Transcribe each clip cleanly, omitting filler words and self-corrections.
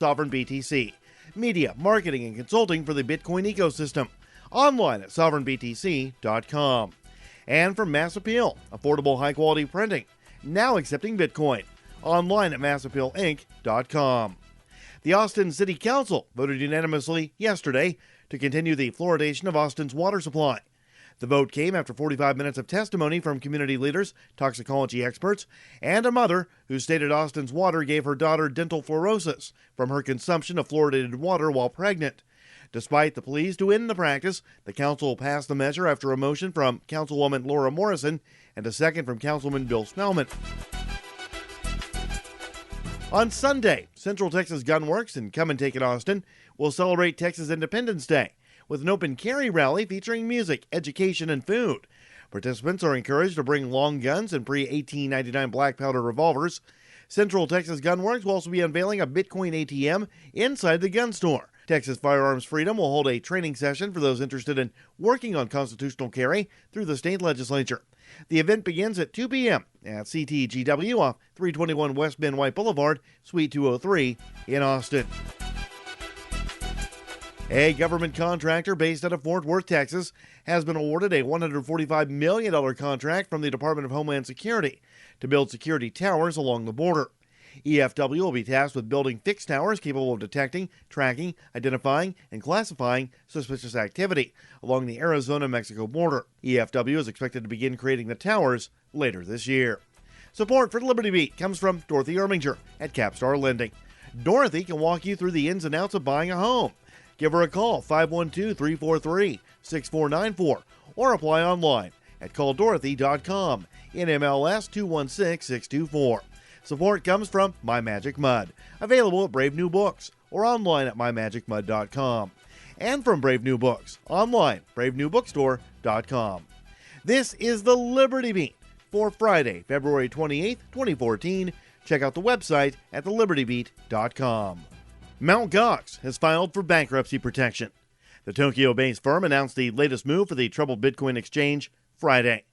Sovereign BTC. Media, marketing, and consulting for the Bitcoin ecosystem. Online at sovereignbtc.com. And from Mass Appeal, affordable high-quality printing. Now accepting Bitcoin. Online at massappealinc.com. The Austin City Council voted unanimously yesterday to continue the fluoridation of Austin's water supply. The vote came after 45 minutes of testimony from community leaders, toxicology experts, and a mother who stated Austin's water gave her daughter dental fluorosis from her consumption of fluoridated water while pregnant. Despite the pleas to end the practice, the council passed the measure after a motion from Councilwoman Laura Morrison and a second from Councilman Bill Spellman. On Sunday, Central Texas Gunworks and Come and Take It Austin will celebrate Texas Independence Day with an open carry rally featuring music, education, and food. Participants are encouraged to bring long guns and pre-1899 black powder revolvers. Central Texas Gunworks will also be unveiling a Bitcoin ATM inside the gun store. Texas Firearms Freedom will hold a training session for those interested in working on constitutional carry through the state legislature. The event begins at 2 p.m. at CTGW off 321 West Bend White Boulevard, Suite 203 in Austin. A government contractor based out of Fort Worth, Texas, has been awarded a $145 million contract from the Department of Homeland Security to build security towers along the border. EFW will be tasked with building fixed towers capable of detecting, tracking, identifying, and classifying suspicious activity along the Arizona-Mexico border. EFW is expected to begin creating the towers later this year. Support for Liberty Beat comes from Dorothy Erminger at Capstar Lending. Dorothy can walk you through the ins and outs of buying a home. Give her a call, 512-343-6494, or apply online at calldorothy.com, NMLS 216624. Support comes from My Magic Mud, available at Brave New Books, or online at mymagicmud.com. And from Brave New Books, online, bravenewbookstore.com. This is the Liberty Beat for Friday, February 28, 2014. Check out the website at thelibertybeat.com. Mt. Gox has filed for bankruptcy protection. The Tokyo-based firm announced the latest move for the troubled Bitcoin exchange Friday.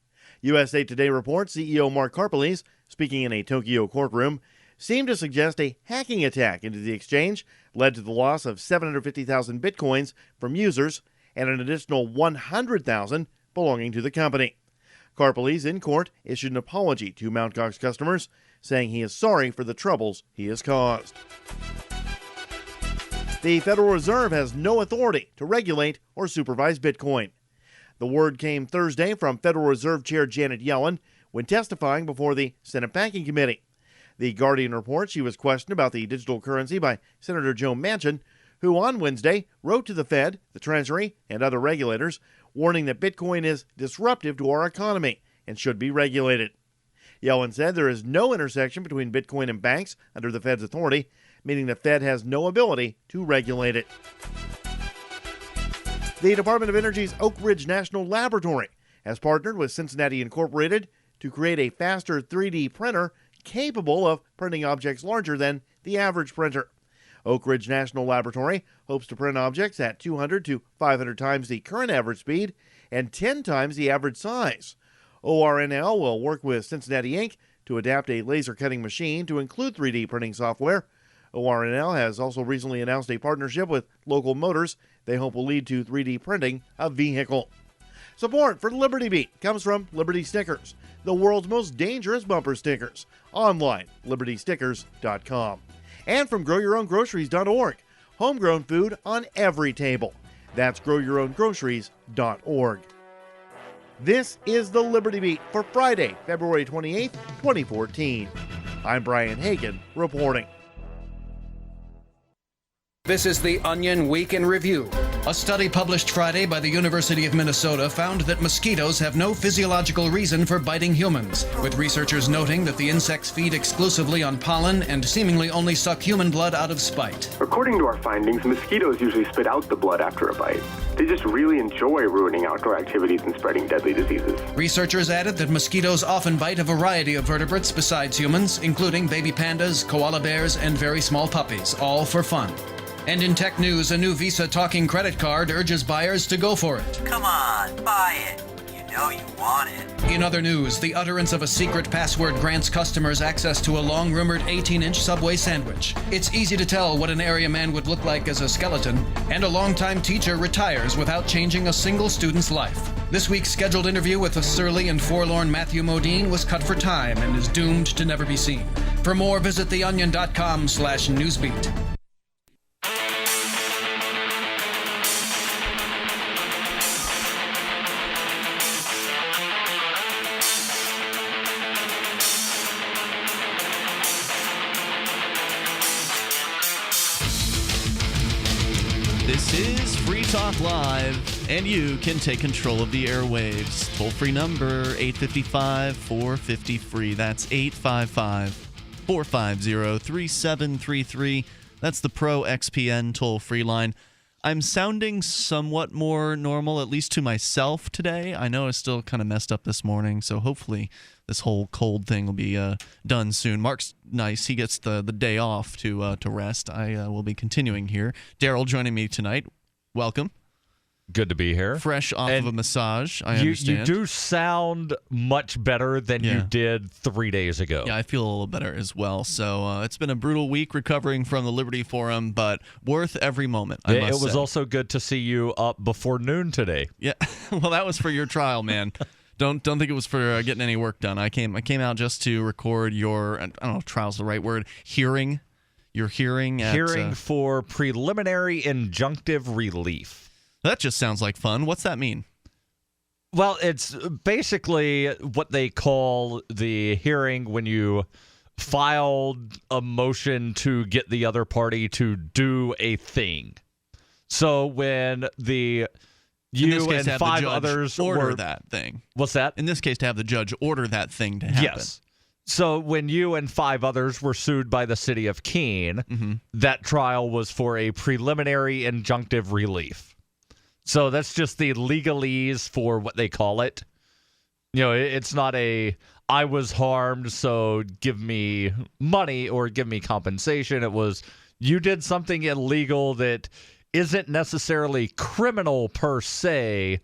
USA Today reports CEO Mark Karpeles, speaking in a Tokyo courtroom, seemed to suggest a hacking attack into the exchange led to the loss of 750,000 Bitcoins from users and an additional 100,000 belonging to the company. Karpeles, in court, issued an apology to Mt. Gox customers, saying he is sorry for the troubles he has caused. The Federal Reserve has no authority to regulate or supervise Bitcoin. The word came Thursday from Federal Reserve Chair Janet Yellen when testifying before the Senate Banking Committee. The Guardian reports she was questioned about the digital currency by Senator Joe Manchin, who on Wednesday wrote to the Fed, the Treasury, and other regulators, warning that Bitcoin is disruptive to our economy and should be regulated. Yellen said there is no intersection between Bitcoin and banks under the Fed's authority, meaning the Fed has no ability to regulate it. The Department of Energy's Oak Ridge National Laboratory has partnered with Cincinnati Incorporated to create a faster 3D printer capable of printing objects larger than the average printer. Oak Ridge National Laboratory hopes to print objects at 200 to 500 times the current average speed and 10 times the average size. ORNL will work with Cincinnati Inc. to adapt a laser cutting machine to include 3D printing software. ORNL has also recently announced a partnership with Local Motors they hope will lead to 3D printing a vehicle. Support for Liberty Beat comes from Liberty Stickers, the world's most dangerous bumper stickers. Online, libertystickers.com. And from GrowYourOwnGroceries.org, homegrown food on every table. That's GrowYourOwnGroceries.org. This is the Liberty Beat for Friday, February 28, 2014. I'm Brian Hagan reporting. This is the Onion Week in Review. A study published Friday by the University of Minnesota found that mosquitoes have no physiological reason for biting humans, with researchers noting that the insects feed exclusively on pollen and seemingly only suck human blood out of spite. According to our findings, mosquitoes usually spit out the blood after a bite. They just really enjoy ruining outdoor activities and spreading deadly diseases. Researchers added that mosquitoes often bite a variety of vertebrates besides humans, including baby pandas, koala bears, and very small puppies, all for fun. And in tech news, a new Visa talking credit card urges buyers to go for it. Come on, buy it. You know you want it. In other news, the utterance of a secret password grants customers access to a long-rumored 18-inch Subway sandwich. It's easy to tell what an area man would look like as a skeleton, and a longtime teacher retires without changing a single student's life. This week's scheduled interview with the surly and forlorn Matthew Modine was cut for time and is doomed to never be seen. For more, visit theonion.com/newsbeat. This is Free Talk Live, and you can take control of the airwaves. Toll-free number, 855-450-FREE. That's 855-450-3733. That's the Pro XPN toll-free line. I'm sounding somewhat more normal, at least to myself today. I know I still kind of messed up this morning, so hopefully this whole cold thing will be done soon. Mark's nice. He gets the day off to rest. I will be continuing here. Darryl joining me tonight. Welcome. Good to be here. Fresh off of a massage, I understand. You do sound much better than you did 3 days ago. Yeah, I feel a little better as well. So it's been a brutal week recovering from the Liberty Forum, but worth every moment, I must say. It was also good to see you up before noon today. Yeah, well, that was for your trial, man. Don't think it was for getting any work done. I came out just to record your, I don't know if trial's the right word, hearing. Your hearing at... Hearing for preliminary injunctive relief. That just sounds like fun. What's that mean? Well, it's basically what they call the hearing when you filed a motion to get the other party to do a thing. So when you and five others order that thing. What's that? In this case, to have the judge order that thing to happen. Yes. So when you and five others were sued by the city of Keene, that trial was for a preliminary injunctive relief. So that's just the legalese for what they call it. You know, it's not I was harmed, so give me money or give me compensation. It was, you did something illegal that isn't necessarily criminal per se,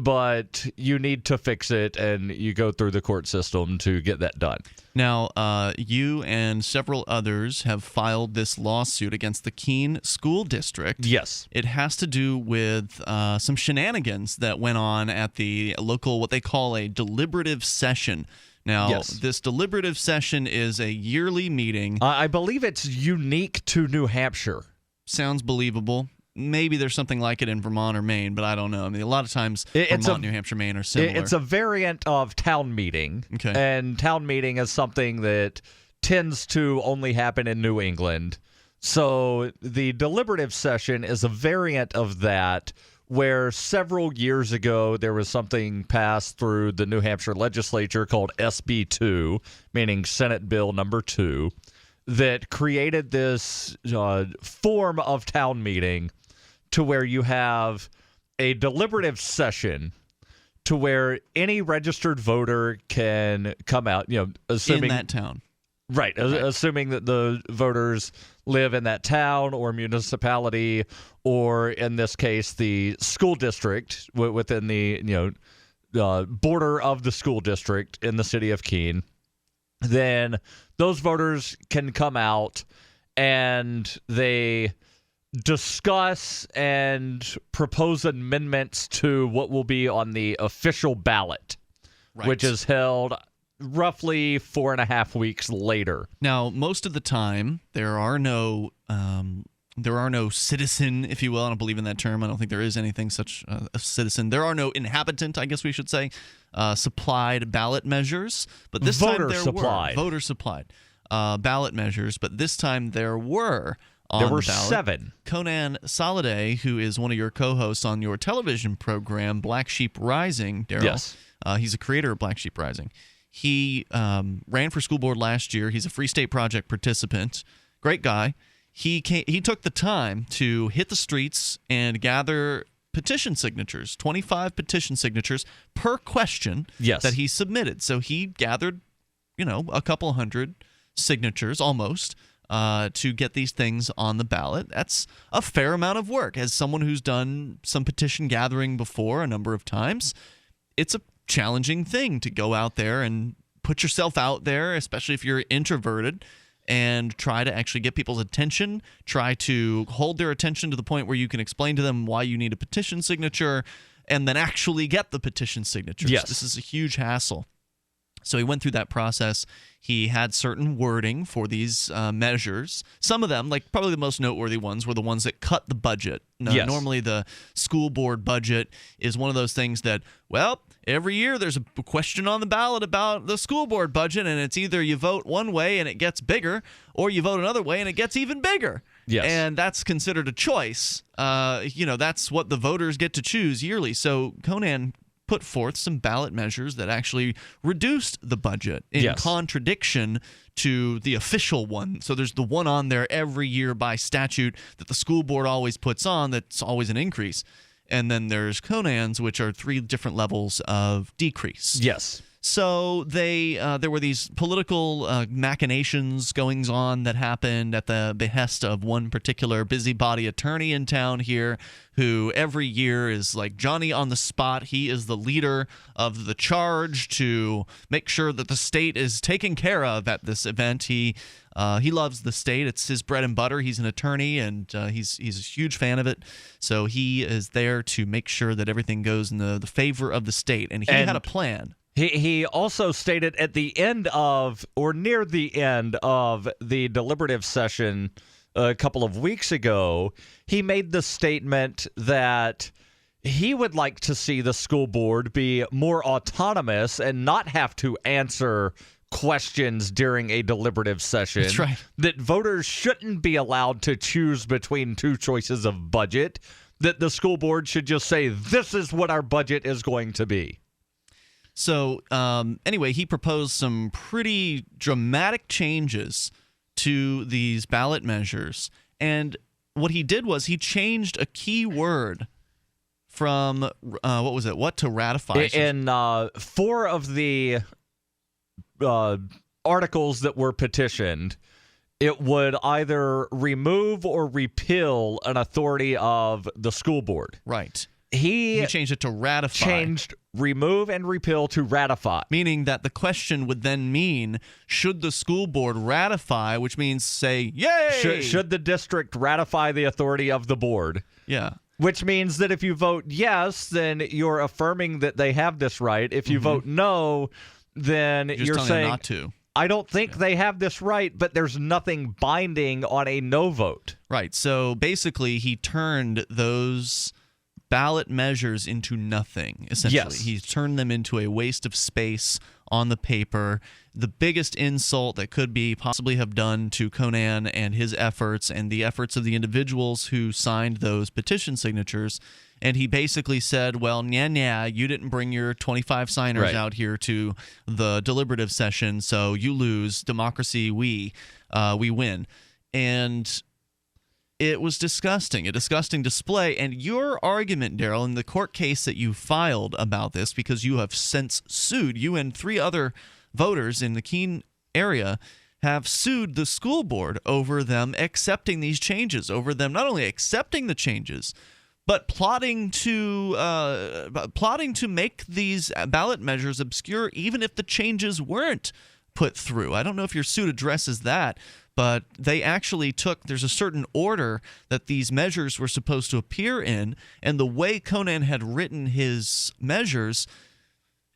but you need to fix it, and you go through the court system to get that done. Now, you and several others have filed this lawsuit against the Keene School District. Yes. It has to do with some shenanigans that went on at the local, what they call a deliberative session. Now, this deliberative session is a yearly meeting. I believe it's unique to New Hampshire. Sounds believable. Maybe there's something like it in Vermont or Maine, but I don't know. I mean, a lot of times Vermont, New Hampshire, Maine are similar. It's a variant of town meeting. Okay. And town meeting is something that tends to only happen in New England. So the deliberative session is a variant of that, where several years ago there was something passed through the New Hampshire legislature called SB 2, meaning Senate Bill number 2, that created this form of town meeting to where you have a deliberative session to where any registered voter can come out, assuming in that town. Right, assuming that the voters live in that town or municipality, or in this case, the school district within the border of the school district in the city of Keene. Then those voters can come out and they discuss and propose amendments to what will be on the official ballot, which is held roughly 4.5 weeks later. Now, most of the time, there are no citizen, if you will. I don't believe in that term. I don't think there is anything such a citizen. There are no inhabitant, I guess we should say, supplied ballot measures. But this time there were voter supplied ballot measures. But this time there were. There were 7. Conan Soliday, who is one of your co-hosts on your television program, Black Sheep Rising, Darryl. Yes. He's a creator of Black Sheep Rising. He ran for school board last year. He's a Free State Project participant. Great guy. He took the time to hit the streets and gather petition signatures, 25 petition signatures per question that he submitted. So he gathered, a couple hundred signatures almost to get these things on the ballot. That's a fair amount of work. As someone who's done some petition gathering before a number of times, it's a challenging thing to go out there and put yourself out there, especially if you're introverted, and try to actually get people's attention, try to hold their attention to the point where you can explain to them why you need a petition signature, and then actually get the petition signatures. Yes. This is a huge hassle. So he went through that process. He had certain wording for these measures. Some of them, like probably the most noteworthy ones, were the ones that cut the budget. Yes. Normally the school board budget is one of those things that, well, every year there's a question on the ballot about the school board budget, and it's either you vote one way and it gets bigger, or you vote another way and it gets even bigger. Yes. And that's considered a choice. That's what the voters get to choose yearly. So Conan put forth some ballot measures that actually reduced the budget in contradiction to the official one. So there's the one on there every year by statute that the school board always puts on that's always an increase. And then there's Conan's, which are 3 different levels of decrease. Yes. So there were these political machinations goings on that happened at the behest of one particular busybody attorney in town here, who every year is like Johnny on the spot. He is the leader of the charge to make sure that the state is taken care of at this event. He loves the state. It's his bread and butter. He's an attorney, and he's a huge fan of it. So he is there to make sure that everything goes in the favor of the state. And he had a plan. He also stated at the end of, or near the end of the deliberative session a couple of weeks ago, he made the statement that he would like to see the school board be more autonomous and not have to answer questions during a deliberative session. That's right. That voters shouldn't be allowed to choose between 2 choices of budget, that the school board should just say, this is what our budget is going to be. So anyway, he proposed some pretty dramatic changes to these ballot measures. And what he did was he changed a key word from, what to ratify? In 4 of the articles that were petitioned, it would either remove or repeal an authority of the school board. Right. He changed it to ratify. Changed remove and repeal to ratify. Meaning that the question would then mean, should the school board ratify, which means say, yay! Should the district ratify the authority of the board? Yeah. Which means that if you vote yes, then you're affirming that they have this right. If you vote no, then you're saying saying, not to. I don't think they have this right, but there's nothing binding on a no vote. Right. So basically, he turned those ballot measures into nothing, essentially. Yes. He turned them into a waste of space on the paper. The biggest insult that could be possibly have done to Conan and his efforts and the efforts of the individuals who signed those petition signatures. And he basically said, well, you didn't bring your 25 signers out here to the deliberative session, so you lose. Democracy, we win. And it was disgusting, a disgusting display. And your argument, Darryl, in the court case that you filed about this, because you have since sued, you and 3 other voters in the Keene area have sued the school board over them accepting these changes, over them not only accepting the changes, but plotting to make these ballot measures obscure, even if the changes weren't put through. I don't know if your suit addresses that, but they actually there's a certain order that these measures were supposed to appear in, and the way Conan had written his measures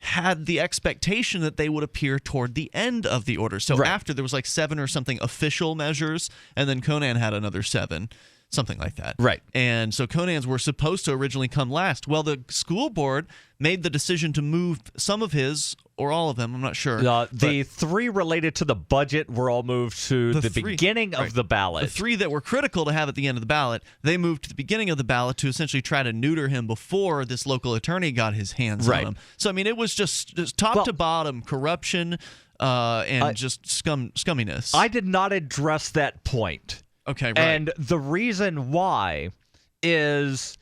had the expectation that they would appear toward the end of the order. So after, there was like 7 or something official measures, and then Conan had another 7. Something like that. Right. And so Conan's were supposed to originally come last. Well, the school board made the decision to move some of his, or all of them, I'm not sure. The 3 related to the budget were all moved to the beginning of the ballot. The 3 that were critical to have at the end of the ballot, they moved to the beginning of the ballot to essentially try to neuter him before this local attorney got his hands on him. So, I mean, it was just top to bottom corruption and just scumminess. I did not address that point. Okay, right. And the reason why is,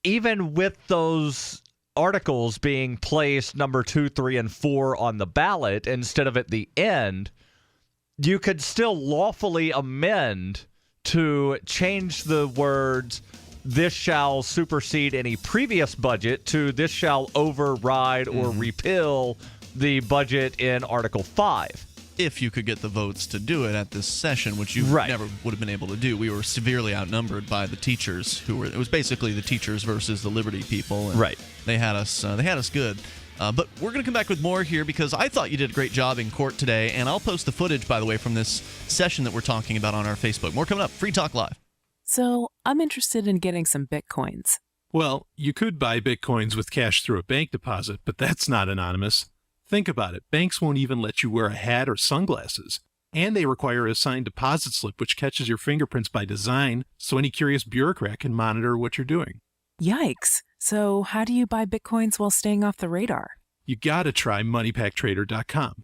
even with those articles being placed number 2, 3, and 4 on the ballot instead of at the end, you could still lawfully amend to change the words this shall supersede any previous budget to this shall override or repeal the budget in Article 5. If you could get the votes to do it at this session, which you never would have been able to do. We were severely outnumbered by the teachers it was basically the teachers versus the Liberty people. And they had us good. But we're going to come back with more here because I thought you did a great job in court today, and I'll post the footage, by the way, from this session that we're talking about on our Facebook. More coming up. Free Talk Live. So I'm interested in getting some Bitcoins. Well, you could buy Bitcoins with cash through a bank deposit, but that's not anonymous. Think about it. Banks won't even let you wear a hat or sunglasses. And they require a signed deposit slip, which catches your fingerprints by design, so any curious bureaucrat can monitor what you're doing. Yikes. So how do you buy Bitcoins while staying off the radar? You gotta try MoneyPackTrader.com.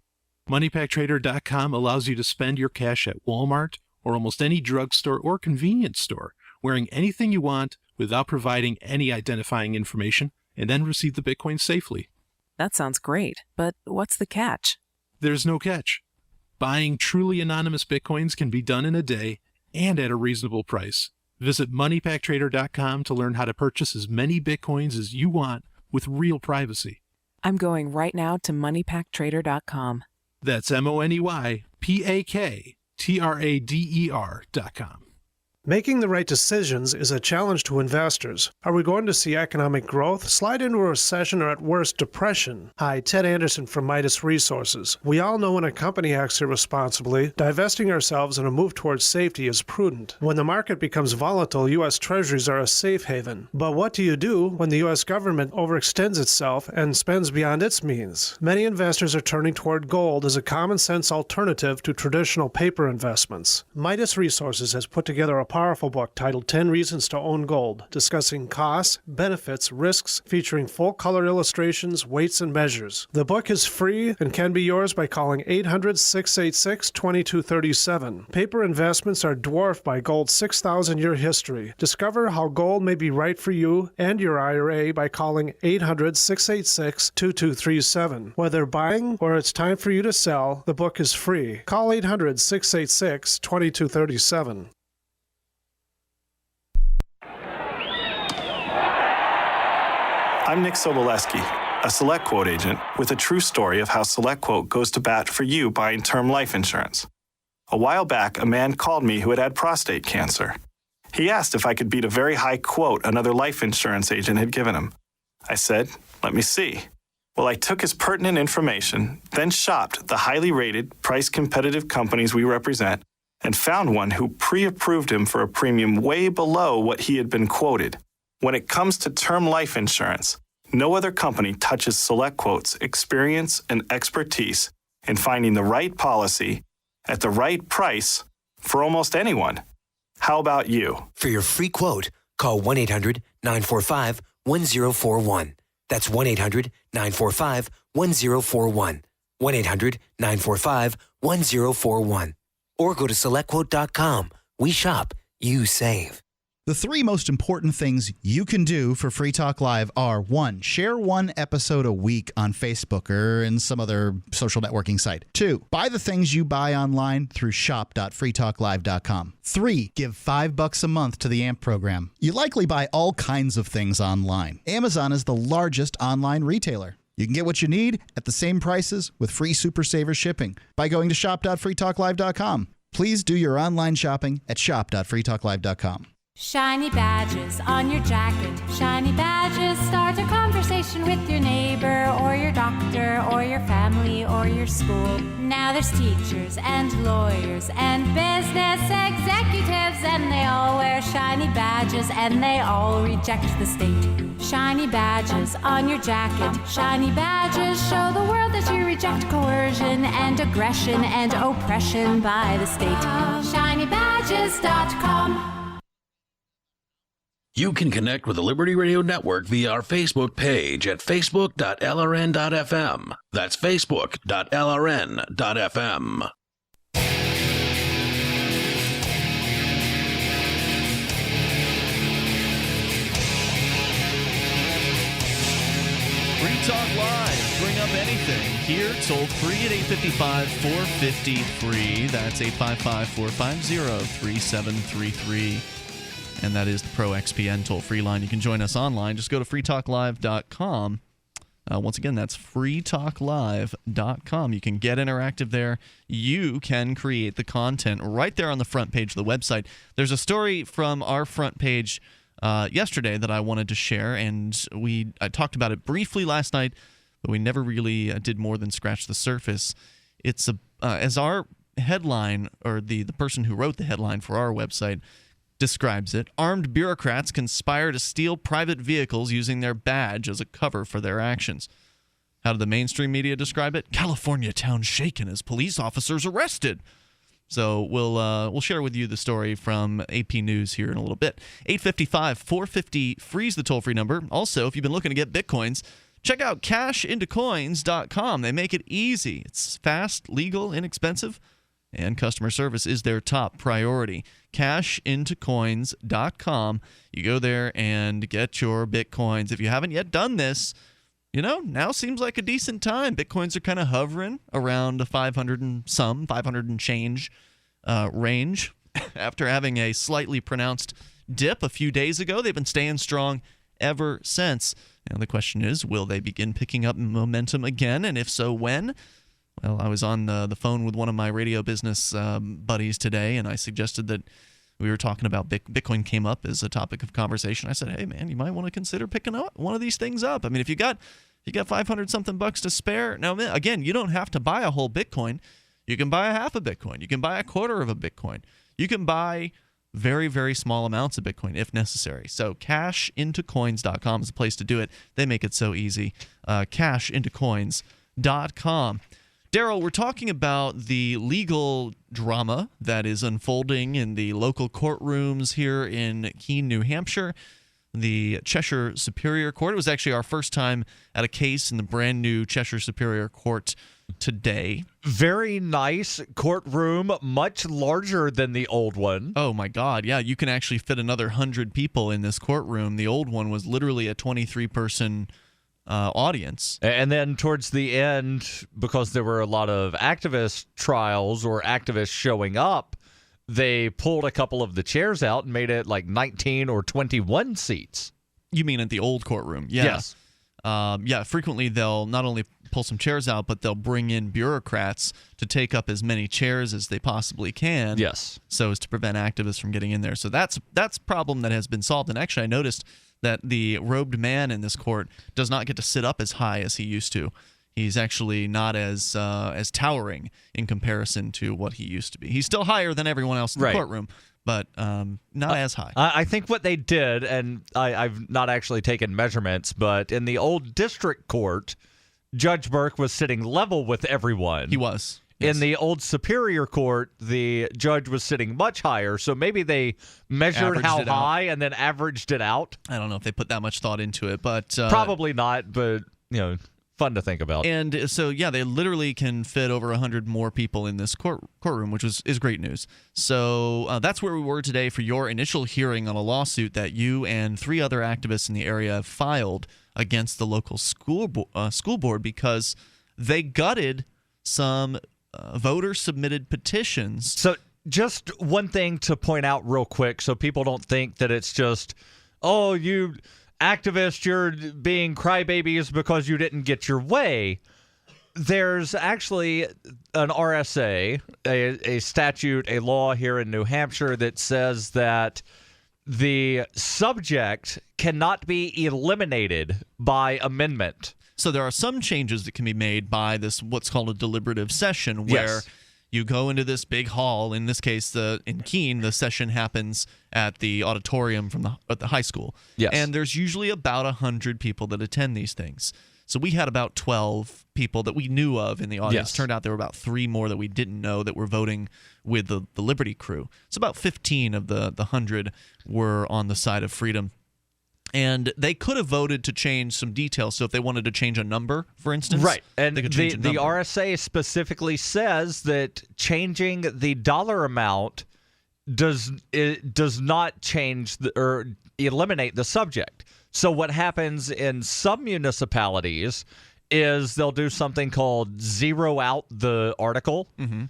MoneyPackTrader.com allows you to spend your cash at Walmart or almost any drugstore or convenience store, wearing anything you want without providing any identifying information, and then receive the Bitcoin safely. That sounds great, but what's the catch? There's no catch. Buying truly anonymous Bitcoins can be done in a day and at a reasonable price. Visit MoneyPackTrader.com to learn how to purchase as many Bitcoins as you want with real privacy. I'm going right now to MoneyPackTrader.com. That's MoneyPackTrader.com. Making the right decisions is a challenge to investors. Are we going to see economic growth, slide into a recession, or at worst, depression? Hi, Ted Anderson from Midas Resources. We all know when a company acts irresponsibly, divesting ourselves in a move towards safety is prudent. When the market becomes volatile, U.S. Treasuries are a safe haven. But what do you do when the U.S. government overextends itself and spends beyond its means? Many investors are turning toward gold as a common-sense alternative to traditional paper investments. Midas Resources has put together a powerful book titled 10 Reasons to Own Gold, discussing costs, benefits, risks, featuring full-color illustrations, weights, and measures. The book is free and can be yours by calling 800-686-2237. Paper investments are dwarfed by gold's 6,000-year history. Discover how gold may be right for you and your IRA by calling 800-686-2237. Whether buying or it's time for you to sell, the book is free. Call 800-686-2237. I'm Nick Soboleski, a SelectQuote agent with a true story of how SelectQuote goes to bat for you buying term life insurance. A while back, a man called me who had had prostate cancer. He asked if I could beat a very high quote another life insurance agent had given him. I said, let me see. Well, I took his pertinent information, then shopped the highly rated, price-competitive companies we represent, and found one who pre-approved him for a premium way below what he had been quoted. When it comes to term life insurance, no other company touches SelectQuote's experience and expertise in finding the right policy at the right price for almost anyone. How about you? For your free quote, call 1-800-945-1041. That's 1-800-945-1041. 1-800-945-1041. Or go to SelectQuote.com. We shop, you save. The three most important things you can do for Free Talk Live are: 1, share one episode a week on Facebook or in some other social networking site. 2, buy the things you buy online through shop.freetalklive.com. 3, give $5 a month to the AMP program. You likely buy all kinds of things online. Amazon is the largest online retailer. You can get what you need at the same prices with free Super Saver shipping by going to shop.freetalklive.com. Please do your online shopping at shop.freetalklive.com. Shiny badges on your jacket. Shiny badges start a conversation with your neighbor or your doctor or your family or your school. Now there's teachers and lawyers and business executives, and they all wear shiny badges and they all reject the state. Shiny badges on your jacket. Shiny badges show the world that you reject coercion and aggression and oppression by the state. ShinyBadges.com. You can connect with the Liberty Radio Network via our Facebook page at facebook.lrn.fm. That's facebook.lrn.fm. Free Talk Live. Bring up anything. Here, toll free at 855-450-FREE. That's 855-450-3733. and that is the Pro XPN toll-free line. You can join us online. Just go to freetalklive.com. Once again, that's freetalklive.com. You can get interactive there. You can create the content right there on the front page of the website. There's a story from our front page yesterday that I wanted to share, and I talked about it briefly last night, but we never really did more than scratch the surface. It's as our headline, or the person who wrote the headline for our website describes it, armed bureaucrats conspire to steal private vehicles using their badge as a cover for their actions. How did the mainstream media describe it? California town shaken as police officers arrested. So we'll share with you the story from AP News here in a little bit. 855-450-FREEZE, the toll-free number. Also, if you've been looking to get Bitcoins, check out cashintocoins.com. They make it easy. It's fast, legal, inexpensive, and customer service is their top priority. Cashintocoins.com. You go there and get your Bitcoins. If you haven't yet done this, now seems like a decent time. Bitcoins are kind of hovering around the 500 and change range. After having a slightly pronounced dip a few days ago, they've been staying strong ever since. Now the question is, will they begin picking up momentum again? And if so, when? Well, I was on the phone with one of my radio business buddies today, and I suggested that we were talking about Bitcoin came up as a topic of conversation. I said, hey, man, you might want to consider picking up one of these things up. I mean, if you got $500-something to spare, now, again, you don't have to buy a whole Bitcoin. You can buy a half a Bitcoin. You can buy a quarter of a Bitcoin. You can buy very, very small amounts of Bitcoin if necessary. So cashintocoins.com is the place to do it. They make it so easy. Cashintocoins.com. Darryl, we're talking about the legal drama that is unfolding in the local courtrooms here in Keene, New Hampshire. The Cheshire Superior Court. It was actually our first time at a case in the brand new Cheshire Superior Court today. Very nice courtroom, much larger than the old one. Oh my God, yeah, you can actually fit another 100 people in this courtroom. The old one was literally a 23-person audience. And then towards the end, because there were a lot of activist trials or activists showing up, they pulled a couple of the chairs out and made it like 19 or 21 seats. You mean at the old courtroom? Yeah. Yes. Frequently they'll not only pull some chairs out, but they'll bring in bureaucrats to take up as many chairs as they possibly can. Yes. So as to prevent activists from getting in there. So that's a problem that has been solved. And actually I noticed that the robed man in this court does not get to sit up as high as he used to. He's actually not as towering in comparison to what he used to be. He's still higher than everyone else in the courtroom, but not as high. I think what they did, and I've not actually taken measurements, but in the old district court, Judge Burke was sitting level with everyone. He was. Yes. In the old Superior Court, the judge was sitting much higher, so maybe they measured how high and then averaged it out. I don't know if they put that much thought into it, but probably not, but fun to think about. And so, yeah, they literally can fit over 100 more people in this courtroom, which is great news. So that's where we were today for your initial hearing on a lawsuit that you and 3 other activists in the area filed against the local school board because they gutted some voter-submitted petitions. So just one thing to point out real quick so people don't think that it's just, oh, you activists, you're being crybabies because you didn't get your way. There's actually an RSA, a statute, a law here in New Hampshire that says that the subject cannot be eliminated by amendment. So there are some changes that can be made by this what's called a deliberative session where you go into this big hall. In this case, in Keene, the session happens at the auditorium at the high school. Yes. And there's usually about 100 people that attend these things. So we had about 12 people that we knew of in the audience. Yes. Turned out there were about 3 more that we didn't know that were voting with the Liberty crew. So about 15 of the 100 were on the side of freedom. And they could have voted to change some details. So if they wanted to change a number, for instance, right. And they could change a the number. RSA specifically says that changing the dollar amount does not change or eliminate the subject. So what happens in some municipalities is they'll do something called zero out the article. Mm-hmm.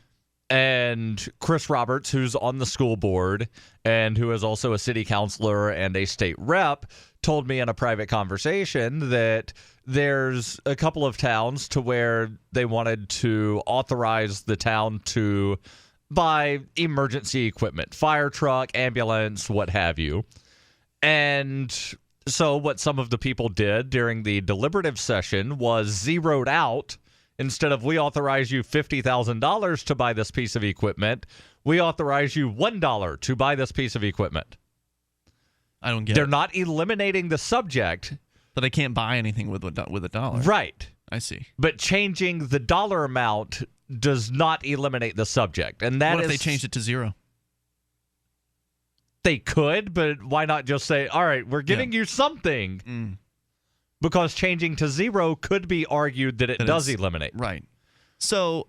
And Chris Roberts, who's on the school board and who is also a city councilor and a state rep, told me in a private conversation that there's a couple of towns to where they wanted to authorize the town to buy emergency equipment, fire truck, ambulance, what have you. And so what some of the people did during the deliberative session was zeroed out. Instead of we authorize you $50,000 to buy this piece of equipment, we authorize you $1 to buy this piece of equipment. I don't get They're it. not eliminating the subject. But they can't buy anything with a dollar. Right. I see. But changing the dollar amount does not eliminate the subject. And that what if is, they changed it to zero? They could, but why not just say, all right, we're giving you something. Because changing to zero could be argued that it does eliminate. Right. So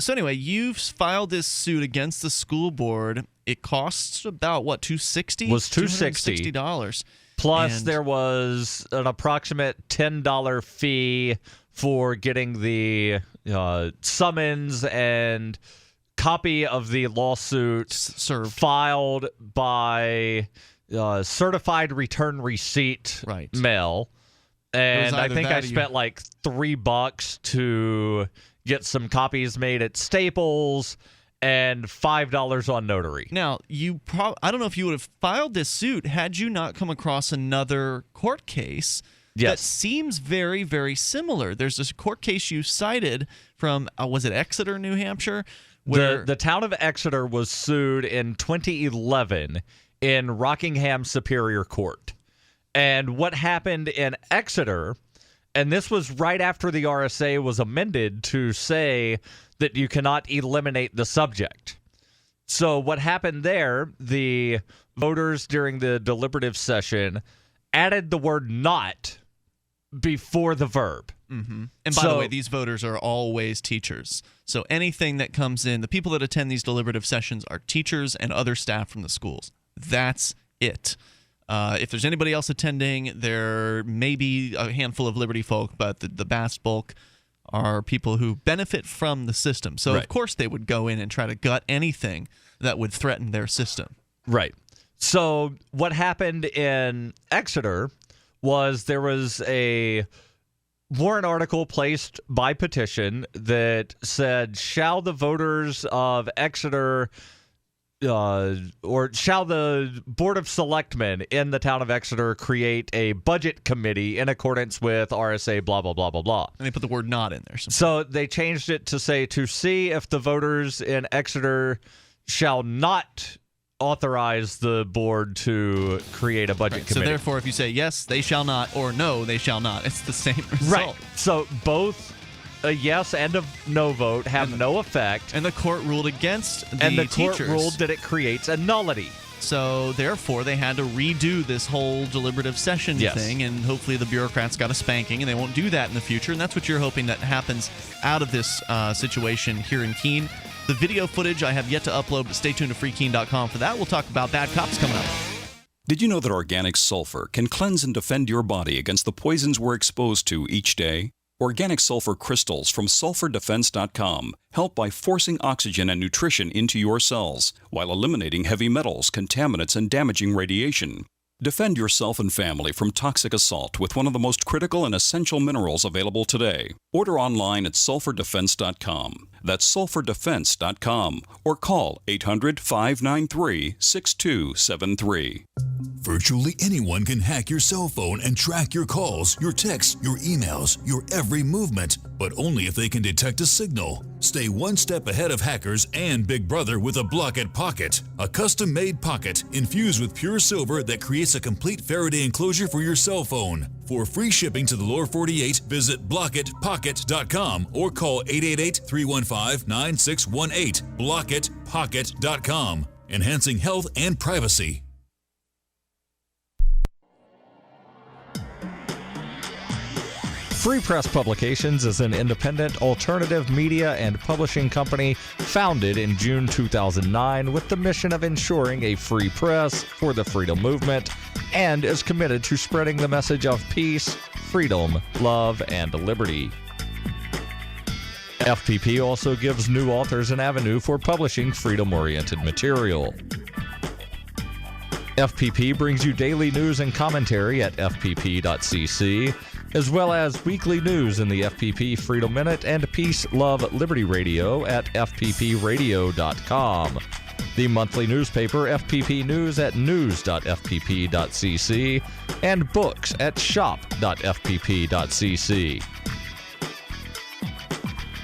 anyway, you've filed this suit against the school board. It costs about what, $260? Was $260. Plus, there was an approximate $10 fee for getting the summons and copy of the lawsuit filed by certified return receipt mail. And I think I spent like $3 to get some copies made at Staples and $5 on notary. Now, I don't know if you would have filed this suit had you not come across another court case that seems very, very similar. There's this court case you cited from, was it Exeter, New Hampshire? Where The town of Exeter was sued in 2011 in Rockingham Superior Court. And what happened in Exeter, and this was right after the RSA was amended to say that you cannot eliminate the subject. So what happened there, the voters during the deliberative session added the word not before the verb. Mm-hmm. And by the way, these voters are always teachers. So anything that comes in, the people that attend these deliberative sessions are teachers and other staff from the schools. That's it. If there's anybody else attending, there may be a handful of Liberty folk, but the vast bulk are people who benefit from the system. So, of course, they would go in and try to gut anything that would threaten their system. Right. So what happened in Exeter was there was a warrant article placed by petition that said, shall the voters of Exeter or shall the Board of Selectmen in the town of Exeter create a budget committee in accordance with RSA blah, blah, blah, blah, blah. And they put the word not in there. So they changed it to say, to see if the voters in Exeter shall not authorize the board to create a budget committee. So therefore, if you say yes, they shall not, or no, they shall not, it's the same result. Right. So both a yes and a no vote have no effect. And the court ruled against the teachers. And the court ruled that it creates a nullity. So therefore, they had to redo this whole deliberative session thing, and hopefully the bureaucrats got a spanking, and they won't do that in the future. And that's what you're hoping that happens out of this situation here in Keene. The video footage I have yet to upload, but stay tuned to freekeene.com for that. We'll talk about bad cops coming up. Did you know that organic sulfur can cleanse and defend your body against the poisons we're exposed to each day? Organic sulfur crystals from sulfurdefense.com help by forcing oxygen and nutrition into your cells while eliminating heavy metals, contaminants, and damaging radiation. Defend yourself and family from toxic assault with one of the most critical and essential minerals available today. Order online at sulfurdefense.com. That's sulfurdefense.com or call 800-593-6273. Virtually anyone can hack your cell phone and track your calls, your texts, your emails, your every movement, but only if they can detect a signal. Stay one step ahead of hackers and Big Brother with a Blockit Pocket, a custom-made pocket infused with pure silver that creates a complete Faraday enclosure for your cell phone. For free shipping to the lower 48, visit blockitpocket.com or call 888-315-9618. blockitpocket.com, enhancing health and privacy. Free Press Publications is an independent alternative media and publishing company founded in June 2009 with the mission of ensuring a free press for the freedom movement and is committed to spreading the message of peace, freedom, love, and liberty. FPP also gives new authors an avenue for publishing freedom-oriented material. FPP brings you daily news and commentary at fpp.cc, as well as weekly news in the FPP Freedom Minute and Peace, Love, Liberty Radio at fppradio.com. The monthly newspaper FPP News at news.fpp.cc and books at shop.fpp.cc.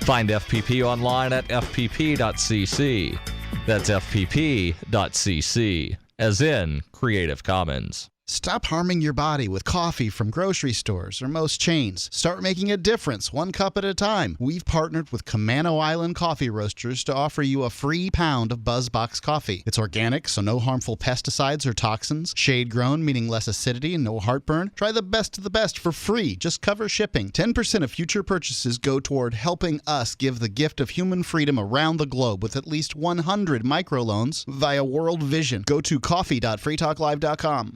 Find FPP online at fpp.cc. That's fpp.cc, as in Creative Commons. Stop harming your body with coffee from grocery stores or most chains. Start making a difference, 1 cup at a time. We've partnered with Camano Island Coffee Roasters to offer you a free pound of BuzzBox coffee. It's organic, so no harmful pesticides or toxins. Shade-grown, meaning less acidity and no heartburn. Try the best of the best for free. Just cover shipping. 10% of future purchases go toward helping us give the gift of human freedom around the globe with at least 100 microloans via World Vision. Go to coffee.freetalklive.com.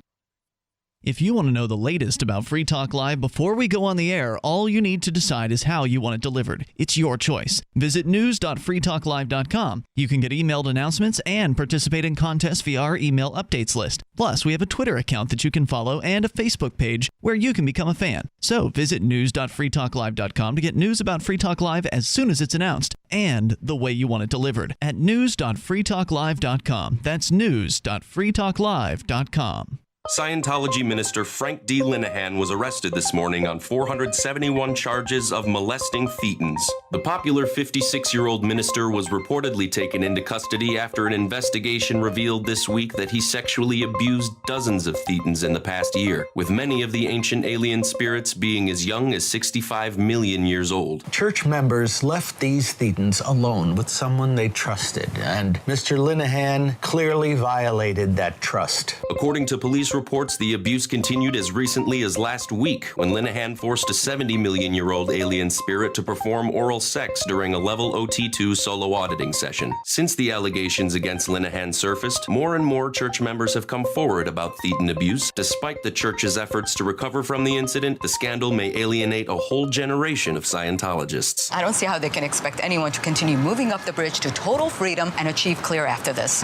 If you want to know the latest about Free Talk Live before we go on the air, all you need to decide is how you want it delivered. It's your choice. Visit news.freetalklive.com. You can get emailed announcements and participate in contests via our email updates list. Plus, we have a Twitter account that you can follow and a Facebook page where you can become a fan. So visit news.freetalklive.com to get news about Free Talk Live as soon as it's announced and the way you want it delivered at news.freetalklive.com. That's news.freetalklive.com. Scientology minister Frank D. Linehan was arrested this morning on 471 charges of molesting Thetans. The popular 56-year-old minister was reportedly taken into custody after an investigation revealed this week that he sexually abused dozens of Thetans in the past year, with many of the ancient alien spirits being as young as 65 million years old. Church members left these Thetans alone with someone they trusted, and Mr. Linehan clearly violated that trust. According to police reports, the abuse continued as recently as last week when Linehan forced a 70-million-year-old alien spirit to perform oral sex during a level OT2 solo auditing session. Since the allegations against Linehan surfaced, more and more church members have come forward about Thetan abuse. Despite the church's efforts to recover from the incident, the scandal may alienate a whole generation of Scientologists. I don't see how they can expect anyone to continue moving up the bridge to total freedom and achieve clear after this.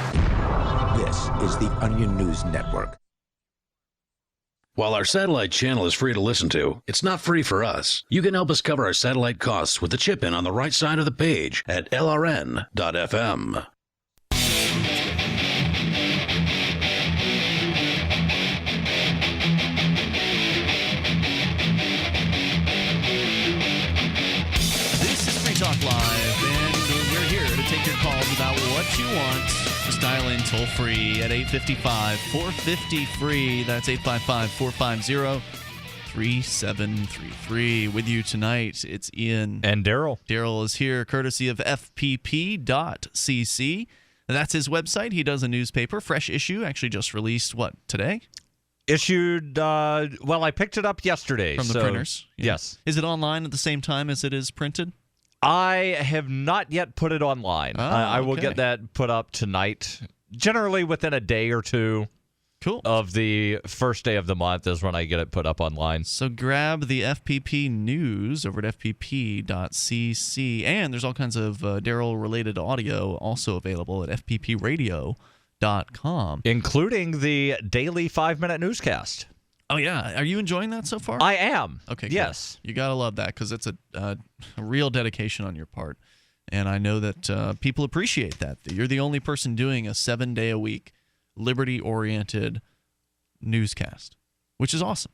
This is the Onion News Network. While our satellite channel is free to listen to, it's not free for us. You can help us cover our satellite costs with the chip-in on the right side of the page at lrn.fm. This is Free Talk Live, and we're here to take your calls about what you want. Just dial in toll-free at 855-450-FREE. That's 855-450-3733. With you tonight, it's Ian. And Darryl. Darryl is here, courtesy of fpp.cc. That's his website. He does a newspaper, fresh issue, actually just released, today? Issued, I picked it up yesterday. From the printers? Yeah. Yes. Is it online at the same time as it is printed? I have not yet put it online. I will get that put up tonight, generally within a day or two. Cool. Of the first day of the month is when I get it put up online. So grab the FPP news over at fpp.cc. And there's all kinds of Darryl-related audio also available at fppradio.com. Including the daily 5-minute newscast. Oh, yeah. Are you enjoying that so far? I am. Okay, yes. Cool. You got to love that because it's a real dedication on your part. And I know that people appreciate that you're the only person doing a 7-day-a-week liberty-oriented newscast, which is awesome.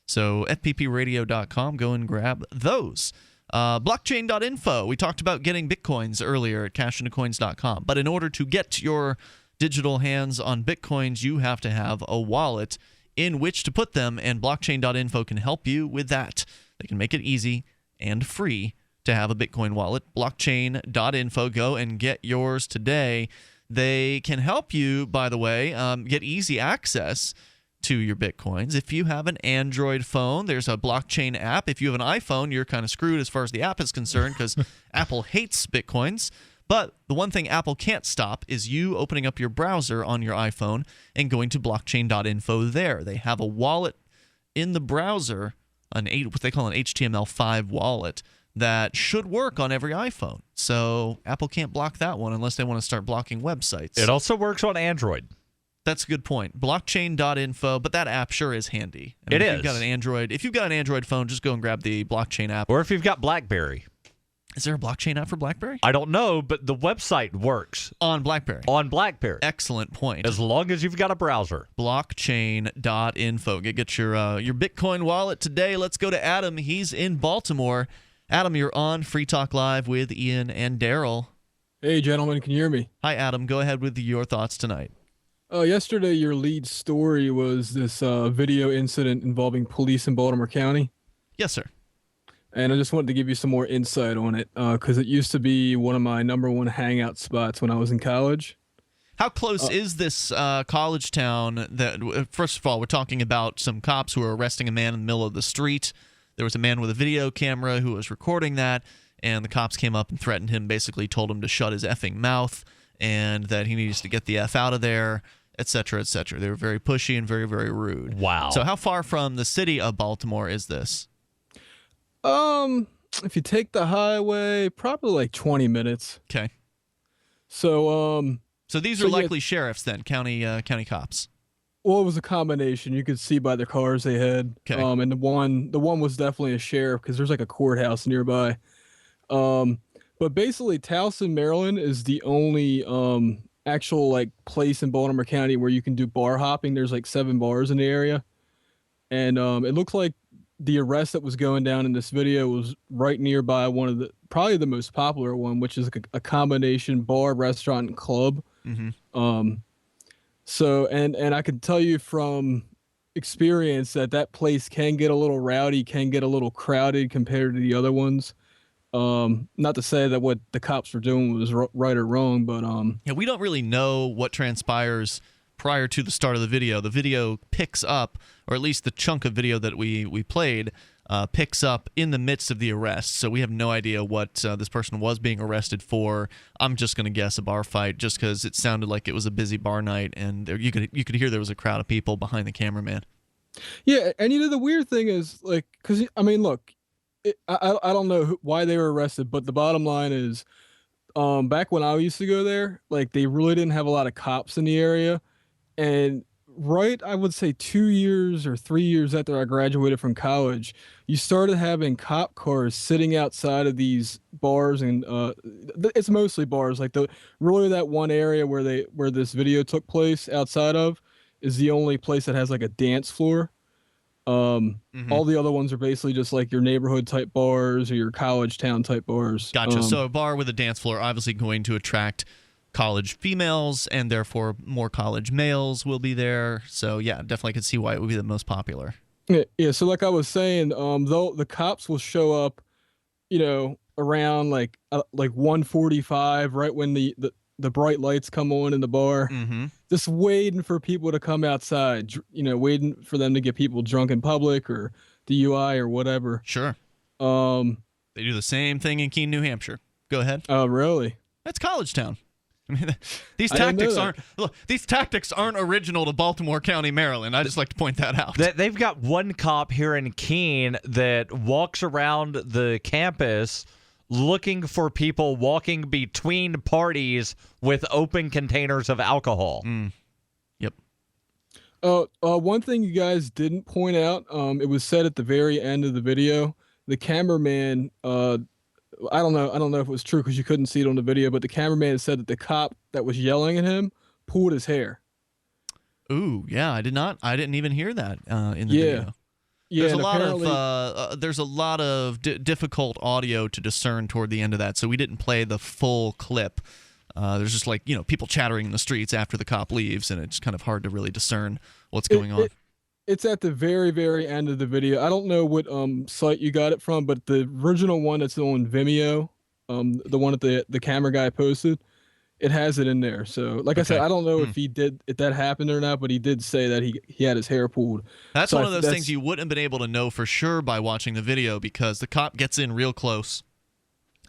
So fppradio.com, go and grab those. Blockchain.info. We talked about getting Bitcoins earlier at cashandcoins.com. But in order to get your digital hands on Bitcoins, you have to have a wallet in which to put them, and blockchain.info can help you with that. They can make it easy and free to have a Bitcoin wallet. Blockchain.info. Go and get yours today. They can help you, by the way, get easy access to your Bitcoins. If you have an Android phone, there's a blockchain app. If you have an iPhone, you're kind of screwed as far as the app is concerned because Apple hates Bitcoins. But the one thing Apple can't stop is you opening up your browser on your iPhone and going to blockchain.info there. They have a wallet in the browser, what they call an HTML5 wallet, that should work on every iPhone. So Apple can't block that one unless they want to start blocking websites. It also works on Android. That's a good point. Blockchain.info, but that app sure is handy. It if is. If you've got an Android phone, just go and grab the blockchain app. Or if you've got BlackBerry. Is there a blockchain app for BlackBerry? I don't know, but the website works. On BlackBerry. On BlackBerry. Excellent point. As long as you've got a browser. Blockchain.info. Get your Bitcoin wallet today. Let's go to Adam. He's in Baltimore. Adam, you're on Free Talk Live with Ian and Darryl. Hey, gentlemen, can you hear me? Hi, Adam. Go ahead with your thoughts tonight. Yesterday, your lead story was this video incident involving police in Baltimore County. Yes, sir. And I just wanted to give you some more insight on it because it used to be one of my #1 hangout spots when I was in college. How close is this college town? That first of all, we're talking about some cops who were arresting a man in the middle of the street. There was a man with a video camera who was recording that, and the cops came up and threatened him, basically told him to shut his effing mouth and that he needs to get the F out of there, et cetera, et cetera. They were very pushy and very, very rude. Wow. So how far from the city of Baltimore is this? If you take the highway, probably like 20 minutes. Okay. So these are likely sheriffs then, county cops. Well, it was a combination. You could see by the cars they had. Okay. And the one was definitely a sheriff because there's like a courthouse nearby. But basically, Towson, Maryland is the only actual like place in Baltimore County where you can do bar hopping. There's like 7 bars in the area, and it looks like the arrest that was going down in this video was right nearby one of probably the most popular one, which is a combination bar, restaurant, and club. Mm-hmm. So and I can tell you from experience that place can get a little rowdy, can get a little crowded compared to the other ones. Not to say that what the cops were doing was right or wrong, but yeah, we don't really know what transpires prior to the start of the video. The video picks up, or at least the chunk of video that we played picks up in the midst of the arrest. So we have no idea what this person was being arrested for. I'm just going to guess a bar fight, just because it sounded like it was a busy bar night, and you could hear there was a crowd of people behind the cameraman. Yeah, and the weird thing is, like, because I mean, look, I don't know why they were arrested, but the bottom line is, back when I used to go there, like, they really didn't have a lot of cops in the area. And I would say 2 years or 3 years after I graduated from college, you started having cop cars sitting outside of these bars, and it's mostly bars. Like that one area where this video took place outside of is the only place that has like a dance floor. All the other ones are basically just like your neighborhood type bars or your college town type bars. Gotcha. So a bar with a dance floor obviously going to attract college females, and therefore more college males will be there. So yeah, definitely could see why it would be the most popular. Yeah. So like I was saying, though the cops will show up, around like 1:45, right when the bright lights come on in the bar, just waiting for people to come outside, waiting for them to get people drunk in public or DUI or whatever. Sure. They do the same thing in Keene, New Hampshire. Go ahead. Oh, really? That's college town. I mean, these tactics aren't original to Baltimore County, Maryland. I just like to point that out. They've got one cop here in Keene that walks around the campus looking for people walking between parties with open containers of alcohol. Yep. One thing you guys didn't point out, it was said at the very end of the video, the cameraman, I don't know if it was true because you couldn't see it on the video, but the cameraman said that the cop that was yelling at him pulled his hair. Ooh, yeah, I didn't even hear that in the video. Yeah, there's a lot of difficult audio to discern toward the end of that, so we didn't play the full clip. There's just people chattering in the streets after the cop leaves, and it's kind of hard to really discern what's going on. It's at the very, very end of the video. I don't know what site you got it from, but the original one that's on Vimeo, the one that the camera guy posted, it has it in there. So, like I said, I don't know if that happened or not, but he did say that he had his hair pulled. That's one of those things you wouldn't have been able to know for sure by watching the video, because the cop gets in real close.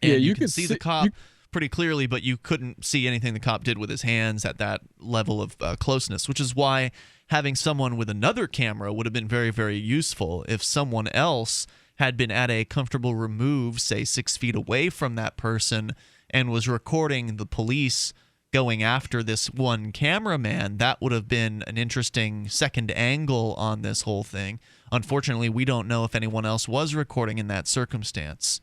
And you can see the cop pretty clearly, but you couldn't see anything the cop did with his hands at that level of closeness, which is why having someone with another camera would have been very, very useful. If someone else had been at a comfortable remove, say 6 feet away from that person, and was recording the police going after this one cameraman, that would have been an interesting second angle on this whole thing. Unfortunately, we don't know if anyone else was recording in that circumstance.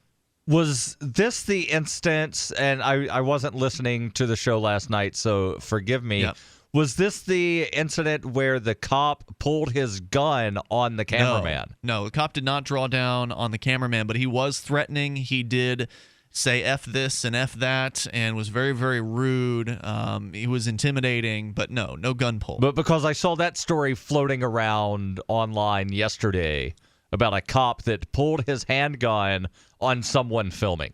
Was this the instance, and I wasn't listening to the show last night, so forgive me. Yep. Was this the incident where the cop pulled his gun on the cameraman? No, the cop did not draw down on the cameraman, but he was threatening. He did say F this and F that and was very, very rude. He was intimidating, but no gun pull. But because I saw that story floating around online yesterday about a cop that pulled his handgun on someone filming.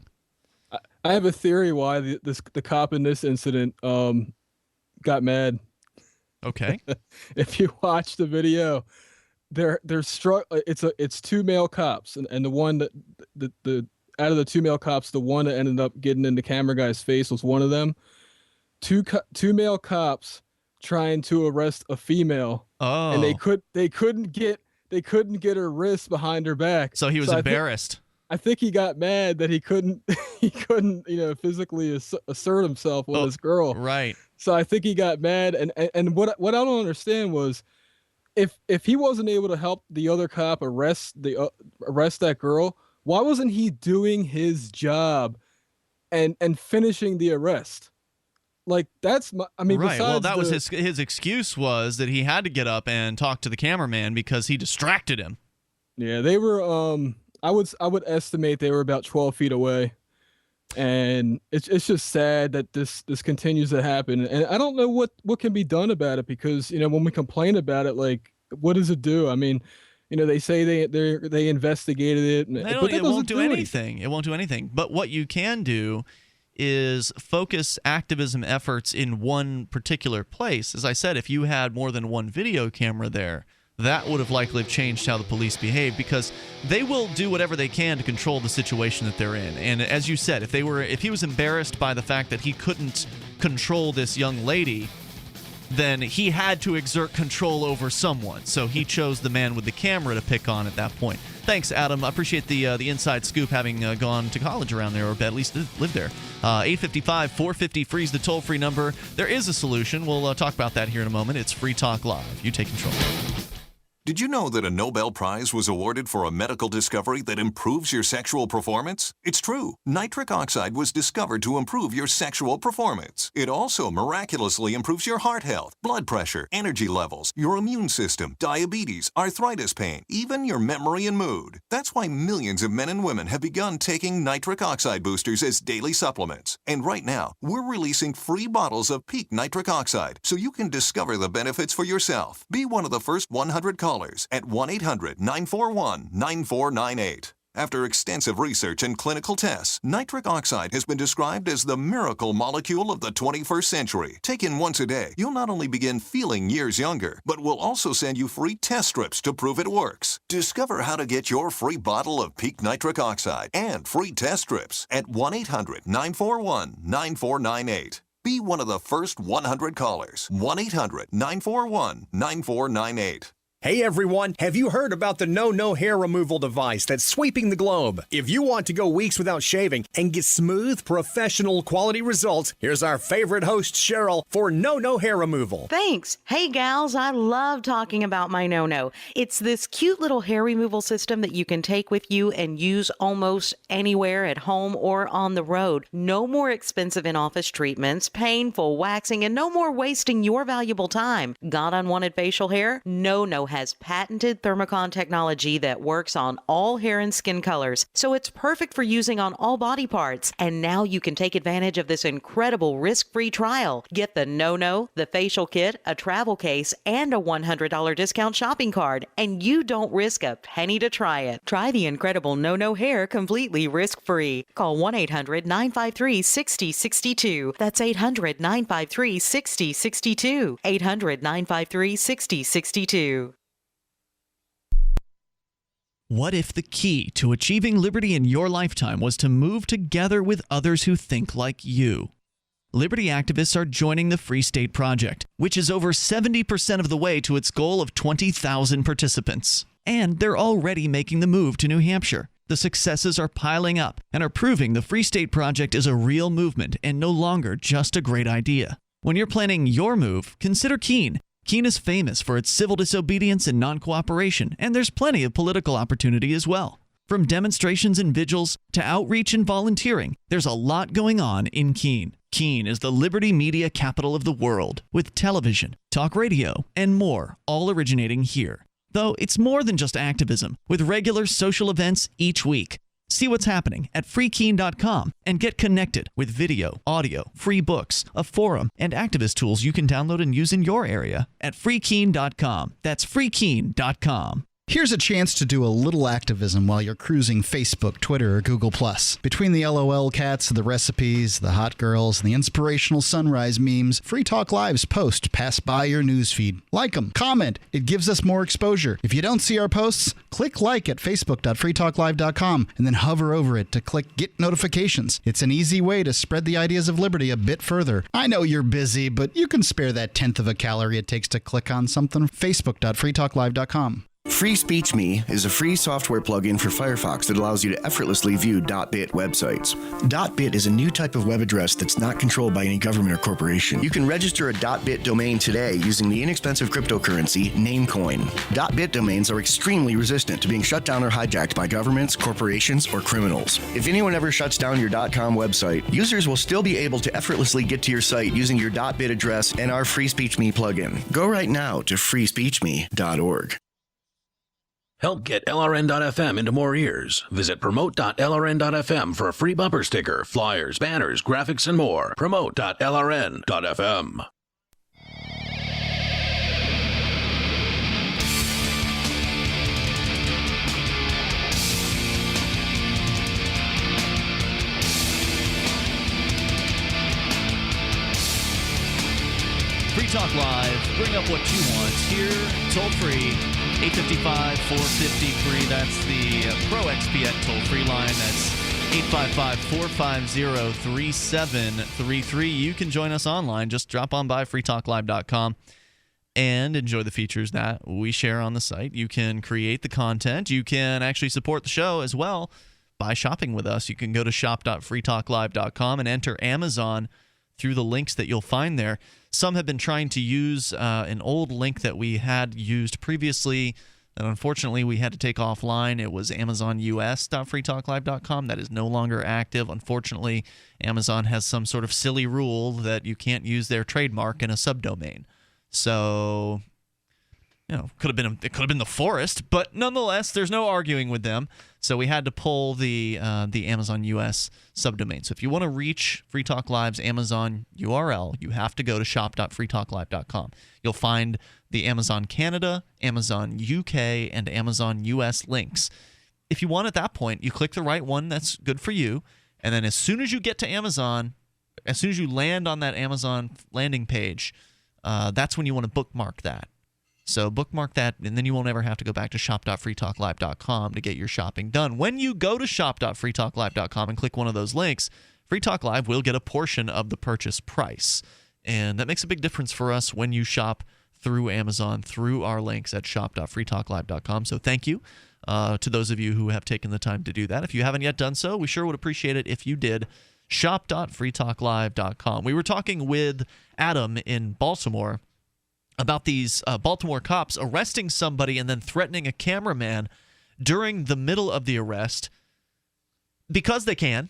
I have a theory why the cop in this incident got mad. Okay. If you watch the video, they're it's two male cops, and the one that the out of the two male cops, the one that ended up getting in the camera guy's face was one of them. Two male cops trying to arrest a female, and they couldn't get her wrist behind her back. So he was embarrassed. I think he got mad that he couldn't physically assert himself with this girl. Right. So I think he got mad, and what I don't understand was if he wasn't able to help the other cop arrest that girl, why wasn't he doing his job and finishing the arrest? Like, that's my, I mean, right. Well, that was his excuse was that he had to get up and talk to the cameraman because he distracted him. Yeah, they were I would estimate they were about 12 feet away. And it's just sad that this continues to happen. And I don't know what can be done about it, because, when we complain about it, like, what does it do? I mean, they say they investigated it, but it won't do anything. It won't do anything. But what you can do is focus activism efforts in one particular place. As I said, if you had more than one video camera there, that would have likely changed how the police behave, because they will do whatever they can to control the situation that they're in. And as you said, if he was embarrassed by the fact that he couldn't control this young lady, then he had to exert control over someone. So he chose the man with the camera to pick on at that point. Thanks, Adam. I appreciate the inside scoop, having gone to college around there, or at least lived there. 855-450-FREE's the toll-free number. There is a solution. We'll talk about that here in a moment. It's Free Talk Live. You take control. Did you know that a Nobel Prize was awarded for a medical discovery that improves your sexual performance? It's true. Nitric oxide was discovered to improve your sexual performance. It also miraculously improves your heart health, blood pressure, energy levels, your immune system, diabetes, arthritis pain, even your memory and mood. That's why millions of men and women have begun taking nitric oxide boosters as daily supplements. And right now, we're releasing free bottles of Peak Nitric Oxide so you can discover the benefits for yourself. Be one of the first 100 callers at 1-800-941-9498. After extensive research and clinical tests, nitric oxide has been described as the miracle molecule of the 21st century. Taken once a day, you'll not only begin feeling years younger, but we'll also send you free test strips to prove it works. Discover how to get your free bottle of Peak Nitric Oxide and free test strips at 1-800-941-9498. Be one of the first 100 callers. 1-800-941-9498. Hey everyone, have you heard about the No hair removal device that's sweeping the globe? If you want to go weeks without shaving and get smooth, professional quality results, here's our favorite host, Cheryl, for No hair removal. Thanks. Hey gals, I love talking about my No. It's this cute little hair removal system that you can take with you and use almost anywhere at home or on the road. No more expensive in-office treatments, painful waxing, and no more wasting your valuable time. Got unwanted facial hair? No has patented thermocon technology that works on all hair and skin colors, so it's perfect for using on all body parts. And now you can take advantage of this incredible risk-free trial. Get the No, the facial kit, a travel case, and a $100 discount shopping card, and you don't risk a penny to try it. Try the incredible No hair completely risk-free. Call 1-800-953-6062. That's 800-953-6062. 800-953-6062. What if the key to achieving liberty in your lifetime was to move together with others who think like you? Liberty activists are joining the Free State Project, which is over 70% of the way to its goal of 20,000 participants. And they're already making the move to New Hampshire. The successes are piling up and are proving the Free State Project is a real movement and no longer just a great idea. When you're planning your move, consider Keene. Keene is famous for its civil disobedience and non-cooperation, and there's plenty of political opportunity as well. From demonstrations and vigils to outreach and volunteering, there's a lot going on in Keene. Keene is the liberty media capital of the world, with television, talk radio, and more, all originating here. Though it's more than just activism, with regular social events each week. See what's happening at freekeene.com and get connected with video, audio, free books, a forum, and activist tools you can download and use in your area at freekeene.com. That's freekeene.com. Here's a chance to do a little activism while you're cruising Facebook, Twitter, or Google+. Between the LOL cats, the recipes, the hot girls, and the inspirational sunrise memes, Free Talk Live's posts pass by your newsfeed. Like them, comment. It gives us more exposure. If you don't see our posts, click like at facebook.freetalklive.com and then hover over it to click Get Notifications. It's an easy way to spread the ideas of liberty a bit further. I know you're busy, but you can spare that 1/10 of a calorie it takes to click on something. facebook.freetalklive.com. Free Speech Me is a free software plugin for Firefox that allows you to effortlessly view .bit websites. .bit is a new type of web address that's not controlled by any government or corporation. You can register a .bit domain today using the inexpensive cryptocurrency Namecoin. .bit domains are extremely resistant to being shut down or hijacked by governments, corporations, or criminals. If anyone ever shuts down your .com website, users will still be able to effortlessly get to your site using your .bit address and our Free Speech Me plugin. Go right now to freespeechme.org. Help get LRN.FM into more ears. Visit promote.lrn.fm for a free bumper sticker, flyers, banners, graphics, and more. Promote.lrn.fm. Free Talk Live. Bring up what you want here, toll free. 855-450-FREE. That's the Pro XPN toll-free line. That's 855-450-3733. You can join us online. Just drop on by freetalklive.com and enjoy the features that we share on the site. You can create the content. You can actually support the show as well by shopping with us. You can go to shop.freetalklive.com and enter Amazon through the links that you'll find there. Some have been trying to use an old link that we had used previously that unfortunately we had to take offline. It was amazonus.freetalklive.com. That is no longer active. Unfortunately, Amazon has some sort of silly rule that you can't use their trademark in a subdomain. So, you know, it could have been the forest, but nonetheless, there's no arguing with them. So we had to pull the Amazon US subdomain. So if you want to reach Free Talk Live's Amazon URL, you have to go to shop.freetalklive.com. You'll find the Amazon Canada, Amazon UK, and Amazon US links. If you want at that point, you click the right one that's good for you, and then as soon as you get to Amazon, as soon as you land on that Amazon landing page, that's when you want to bookmark that. So bookmark that, and then you won't ever have to go back to shop.freetalklive.com to get your shopping done. When you go to shop.freetalklive.com and click one of those links, Free Talk Live will get a portion of the purchase price. And that makes a big difference for us when you shop through Amazon, through our links at shop.freetalklive.com. So thank you to those of you who have taken the time to do that. If you haven't yet done so, we sure would appreciate it if you did. Shop.freetalklive.com. We were talking with Adam in Baltimore about these Baltimore cops arresting somebody and then threatening a cameraman during the middle of the arrest because they can.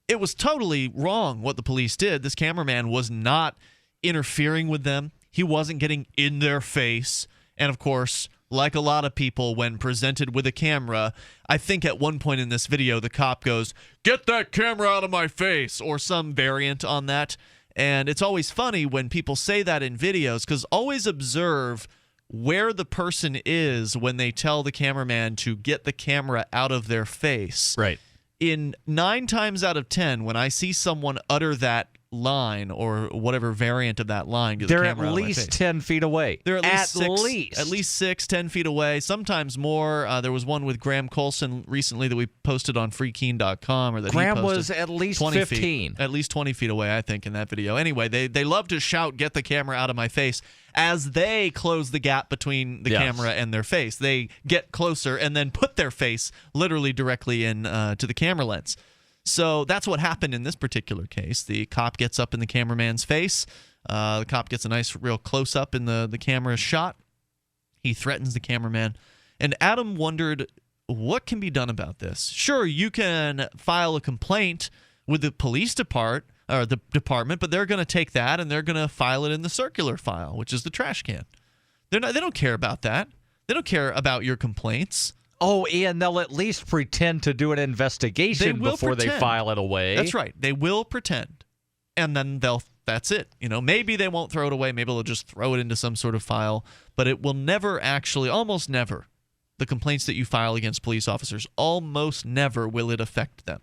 It was totally wrong what the police did. This cameraman was not interfering with them. He wasn't getting in their face. And, of course, like a lot of people, when presented with a camera, I think at one point in this video the cop goes, "Get that camera out of my face," or some variant on that. And it's always funny when people say that in videos, because always observe where the person is when they tell the cameraman to get the camera out of their face. Right. In 9 times out of 10, when I see someone utter that line or whatever variant of that line. Get the They're at camera out of my least face. 10 feet away. They're at least least 6, 10 feet away, sometimes more. There was one with Graham Coulson recently that we posted on freekeen.com. Or that Graham he posted. was at least 20 15. Feet, at least 20 feet away, I think, in that video. Anyway, they love to shout, "Get the camera out of my face," as they close the gap between the camera and their face. They get closer and then put their face literally directly in to the camera lens. So that's what happened in this particular case. The cop gets up in the cameraman's face. The cop gets a nice real close-up in the camera shot. He threatens the cameraman. And Adam wondered, what can be done about this? Sure, you can file a complaint with the police department, but they're going to take that and they're going to file it in the circular file, which is the trash can. They don't care about that. They don't care about your complaints. Oh, and they'll at least pretend to do an investigation before they file it away. That's right. They will pretend. And then that's it. Maybe they won't throw it away. Maybe they'll just throw it into some sort of file. But it will never actually, almost never, the complaints that you file against police officers, almost never will it affect them.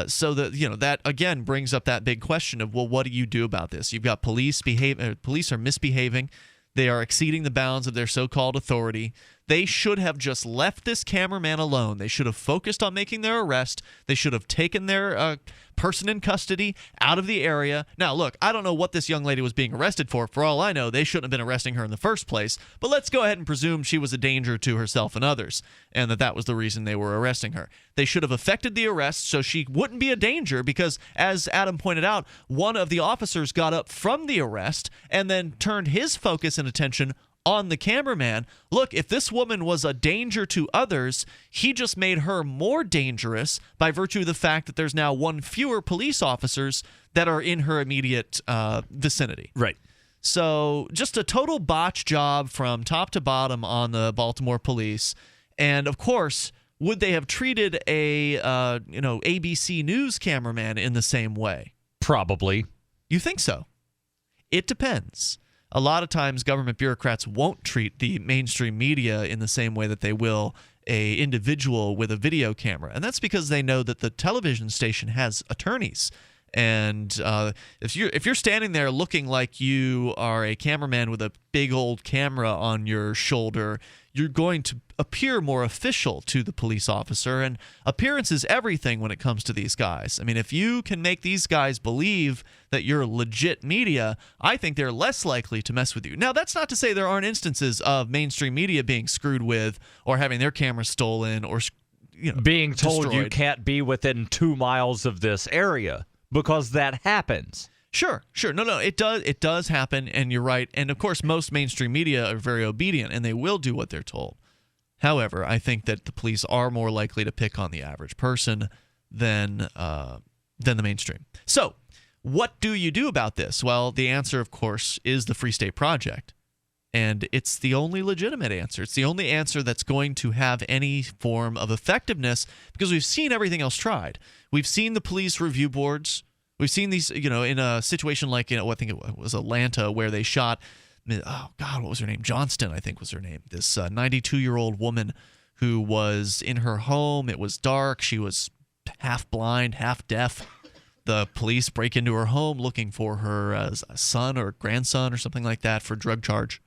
So that again brings up that big question of, well, what do you do about this? You've got police are misbehaving. They are exceeding the bounds of their so-called authority. They should have just left this cameraman alone. They should have focused on making their arrest. They should have taken their person in custody out of the area. Now, look, I don't know what this young lady was being arrested for. For all I know, they shouldn't have been arresting her in the first place. But let's go ahead and presume she was a danger to herself and others, and that was the reason they were arresting her. They should have effected the arrest so she wouldn't be a danger because, as Adam pointed out, one of the officers got up from the arrest and then turned his focus and attention on the cameraman. Look, if this woman was a danger to others, he just made her more dangerous by virtue of the fact that there's now one fewer police officers that are in her immediate vicinity. Right. So just a total botch job from top to bottom on the Baltimore police. And of course, would they have treated a ABC News cameraman in the same way? Probably. You think so? It depends. A lot of times government bureaucrats won't treat the mainstream media in the same way that they will a individual with a video camera. And that's because they know that the television station has attorneys. And if you're standing there looking like you are a cameraman with a big old camera on your shoulder, you're going to appear more official to the police officer. And appearance is everything when it comes to these guys. I mean, if you can make these guys believe that you're legit media, I think they're less likely to mess with you. Now, that's not to say there aren't instances of mainstream media being screwed with or having their cameras stolen or being told destroyed. You can't be within 2 miles of this area. Because that happens. Sure. No, it does happen, and you're right. And, of course, most mainstream media are very obedient, and they will do what they're told. However, I think that the police are more likely to pick on the average person than the mainstream. So, what do you do about this? Well, the answer, of course, is the Free State Project. And it's the only legitimate answer. It's the only answer that's going to have any form of effectiveness because we've seen everything else tried. We've seen the police review boards. We've seen these, in a situation like, I think it was Atlanta where they shot, oh God, what was her name? Johnston, I think was her name. This 92-year-old woman who was in her home. It was dark. She was half blind, half deaf. The police break into her home looking for her son or grandson or something like that for drug charge.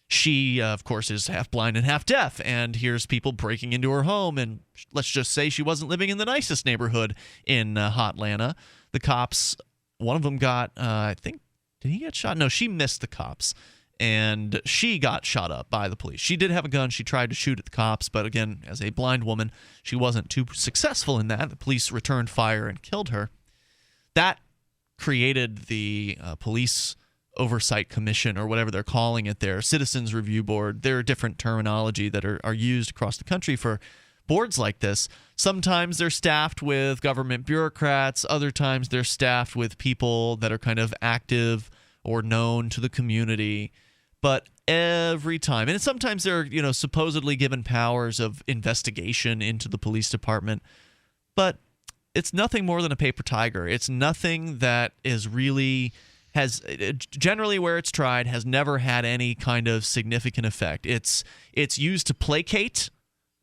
She, of course, is half blind and half deaf, and here's people breaking into her home, and let's just say she wasn't living in the nicest neighborhood in Hotlanta. The cops, one of them got, I think, did he get shot? No, she missed the cops, and she got shot up by the police. She did have a gun. She tried to shoot at the cops, but again, as a blind woman, she wasn't too successful in that. The police returned fire and killed her. That created the police oversight commission or whatever they're calling it there, citizens review board. There are different terminology that are used across the country for boards like this. Sometimes they're staffed with government bureaucrats. Other times they're staffed with people that are kind of active or known to the community. But every time, and sometimes they're, supposedly given powers of investigation into the police department, but it's nothing more than a paper tiger. It's nothing that is really has generally where it's tried has never had any kind of significant effect. It's used to placate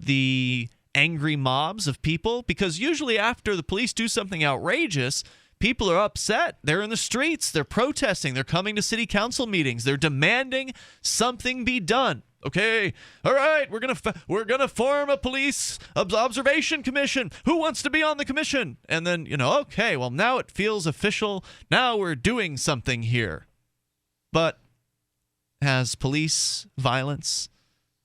the angry mobs of people because usually after the police do something outrageous, People are upset. They're in the streets. They're protesting. They're coming to city council meetings. They're demanding something be done. Okay, all right, we're gonna form a police observation commission. Who wants to be on the commission? And then, okay, well, now it feels official. Now we're doing something here. But has police violence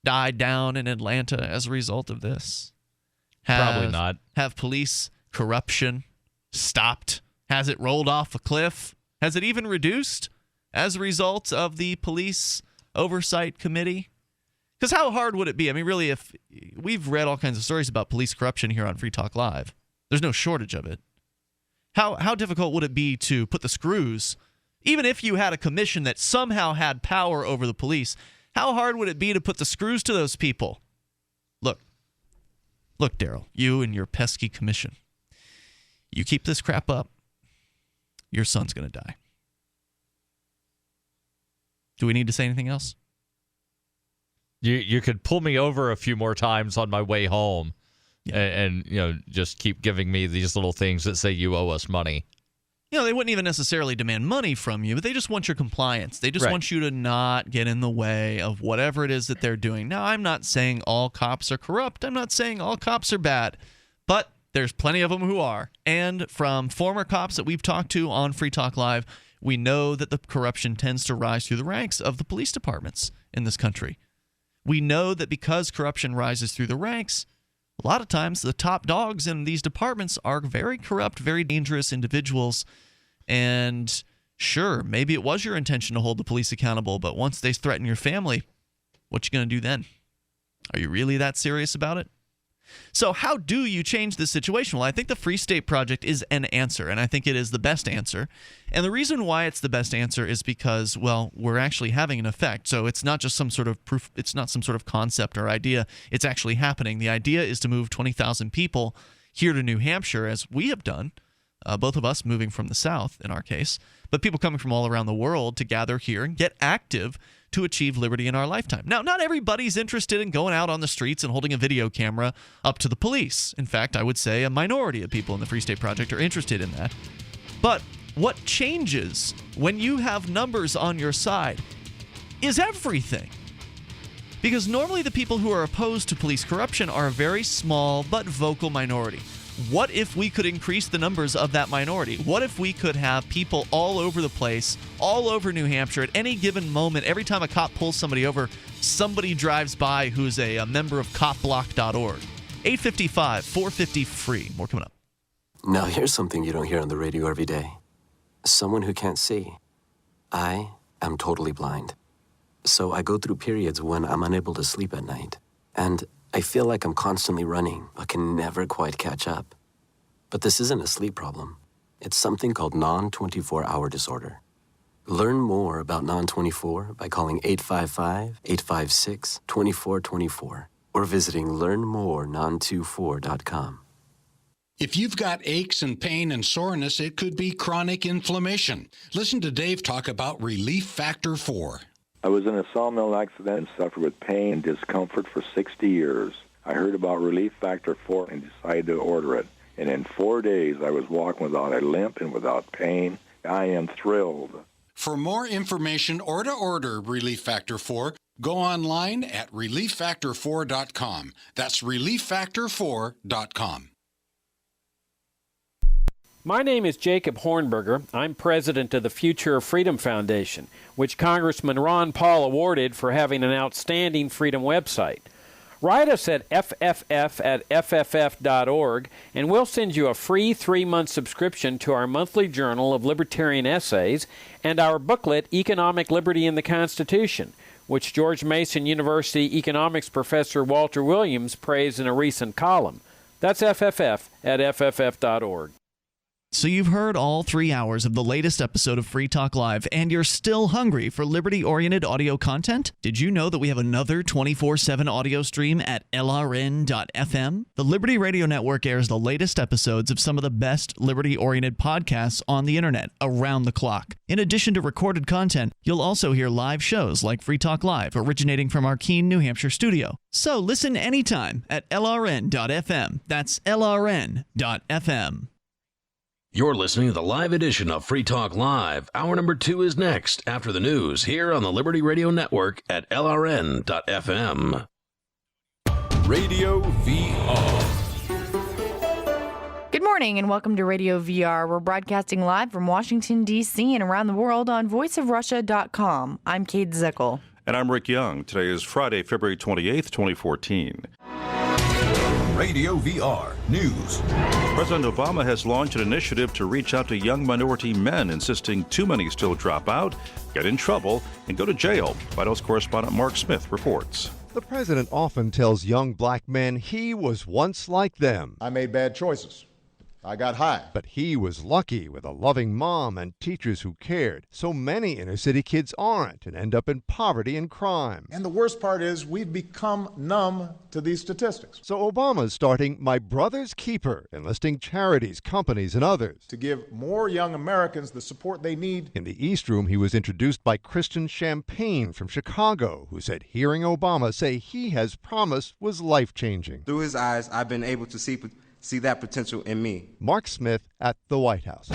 died down in Atlanta as a result of this? Probably not. Have police corruption stopped? Has it rolled off a cliff? Has it even reduced as a result of the police oversight committee? Because how hard would it be? I mean, really, if we've read all kinds of stories about police corruption here on Free Talk Live, there's no shortage of it. How difficult would it be to put the screws, even if you had a commission that somehow had power over the police, how hard would it be to put the screws to those people? Look, Darryl, you and your pesky commission. You keep this crap up, your son's going to die. Do we need to say anything else? You could pull me over a few more times on my way home, and just keep giving me these little things that say you owe us money. They wouldn't even necessarily demand money from you, but they just want your compliance. They just want you to not get in the way of whatever it is that they're doing. Now, I'm not saying all cops are corrupt. I'm not saying all cops are bad, but there's plenty of them who are. And from former cops that we've talked to on Free Talk Live, we know that the corruption tends to rise through the ranks of the police departments in this country. We know that because corruption rises through the ranks, a lot of times the top dogs in these departments are very corrupt, very dangerous individuals. And sure, maybe it was your intention to hold the police accountable, but once they threaten your family, what you going to do then? Are you really that serious about it? So how do you change this situation? Well, I think the Free State Project is an answer, and I think it is the best answer. And the reason why it's the best answer is because, well, we're actually having an effect. So it's not just some sort of proof, it's not some sort of concept or idea. It's actually happening. The idea is to move 20,000 people here to New Hampshire, as we have done, both of us moving from the South in our case, but people coming from all around the world to gather here and get active to achieve liberty in our lifetime. Now, not everybody's interested in going out on the streets and holding a video camera up to the police. In fact, I would say a minority of people in the Free State Project are interested in that. But what changes when you have numbers on your side is everything. Because normally the people who are opposed to police corruption are a very small but vocal minority. What if we could increase the numbers of that minority? What if we could have people all over the place, all over New Hampshire, at any given moment, every time a cop pulls somebody over, somebody drives by who's a member of Copblock.org. 855-450-FREE. More coming up. Now here's something you don't hear on the radio every day. Someone who can't see. I am totally blind. So I go through periods when I'm unable to sleep at night. And I feel like I'm constantly running, but can never quite catch up. But this isn't a sleep problem. It's something called non-24-hour disorder. Learn more about non-24 by calling 855-856-2424 or visiting learnmorenon24.com. If you've got aches and pain and soreness, it could be chronic inflammation. Listen to Dave talk about Relief Factor 4. I was in a sawmill accident and suffered with pain and discomfort for 60 years. I heard about Relief Factor 4 and decided to order it. And in 4 days, I was walking without a limp and without pain. I am thrilled. For more information or to order Relief Factor 4, go online at relieffactor4.com. That's relieffactor4.com. My name is Jacob Hornberger. I'm president of the Future of Freedom Foundation, which Congressman Ron Paul awarded for having an outstanding freedom website. Write us at fff@fff.org, and we'll send you a free 3-month subscription to our monthly journal of libertarian essays and our booklet, Economic Liberty in the Constitution, which George Mason University economics professor Walter Williams praised in a recent column. That's fff@fff.org. So you've heard all 3 hours of the latest episode of Free Talk Live, and you're still hungry for liberty-oriented audio content? Did you know that we have another 24/7 audio stream at LRN.FM? The Liberty Radio Network airs the latest episodes of some of the best liberty-oriented podcasts on the internet around the clock. In addition to recorded content, you'll also hear live shows like Free Talk Live, originating from our Keene, New Hampshire studio. So listen anytime at LRN.FM. That's LRN.FM. You're listening to the live edition of Free Talk Live. Hour number 2 is next after the news here on the Liberty Radio Network at LRN.FM. Radio VR. Good morning and welcome to Radio VR. We're broadcasting live from Washington, D.C. and around the world on voiceofrussia.com. I'm Kate Zickel. And I'm Rick Young. Today is Friday, February 28th, 2014. Radio VR News. President Obama has launched an initiative to reach out to young minority men, insisting too many still drop out, get in trouble, and go to jail. White House correspondent Mark Smith reports. The president often tells young black men he was once like them. I made bad choices. I got high. But he was lucky with a loving mom and teachers who cared. So many inner city kids aren't and end up in poverty and crime. And the worst part is we've become numb to these statistics. So Obama's starting My Brother's Keeper, enlisting charities, companies, and others to give more young Americans the support they need. In the East Room, he was introduced by Kristen Champagne from Chicago, who said hearing Obama say he has promise was life-changing. Through his eyes, I've been able to see that potential in me. Mark Smith at the White House.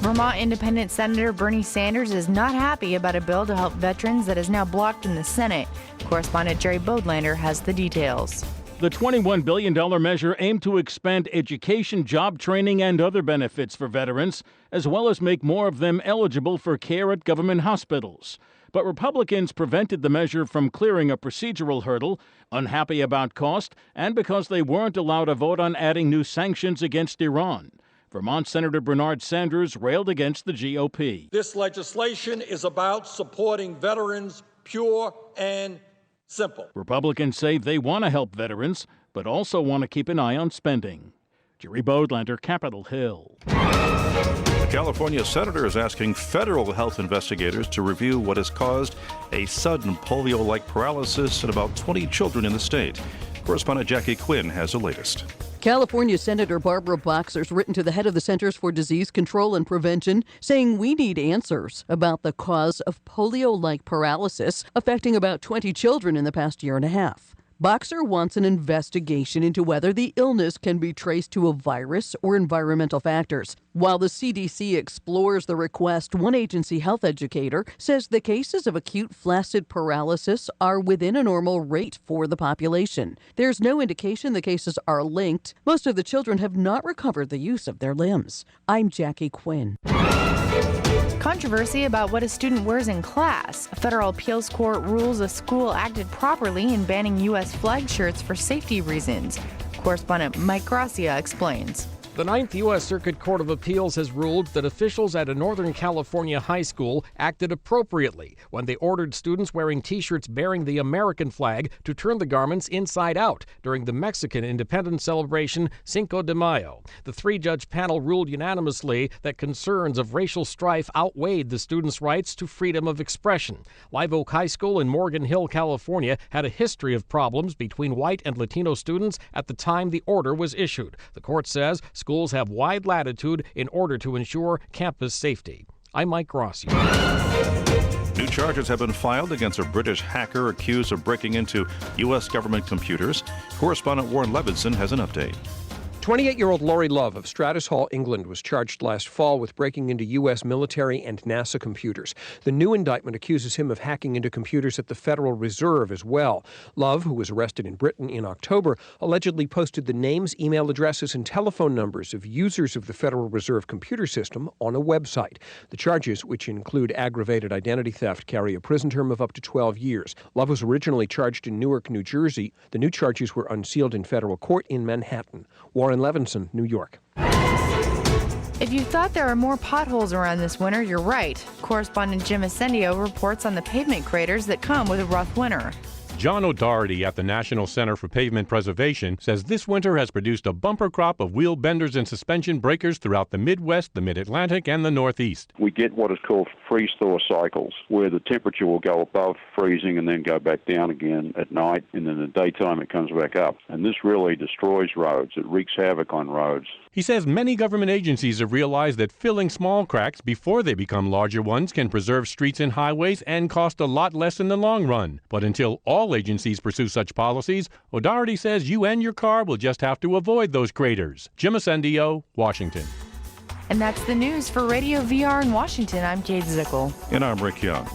Vermont Independent Senator Bernie Sanders is not happy about a bill to help veterans that is now blocked in the Senate. Correspondent Jerry Bodlander has the details. The $21 billion measure aimed to expand education, job training, and other benefits for veterans, as well as make more of them eligible for care at government hospitals. But Republicans prevented the measure from clearing a procedural hurdle, unhappy about cost, and because they weren't allowed to vote on adding new sanctions against Iran. Vermont Senator Bernard Sanders railed against the GOP. This legislation is about supporting veterans, pure and simple. Republicans say they want to help veterans, but also want to keep an eye on spending. Jerry Bodlander, Capitol Hill. A California senator is asking federal health investigators to review what has caused a sudden polio-like paralysis in about 20 children in the state. Correspondent Jackie Quinn has the latest. California Senator Barbara Boxer's written to the head of the Centers for Disease Control and Prevention, saying we need answers about the cause of polio-like paralysis affecting about 20 children in the past year and a half. Boxer wants an investigation into whether the illness can be traced to a virus or environmental factors. While the CDC explores the request, one agency health educator says the cases of acute flaccid paralysis are within a normal rate for the population. There's no indication the cases are linked. Most of the children have not recovered the use of their limbs. I'm Jackie Quinn. Controversy about what a student wears in class. A federal appeals court rules a school acted properly in banning U.S. flag shirts for safety reasons. Correspondent Mike Gracia explains. The Ninth U.S. Circuit Court of Appeals has ruled that officials at a Northern California high school acted appropriately when they ordered students wearing T-shirts bearing the American flag to turn the garments inside out during the Mexican independence celebration Cinco de Mayo. The three-judge panel ruled unanimously that concerns of racial strife outweighed the students' rights to freedom of expression. Live Oak High School in Morgan Hill, California, had a history of problems between white and Latino students at the time the order was issued. The court says schools have wide latitude in order to ensure campus safety. I'm Mike Rossi. New charges have been filed against a British hacker accused of breaking into U.S. government computers. Correspondent Warren Levinson has an update. 28-year-old Laurie Love of Stratus Hall, England, was charged last fall with breaking into U.S. military and NASA computers. The new indictment accuses him of hacking into computers at the Federal Reserve as well. Love, who was arrested in Britain in October, allegedly posted the names, email addresses, and telephone numbers of users of the Federal Reserve computer system on a website. The charges, which include aggravated identity theft, carry a prison term of up to 12 years. Love was originally charged in Newark, New Jersey. The new charges were unsealed in federal court in Manhattan. Warren Levinson, New York. If you thought there are more potholes around this winter, you're right. Correspondent Jim Ascendio reports on the pavement craters that come with a rough winter. John O'Doherty at the National Center for Pavement Preservation says this winter has produced a bumper crop of wheel benders and suspension breakers throughout the Midwest, the Mid-Atlantic, and the Northeast. We get what is called freeze-thaw cycles, where the temperature will go above freezing and then go back down again at night, and in the daytime it comes back up. And this really destroys roads. It wreaks havoc on roads. He says many government agencies have realized that filling small cracks before they become larger ones can preserve streets and highways and cost a lot less in the long run. But until all all agencies pursue such policies, O'Doherty says you and your car will just have to avoid those craters. Jim Ascendio, Washington. And that's the news for Radio VR in Washington. I'm Kate Zickel. And I'm Rick Young.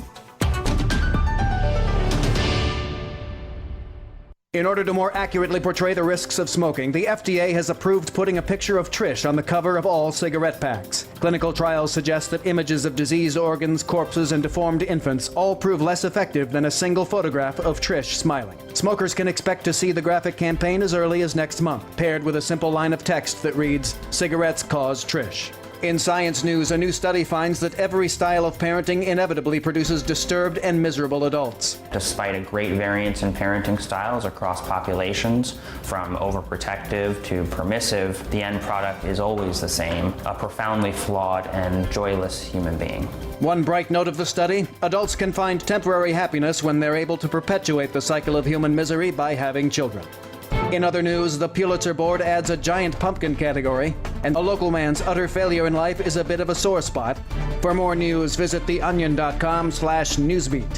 In order to more accurately portray the risks of smoking, the FDA has approved putting a picture of Trish on the cover of all cigarette packs. Clinical trials suggest that images of diseased organs, corpses, and deformed infants all prove less effective than a single photograph of Trish smiling. Smokers can expect to see the graphic campaign as early as next month, paired with a simple line of text that reads, "Cigarettes cause Trish." In Science News, a new study finds that every style of parenting inevitably produces disturbed and miserable adults. Despite a great variance in parenting styles across populations, from overprotective to permissive, the end product is always the same, a profoundly flawed and joyless human being. One bright note of the study, adults can find temporary happiness when they're able to perpetuate the cycle of human misery by having children. In other news, the Pulitzer Board adds a giant pumpkin category, and a local man's utter failure in life is a bit of a sore spot. For more news, visit theonion.com/newsbeat.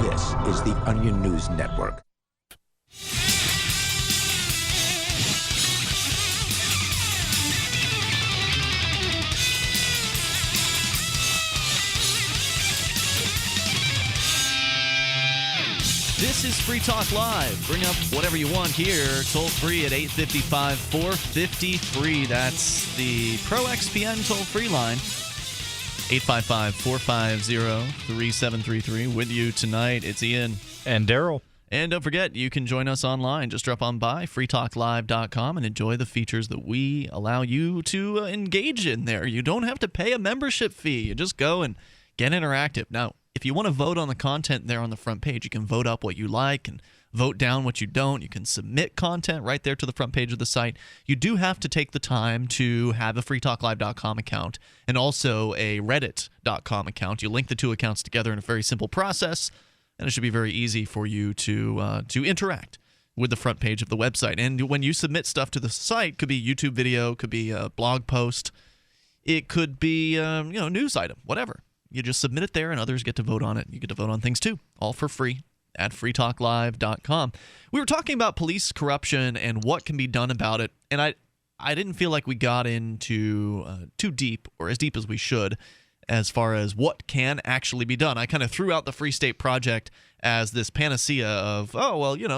This is the Onion News Network. This is Free Talk Live. Bring up whatever you want here. Toll free at 855-450-FREE. That's the Pro XPN toll free line. 855-450-3733. With you tonight, it's Ian. And Darryl. And don't forget, you can join us online. Just drop on by freetalklive.com and enjoy the features that we allow you to engage in there. You don't have to pay a membership fee. You just go and get interactive. Now, if you want to vote on the content there on the front page, you can vote up what you like and vote down what you don't. You can submit content right there to the front page of the site. You do have to take the time to have a freetalklive.com account and also a reddit.com account. You link the two accounts together in a very simple process, and it should be very easy for you to interact with the front page of the website. And when you submit stuff to the site, could be YouTube video, could be a blog post, it could be a news item, whatever. You just submit it there, and others get to vote on it. You get to vote on things, too, all for free at freetalklive.com. We were talking about police corruption and what can be done about it, and I didn't feel like we got into too deep, or as deep as we should, as far as what can actually be done. I kind of threw out the Free State Project as this panacea of,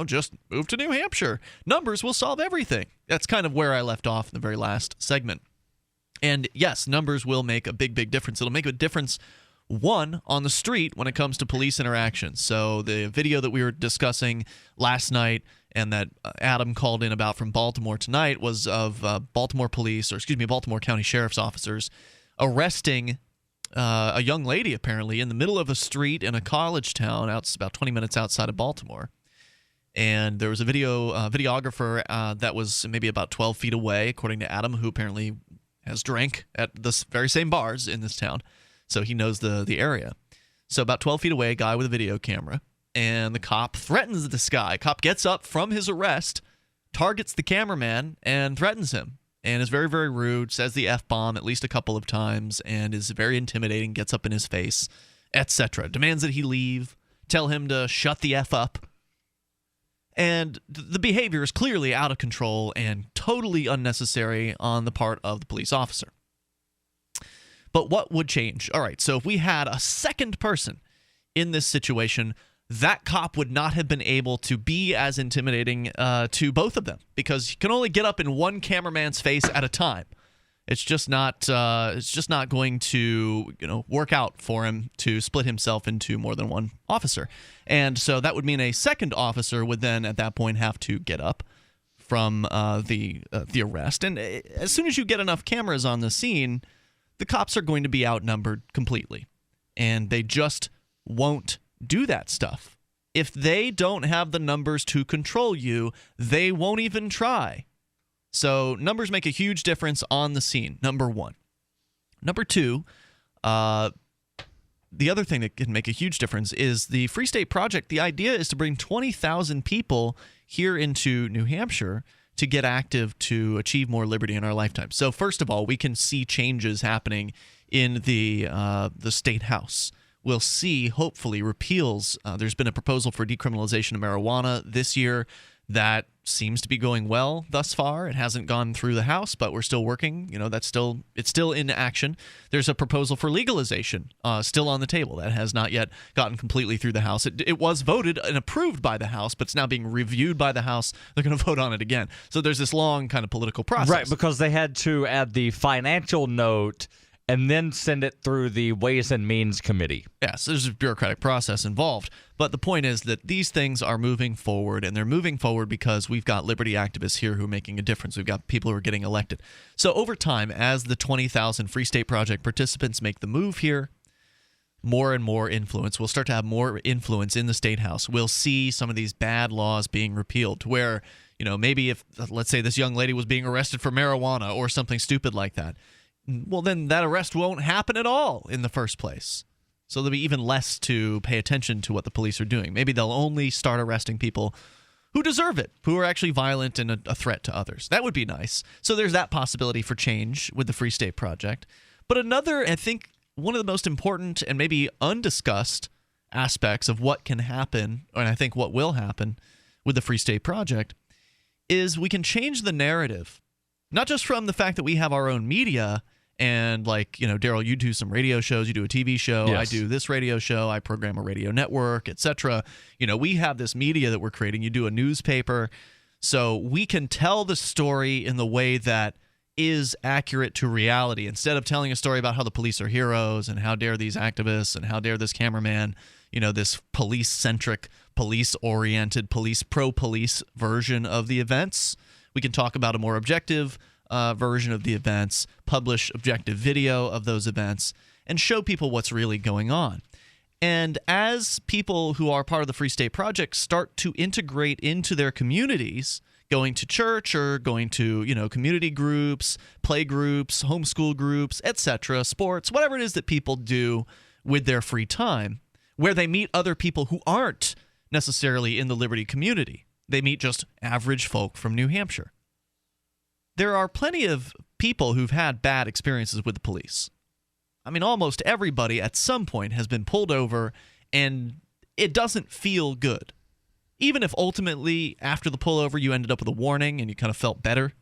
just move to New Hampshire. Numbers will solve everything. That's kind of where I left off in the very last segment. And yes, numbers will make a big, big difference. It'll make a difference, one, on the street when it comes to police interactions. So the video that we were discussing last night and that Adam called in about from Baltimore tonight was of Baltimore County Sheriff's officers arresting a young lady, apparently, in the middle of a street in a college town about 20 minutes outside of Baltimore. And there was a videographer that was maybe about 12 feet away, according to Adam, who apparently has drank at the very same bars in this town, so he knows the area. So about 12 feet away, a guy with a video camera, and the cop threatens this guy. Cop gets up from his arrest, targets the cameraman, and threatens him, and is very, very rude, says the F-bomb at least a couple of times, and is very intimidating, gets up in his face, etc. Demands that he leave, tell him to shut the F up. And the behavior is clearly out of control and totally unnecessary on the part of the police officer. But what would change? All right, so if we had a second person in this situation, that cop would not have been able to be as intimidating to both of them, because you can only get up in one cameraman's face at a time. It's just not going to work out for him to split himself into more than one officer. And so that would mean a second officer would then at that point have to get up from the arrest. And as soon as you get enough cameras on the scene, the cops are going to be outnumbered completely. And they just won't do that stuff. If they don't have the numbers to control you, they won't even try. So numbers make a huge difference on the scene, number one. Number two, the other thing that can make a huge difference is the Free State Project. The idea is to bring 20,000 people here into New Hampshire to get active to achieve more liberty in our lifetime. So first of all, we can see changes happening in the state house. we'll see, hopefully, repeals. There's been a proposal for decriminalization of marijuana this year that seems to be going well thus far. It hasn't gone through the House, but we're still working. It's still in action. There's a proposal for legalization still on the table that has not yet gotten completely through the House. It was voted and approved by the House, but it's now being reviewed by the House. They're going to vote on it again. So there's this long kind of political process. Right, because they had to add the financial note and then send it through the Ways and Means Committee. Yes, there's a bureaucratic process involved. But the point is that these things are moving forward, and they're moving forward because we've got liberty activists here who are making a difference. We've got people who are getting elected. So over time, as the 20,000 Free State Project participants make the move here, more and more influence. We'll start to have more influence in the State House. We'll see some of these bad laws being repealed to where, maybe if, let's say, this young lady was being arrested for marijuana or something stupid like that, well, then that arrest won't happen at all in the first place. So there'll be even less to pay attention to what the police are doing. Maybe they'll only start arresting people who deserve it, who are actually violent and a threat to others. That would be nice. So there's that possibility for change with the Free State Project. But another, I think, one of the most important and maybe undiscussed aspects of what can happen, and I think what will happen with the Free State Project, is we can change the narrative. Not just from the fact that we have our own media and Darryl, you do some radio shows, you do a TV show, yes. I do this radio show, I program a radio network, etc. We have this media that we're creating. You do a newspaper. So we can tell the story in the way that is accurate to reality instead of telling a story about how the police are heroes and how dare these activists and how dare this cameraman, this police-centric, police-oriented, pro-police version of the events. We can talk about a more objective version of the events, publish objective video of those events, and show people what's really going on. And as people who are part of the Free State Project start to integrate into their communities, going to church or going to, community groups, play groups, homeschool groups, etc., sports, whatever it is that people do with their free time, where they meet other people who aren't necessarily in the liberty community. They meet just average folk from New Hampshire. There are plenty of people who've had bad experiences with the police. I mean, almost everybody at some point has been pulled over, and it doesn't feel good. Even if ultimately, after the pullover, you ended up with a warning and you kind of felt better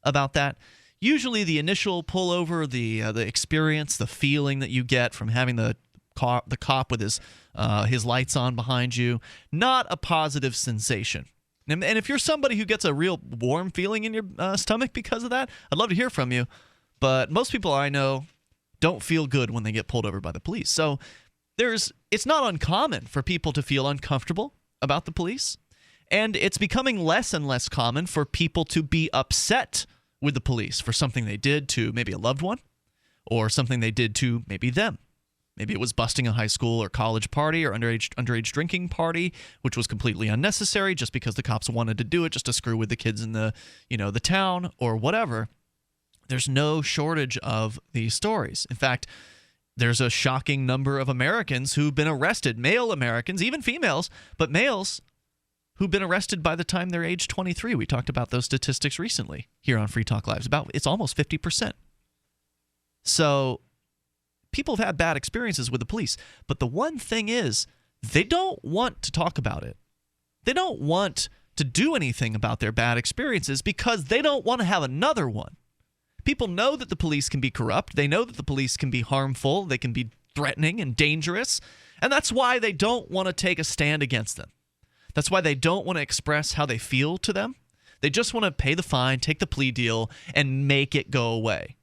about that, usually the initial pullover, the experience, the feeling that you get from having the cop with his lights on behind you, not a positive sensation. And if you're somebody who gets a real warm feeling in your stomach because of that, I'd love to hear from you. But most people I know don't feel good when they get pulled over by the police. So it's not uncommon for people to feel uncomfortable about the police. And it's becoming less and less common for people to be upset with the police for something they did to maybe a loved one or something they did to maybe them. Maybe it was busting a high school or college party or underage drinking party, which was completely unnecessary just because the cops wanted to do it just to screw with the kids in the town or whatever. There's no shortage of these stories. In fact, there's a shocking number of Americans who've been arrested, male Americans, even females, but males who've been arrested by the time they're age 23. We talked about those statistics recently here on Free Talk Live. It's almost 50%. So people have had bad experiences with the police, but the one thing is they don't want to talk about it. They don't want to do anything about their bad experiences because they don't want to have another one. People know that the police can be corrupt. They know that the police can be harmful. They can be threatening and dangerous, and that's why they don't want to take a stand against them. That's why they don't want to express how they feel to them. They just want to pay the fine, take the plea deal, and make it go away.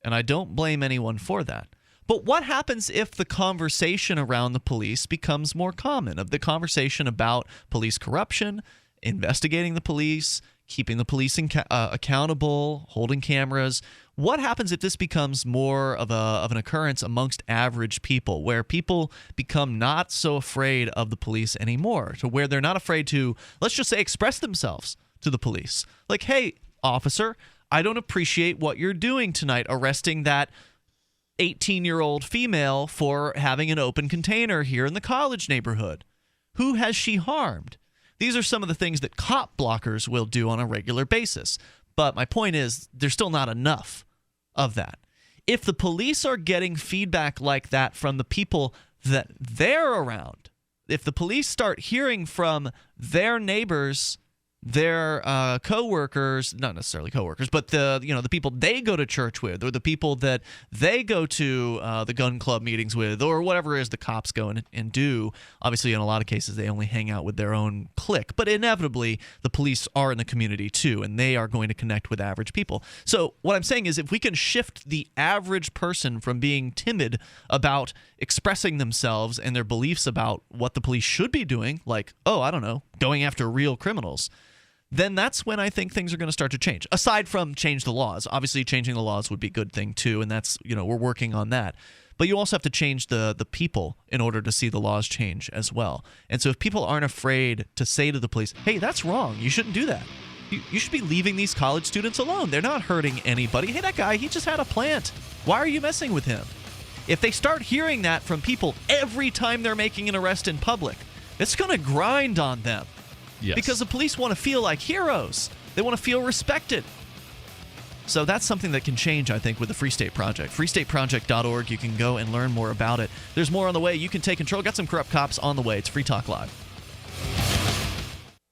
And I don't blame anyone for that. But what happens if the conversation around the police becomes more common? Of the conversation about police corruption, investigating the police, keeping the police accountable, holding cameras. What happens if this becomes more of an occurrence amongst average people, where people become not so afraid of the police anymore, to where they're not afraid to, let's just say, express themselves to the police? Like, hey, officer, I don't appreciate what you're doing tonight, arresting that 18-year-old female for having an open container here in the college neighborhood. Who has she harmed? These are some of the things that cop blockers will do on a regular basis. But my point is, there's still not enough of that. If the police are getting feedback like that from the people that they're around, if the police start hearing from their neighbors, their co-workers, not necessarily co-workers, but the people they go to church with, or the people that they go to the gun club meetings with, or whatever it is the cops go and do. Obviously, in a lot of cases, they only hang out with their own clique, but inevitably, the police are in the community too, and they are going to connect with average people. So what I'm saying is, if we can shift the average person from being timid about expressing themselves and their beliefs about what the police should be doing, like, going after real criminals, then that's when I think things are going to start to change. Aside from change the laws. Obviously, changing the laws would be a good thing too, and that's, we're working on that. But you also have to change the people in order to see the laws change as well. And so if people aren't afraid to say to the police, hey, that's wrong, you shouldn't do that. You should be leaving these college students alone. They're not hurting anybody. Hey, that guy, he just had a plant. Why are you messing with him? If they start hearing that from people every time they're making an arrest in public, it's going to grind on them. Yes. Because the police want to feel like heroes. They want to feel respected. So that's something that can change, I think, with the Free State Project. freestateproject.org. You can go and learn more about it. There's more on the way. You can take control. Got some corrupt cops on the way. It's Free Talk Live.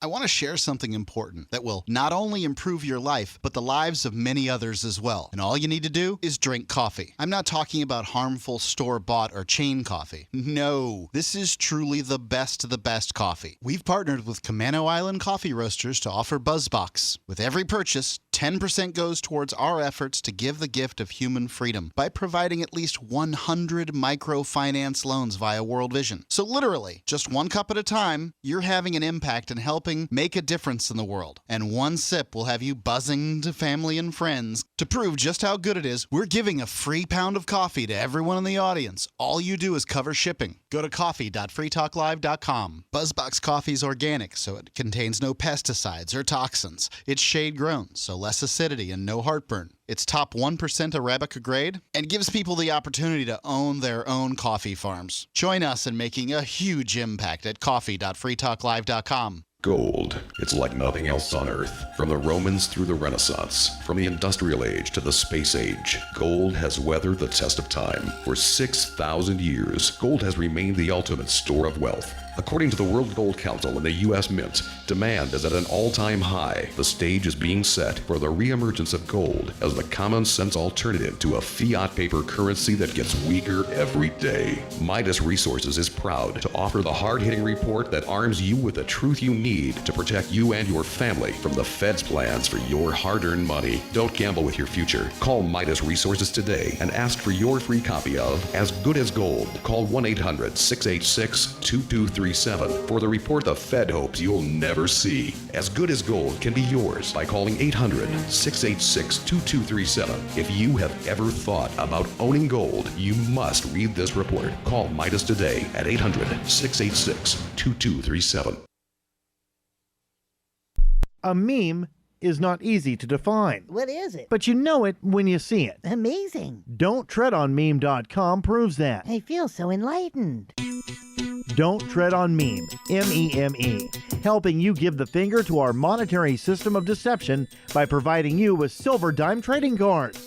I want to share something important that will not only improve your life, but the lives of many others as well. And all you need to do is drink coffee. I'm not talking about harmful store-bought or chain coffee. No, this is truly the best of the best coffee. We've partnered with Camano Island Coffee Roasters to offer BuzzBox. With every purchase, 10% goes towards our efforts to give the gift of human freedom by providing at least 100 microfinance loans via World Vision. So literally, just one cup at a time, you're having an impact and helping make a difference in the world. And one sip will have you buzzing to family and friends. To prove just how good it is, we're giving a free pound of coffee to everyone in the audience. All you do is cover shipping. Go to coffee.freetalklive.com. BuzzBox coffee is organic, so it contains no pesticides or toxins. It's shade-grown, so less acidity and no heartburn. It's top 1% Arabica grade and gives people the opportunity to own their own coffee farms. Join us in making a huge impact at coffee.freetalklive.com. Gold. It's like nothing else on Earth. From the Romans through the Renaissance, from the Industrial Age to the Space Age, gold has weathered the test of time. For 6,000 years, gold has remained the ultimate store of wealth. According to the World Gold Council and the U.S. Mint, demand is at an all-time high. The stage is being set for the reemergence of gold as the common-sense alternative to a fiat paper currency that gets weaker every day. Midas Resources is proud to offer the hard-hitting report that arms you with the truth you need to protect you and your family from the Fed's plans for your hard-earned money. Don't gamble with your future. Call Midas Resources today and ask for your free copy of As Good as Gold. Call 1-800-686-2237 for the report the Fed hopes you'll never see. As Good as Gold can be yours by calling 800-686-2237. If you have ever thought about owning gold, you must read this report. Call Midas today at 800-686-2237. A meme is not easy to define. What is it? But you know it when you see it. Amazing. Don'tTreadOnMeme.com proves that. I feel so enlightened. Don't Tread on Meme, M-E-M-E, helping you give the finger to our monetary system of deception by providing you with silver dime trading cards.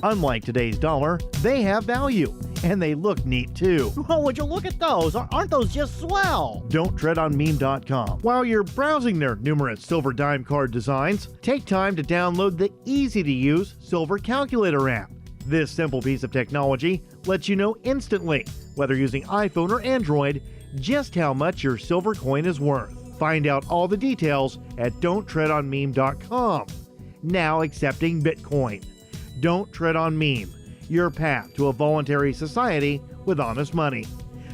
Unlike today's dollar, they have value, and they look neat too. Oh, would you look at those? Aren't those just swell? Don'tTreadOnMeme.com. While you're browsing their numerous silver dime card designs, take time to download the easy-to-use Silver Calculator app. This simple piece of technology lets you know instantly, whether using iPhone or Android, just how much your silver coin is worth. Find out all the details at Don'tTreadOnMeme.com. Now accepting Bitcoin. Don't Tread on Meme, your path to a voluntary society with honest money.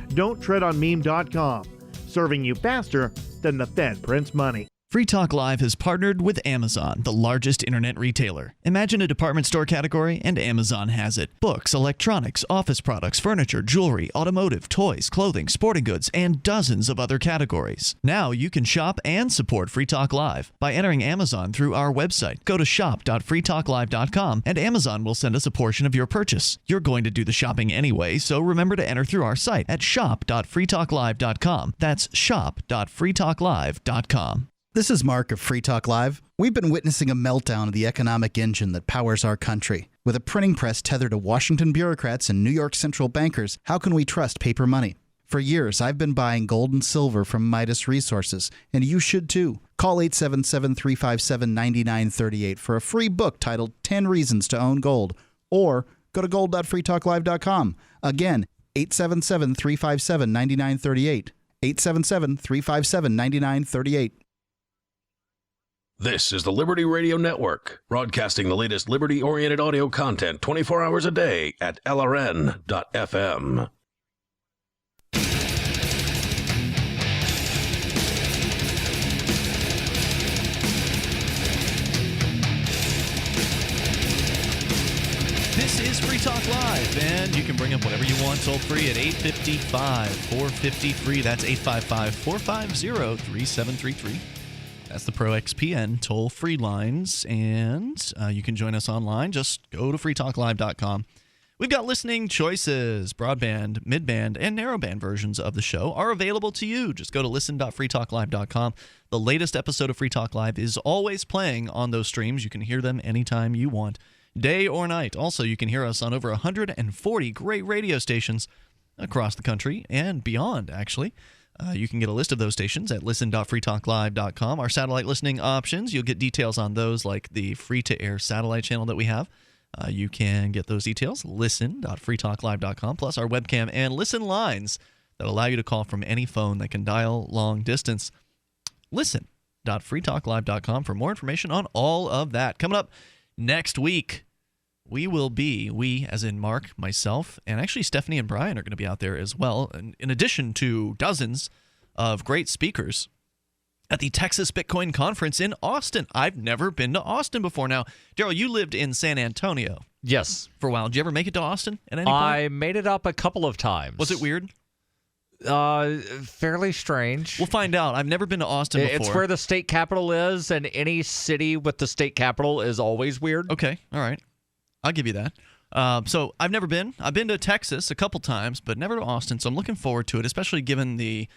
Don'tTreadOnMeme.com, serving you faster than the Fed prints money. Free Talk Live has partnered with Amazon, the largest internet retailer. Imagine a department store category, and Amazon has it. Books, electronics, office products, furniture, jewelry, automotive, toys, clothing, sporting goods, and dozens of other categories. Now you can shop and support Free Talk Live by entering Amazon through our website. Go to shop.freetalklive.com, and Amazon will send us a portion of your purchase. You're going to do the shopping anyway, so remember to enter through our site at shop.freetalklive.com. That's shop.freetalklive.com. This is Mark of Free Talk Live. We've been witnessing a meltdown of the economic engine that powers our country. With a printing press tethered to Washington bureaucrats and New York central bankers, how can we trust paper money? For years, I've been buying gold and silver from Midas Resources, and you should too. Call 877-357-9938 for a free book titled 10 Reasons to Own Gold, or go to gold.freetalklive.com. Again, 877-357-9938. 877-357-9938. This is the Liberty Radio Network, broadcasting the latest liberty-oriented audio content 24 hours a day at LRN.FM. This is Free Talk Live, and you can bring up whatever you want toll free at 855-450-FREE. That's 855-450-3733. That's the Pro XPN toll-free lines, and you can join us online. Just go to freetalklive.com. We've got listening choices. Broadband, midband, and narrowband versions of the show are available to you. Just go to listen.freetalklive.com. The latest episode of Free Talk Live is always playing on those streams. You can hear them anytime you want, day or night. Also, you can hear us on over 140 great radio stations across the country and beyond, actually. You can get a list of those stations at listen.freetalklive.com. Our satellite listening options, you'll get details on those, like the free-to-air satellite channel that we have. You can get those details, listen.freetalklive.com, plus our webcam and listen lines that allow you to call from any phone that can dial long distance. Listen.freetalklive.com for more information on all of that. Coming up next week, we as in Mark, myself, and actually Stephanie and Brian are going to be out there as well, in addition to dozens of great speakers at the Texas Bitcoin Conference in Austin. I've never been to Austin before. Now, Darryl, you lived in San Antonio. Yes. For a while. Did you ever make it to Austin at any point? I made it up a couple of times. Was it weird? Fairly strange. We'll find out. I've never been to Austin before. It's where the state capital is, and any city with the state capital is always weird. Okay. All right. I'll give you that. So I've never been. I've been to Texas a couple times, but never to Austin. So I'm looking forward to it, especially given the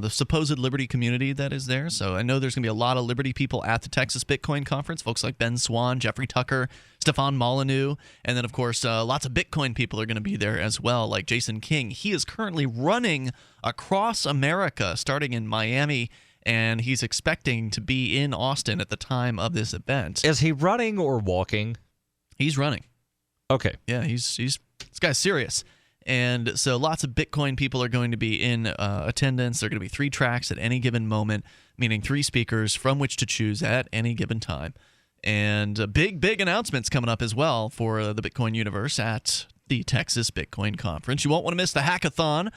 supposed Liberty community that is there. So I know there's going to be a lot of Liberty people at the Texas Bitcoin Conference, folks like Ben Swan, Jeffrey Tucker, Stefan Molyneux, and then, of course, lots of Bitcoin people are going to be there as well, like Jason King. He is currently running across America, starting in Miami, and he's expecting to be in Austin at the time of this event. Is he running or walking? He's running. Okay. Yeah, this guy's serious. And so lots of Bitcoin people are going to be in attendance. There are going to be 3 tracks at any given moment, meaning 3 speakers from which to choose at any given time. And big announcements coming up as well for the Bitcoin universe at the Texas Bitcoin Conference. You won't want to miss the hackathon.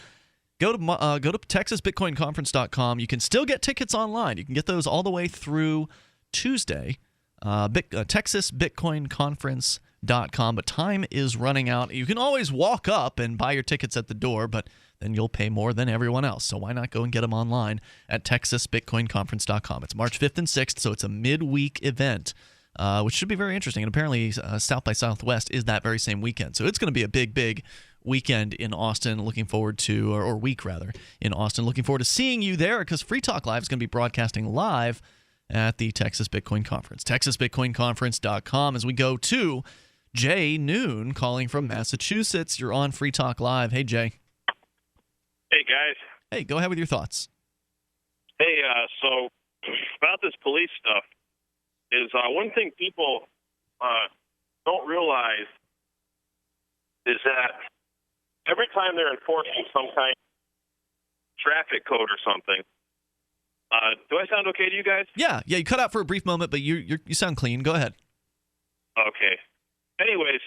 Go to texasbitcoinconference.com. You can still get tickets online. You can get those all the way through Tuesday. texasbitcoinconference.com, but time is running out. You can always walk up and buy your tickets at the door, but then you'll pay more than everyone else. So why not go and get them online at texasbitcoinconference.com. It's March 5th and 6th, so it's a midweek event, which should be very interesting. And apparently South by Southwest is that very same weekend. So it's going to be a big weekend in Austin. Looking forward to, or week rather, in Austin. Looking forward to seeing you there, because Free Talk Live is going to be broadcasting live at the Texas Bitcoin Conference. texasbitcoinconference.com. As we go to Jay Noon calling from Massachusetts. You're on Free Talk Live. Hey, Jay. Hey, guys. Hey, go ahead with your thoughts. Hey, so about this police stuff is one thing people don't realize is that every time they're enforcing some kind of traffic code or something, do I sound okay to you guys? Yeah, you cut out for a brief moment, but you sound clean. Go ahead. Okay. Anyways,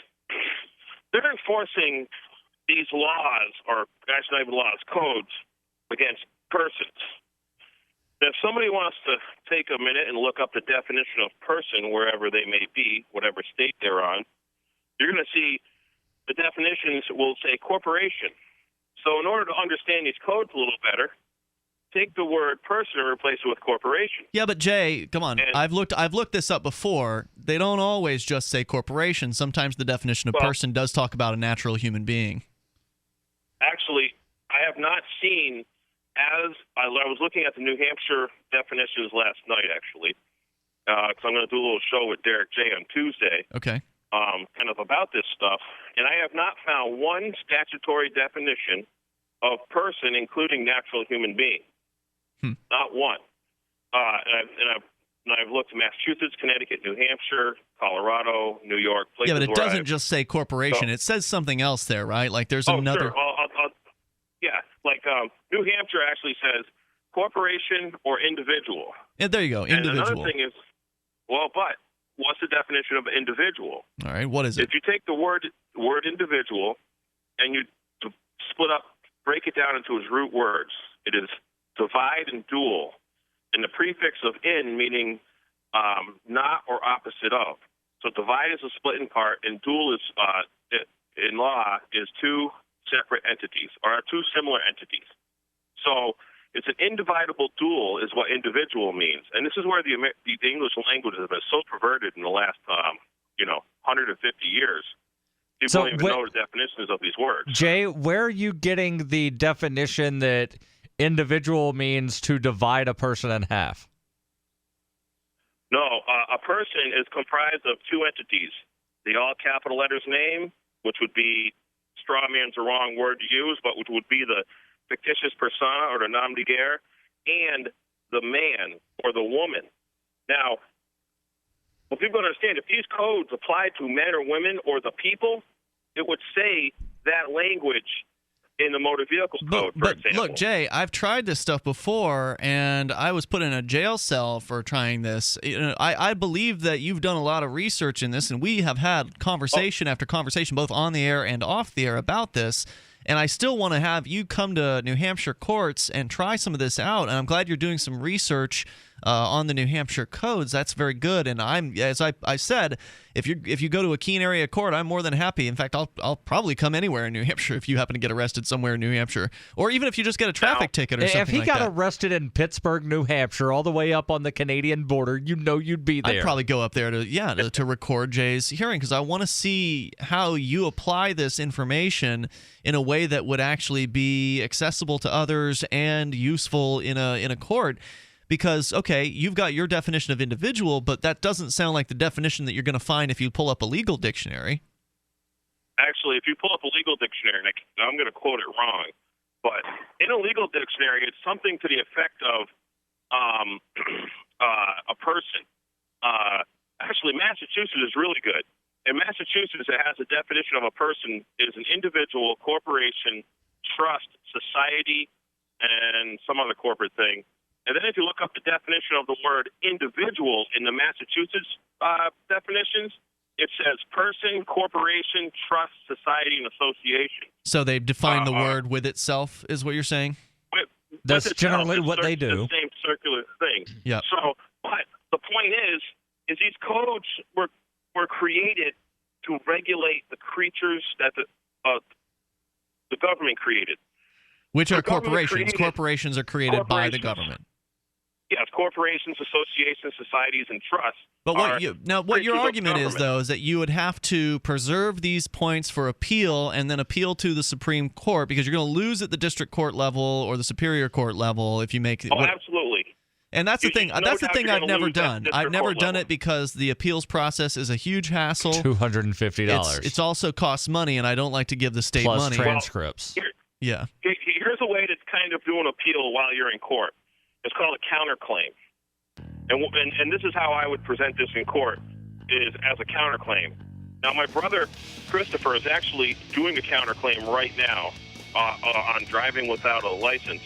they're enforcing these laws, or actually not even laws, codes, against persons. If somebody wants to take a minute and look up the definition of person wherever they may be, whatever state they're on, you're going to see the definitions will say corporation. So in order to understand these codes a little better, take the word person and replace it with corporation. Yeah, but Jay, come on. I've looked this up before. They don't always just say corporation. Sometimes the definition of person does talk about a natural human being. Actually, I have not seen, as I was looking at the New Hampshire definitions last night, actually, because I'm going to do a little show with Derek J on Tuesday. Okay. kind of about this stuff, and I have not found one statutory definition of person, including natural human being. Not one. And I've looked at Massachusetts, Connecticut, New Hampshire, Colorado, New York. Yeah, but it doesn't I've, just say corporation. It says something else there, right? Like there's another. Sure. Yeah, like New Hampshire actually says corporation or individual. Yeah, there you go, individual. And another thing is, but what's the definition of individual? All right, what is it? If you take the word individual and you break it down into its root words, it is divide and dual, and the prefix of in meaning not or opposite of. So divide is a split in part, and dual is in law is two separate entities or two similar entities. So it's an indivisible dual is what individual means, and this is where the English language has been so perverted in the last 150 years. People don't even know the definitions of these words. Jay, where are you getting the definition that individual means to divide a person in half? No, a person is comprised of two entities. The all capital letters name, which would be straw man's the wrong word to use, but which would be the fictitious persona or the nom de guerre, and the man or the woman. Now, what people understand, if these codes apply to men or women or the people, it would say that language in the motor vehicle code, for example. Look, Jay, I've tried this stuff before, and I was put in a jail cell for trying this. I believe that you've done a lot of research in this, and we have had conversation after conversation, both on the air and off the air, about this. And I still want to have you come to New Hampshire courts and try some of this out. And I'm glad you're doing some research on the New Hampshire codes. That's very good. And as I said, if you go to a Keene area court, I'm more than happy. In fact, I'll probably come anywhere in New Hampshire if you happen to get arrested somewhere in New Hampshire, or even if you just get a traffic ticket or something like that. If he got arrested in Pittsburgh, New Hampshire, all the way up on the Canadian border, you'd be there. I'd probably go up there to record Jay's hearing, because I want to see how you apply this information in a way that would actually be accessible to others and useful in a court. Because, okay, you've got your definition of individual, but that doesn't sound like the definition that you're going to find if you pull up a legal dictionary. Actually, if you pull up a legal dictionary, and I'm going to quote it wrong, but in a legal dictionary, it's something to the effect of a person. Actually, Massachusetts is really good. In Massachusetts, it has a definition of a person is an individual, corporation, trust, society, and some other corporate thing. And then if you look up the definition of the word individual in the Massachusetts definitions, it says person, corporation, trust, society, and association. So they've defined the word with itself, is what you're saying? That's generally what they do. The same circular thing. Yeah. So, but the point is these codes were created to regulate the creatures that the government created. Which are corporations. Corporations are created by the government. Yes, corporations, associations, societies, and trusts. But what your argument is, though, is that you would have to preserve these points for appeal and then appeal to the Supreme Court, because you're going to lose at the district court level or the superior court level if you make. Absolutely. And that's the thing. That's the thing I've never done. I've never done it because the appeals process is a huge hassle. $250. It's also costs money, and I don't like to give the state plus money. Transcripts. Yeah. Here's a way to kind of do an appeal while you're in court. It's called a counterclaim. And this is how I would present this in court, is as a counterclaim. Now, my brother Christopher is actually doing a counterclaim right now on driving without a license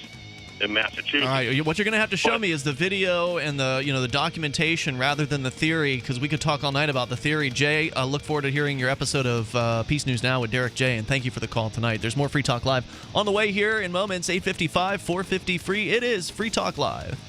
in Massachusetts. All right, what you're going to have to show me is the video and the documentation rather than the theory, because we could talk all night about the theory. Jay, I look forward to hearing your episode of Peace News Now with Derek J, and thank you for the call tonight. There's more Free Talk Live on the way here in moments. 8:55, 450 free. It is Free Talk Live.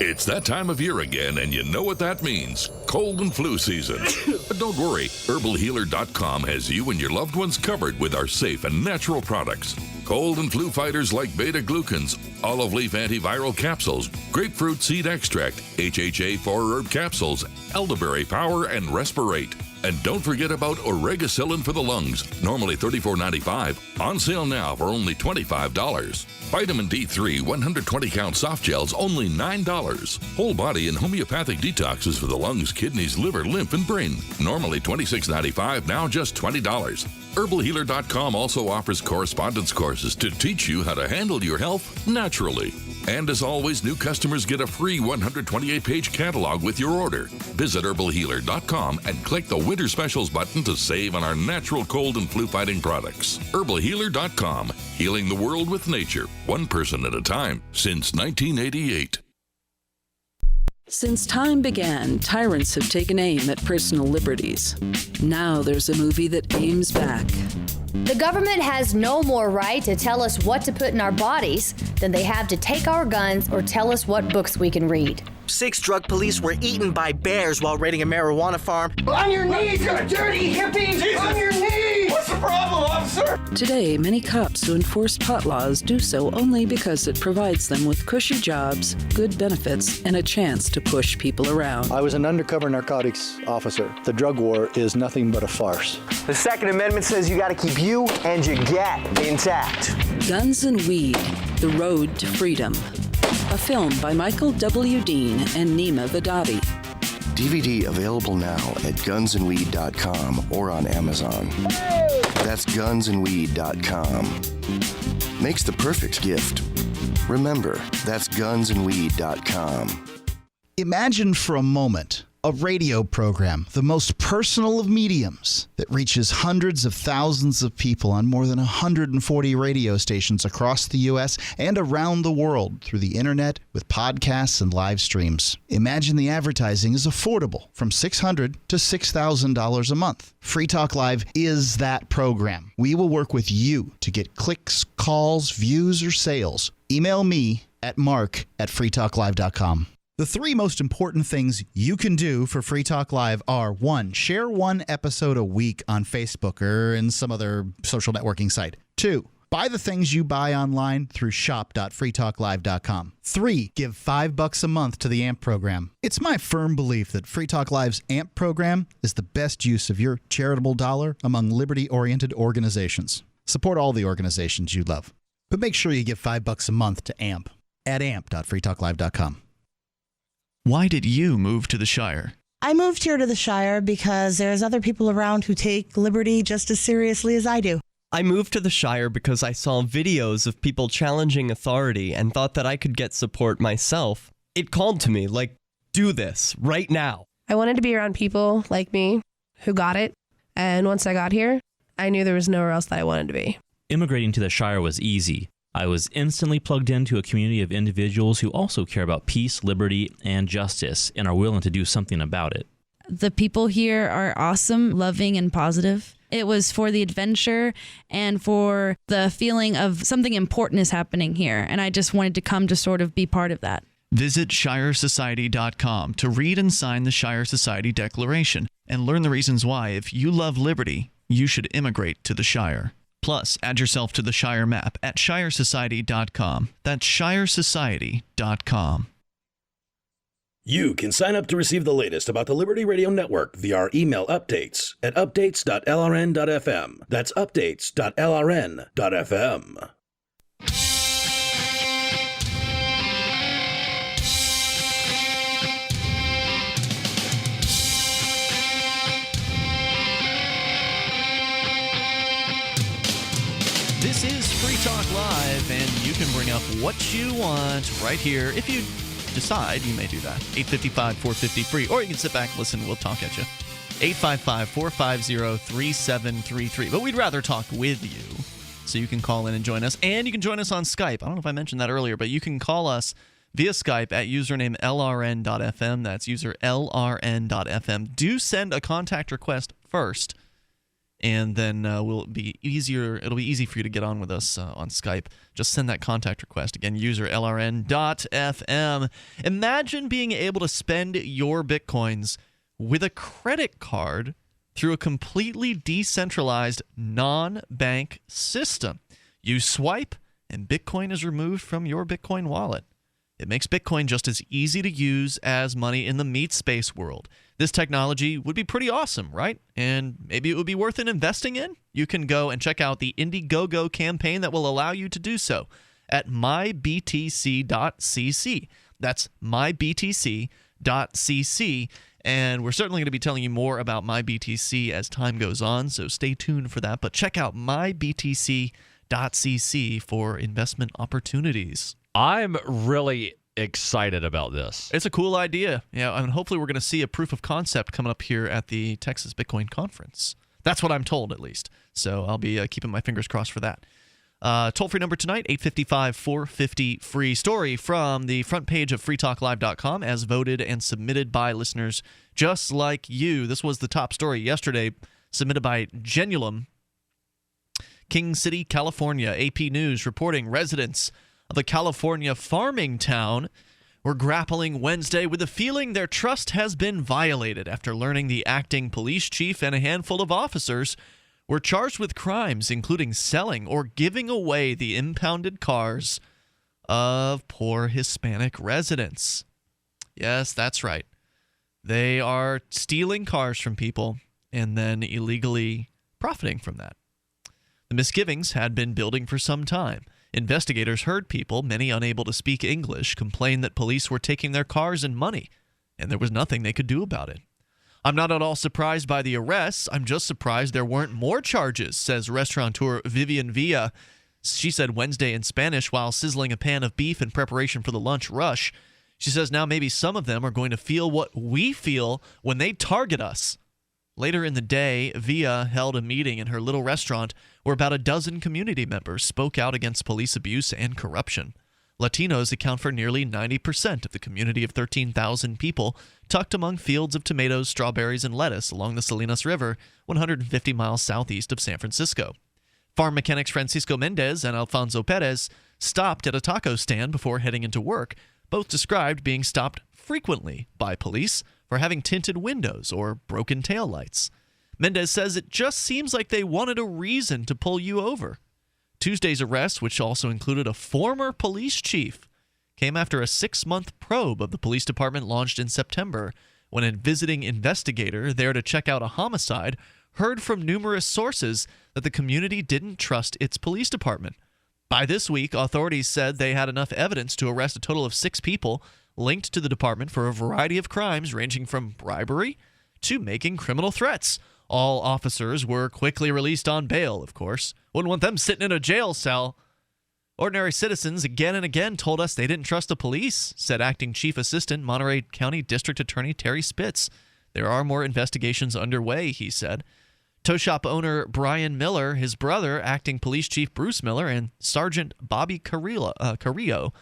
It's that time of year again, and you know what that means. Cold and flu season. But don't worry, herbalhealer.com has you and your loved ones covered with our safe and natural products. Cold and flu fighters like beta-glucans, olive leaf antiviral capsules, grapefruit seed extract, HHA 4-herb capsules, elderberry power, and respirate. And don't forget about Oregacillin for the lungs, normally $34.95, on sale now for only $25. Vitamin D3 120 count soft gels, only $9. Whole body and homeopathic detoxes for the lungs, kidneys, liver, lymph, and brain, normally $26.95, now just $20. HerbalHealer.com also offers correspondence courses to teach you how to handle your health naturally. And as always, new customers get a free 128-page catalog with your order. Visit HerbalHealer.com and click the Winter Specials button to save on our natural cold and flu-fighting products. HerbalHealer.com, healing the world with nature, one person at a time, since 1988. Since time began, tyrants have taken aim at personal liberties. Now there's a movie that aims back. The government has no more right to tell us what to put in our bodies than they have to take our guns or tell us what books we can read. 6 drug police were eaten by bears while raiding a marijuana farm. On your knees, you dirty hippies! Jesus. On your knees! What's the problem, officer? Today, many cops who enforce pot laws do so only because it provides them with cushy jobs, good benefits, and a chance to push people around. I was an undercover narcotics officer. The drug war is nothing but a farce. The Second Amendment says you gotta keep you and your gat intact. Guns and Weed, The Road to Freedom. A film by Michael W. Dean and Nima Vadadi. DVD available now at gunsandweed.com or on Amazon. That's gunsandweed.com. Makes the perfect gift. Remember, that's gunsandweed.com. Imagine for a moment a radio program, the most personal of mediums, that reaches hundreds of thousands of people on more than 140 radio stations across the U.S. and around the world through the internet with podcasts and live streams. Imagine the advertising is affordable from $600 to $6,000 a month. Free Talk Live is that program. We will work with you to get clicks, calls, views, or sales. Email me at mark@freetalklive.com. The 3 most important things you can do for Free Talk Live are: 1, share 1 episode a week on Facebook or in some other social networking site. 2, buy the things you buy online through shop.freetalklive.com. 3, give $5 a month to the AMP program. It's my firm belief that Free Talk Live's AMP program is the best use of your charitable dollar among liberty-oriented organizations. Support all the organizations you love, but make sure you give $5 a month to AMP at amp.freetalklive.com. Why did you move to the Shire? I moved here to the Shire because there's other people around who take liberty just as seriously as I do. I moved to the Shire because I saw videos of people challenging authority and thought that I could get support myself. It called to me, like, do this right now. I wanted to be around people like me who got it, and once I got here, I knew there was nowhere else that I wanted to be. Immigrating to the Shire was easy. I was instantly plugged into a community of individuals who also care about peace, liberty, and justice and are willing to do something about it. The people here are awesome, loving, and positive. It was for the adventure and for the feeling of something important is happening here, and I just wanted to come to sort of be part of that. Visit ShireSociety.com to read and sign the Shire Society Declaration and learn the reasons why, if you love liberty, you should immigrate to the Shire. Plus, add yourself to the Shire map at ShireSociety.com. That's ShireSociety.com. You can sign up to receive the latest about the Liberty Radio Network via our email updates at updates.lrn.fm. That's updates.lrn.fm. This is Free Talk Live, and you can bring up what you want right here. If you decide, you may do that. 855-450-FREE, or you can sit back and listen. We'll talk at you. 855-450-3733. But we'd rather talk with you, so you can call in and join us. And you can join us on Skype. I don't know if I mentioned that earlier, but you can call us via Skype at username LRN.FM. That's user LRN.FM. Do send a contact request first, and then it'll be easy for you to get on with us on Skype. Just send that contact request. Again, user LRN.FM. Imagine being able to spend your Bitcoins with a credit card through a completely decentralized non-bank system. You swipe, and Bitcoin is removed from your Bitcoin wallet. It makes Bitcoin just as easy to use as money in the meat space world. This technology would be pretty awesome, right? And maybe it would be worth investing in? You can go and check out the Indiegogo campaign that will allow you to do so at mybtc.cc. That's mybtc.cc. And we're certainly going to be telling you more about MyBTC as time goes on, so stay tuned for that. But check out mybtc.cc for investment opportunities. I'm really excited about this. It's a cool idea. Yeah, and hopefully we're going to see a proof of concept coming up here at the Texas Bitcoin Conference. That's what I'm told, at least. So I'll be keeping my fingers crossed for that. Toll-free number tonight, 855-450-FREE. Story from the front page of freetalklive.com as voted and submitted by listeners just like you. This was the top story yesterday, submitted by Genulum. King City, California. AP News reporting residents of a California farming town were grappling Wednesday with the feeling their trust has been violated after learning the acting police chief and a handful of officers were charged with crimes including selling or giving away the impounded cars of poor Hispanic residents. Yes, that's right. They are stealing cars from people and then illegally profiting from that. The misgivings had been building for some time. Investigators heard people, many unable to speak English, complain that police were taking their cars and money, and there was nothing they could do about it. I'm not at all surprised by the arrests. I'm just surprised there weren't more charges, says restaurateur Vivian Villa. She said Wednesday in Spanish while sizzling a pan of beef in preparation for the lunch rush. She says now maybe some of them are going to feel what we feel when they target us. Later in the day, Villa held a meeting in her little restaurant where about a dozen community members spoke out against police abuse and corruption. Latinos account for nearly 90% of the community of 13,000 people tucked among fields of tomatoes, strawberries, and lettuce along the Salinas River, 150 miles southeast of San Francisco. Farm mechanics Francisco Mendez and Alfonso Perez stopped at a taco stand before heading into work. Both described being stopped frequently by police for having tinted windows or broken taillights. Mendez says it just seems like they wanted a reason to pull you over. Tuesday's arrest, which also included a former police chief, came after a 6-month probe of the police department launched in September when a visiting investigator there to check out a homicide heard from numerous sources that the community didn't trust its police department. By this week, authorities said they had enough evidence to arrest a total of 6 people linked to the department for a variety of crimes ranging from bribery to making criminal threats. All officers were quickly released on bail, of course. Wouldn't want them sitting in a jail cell. Ordinary citizens again and again told us they didn't trust the police, said Acting Chief Assistant Monterey County District Attorney Terry Spitz. There are more investigations underway, he said. Tow shop owner Brian Miller, his brother, Acting Police Chief Bruce Miller, and Sergeant Bobby Carrillo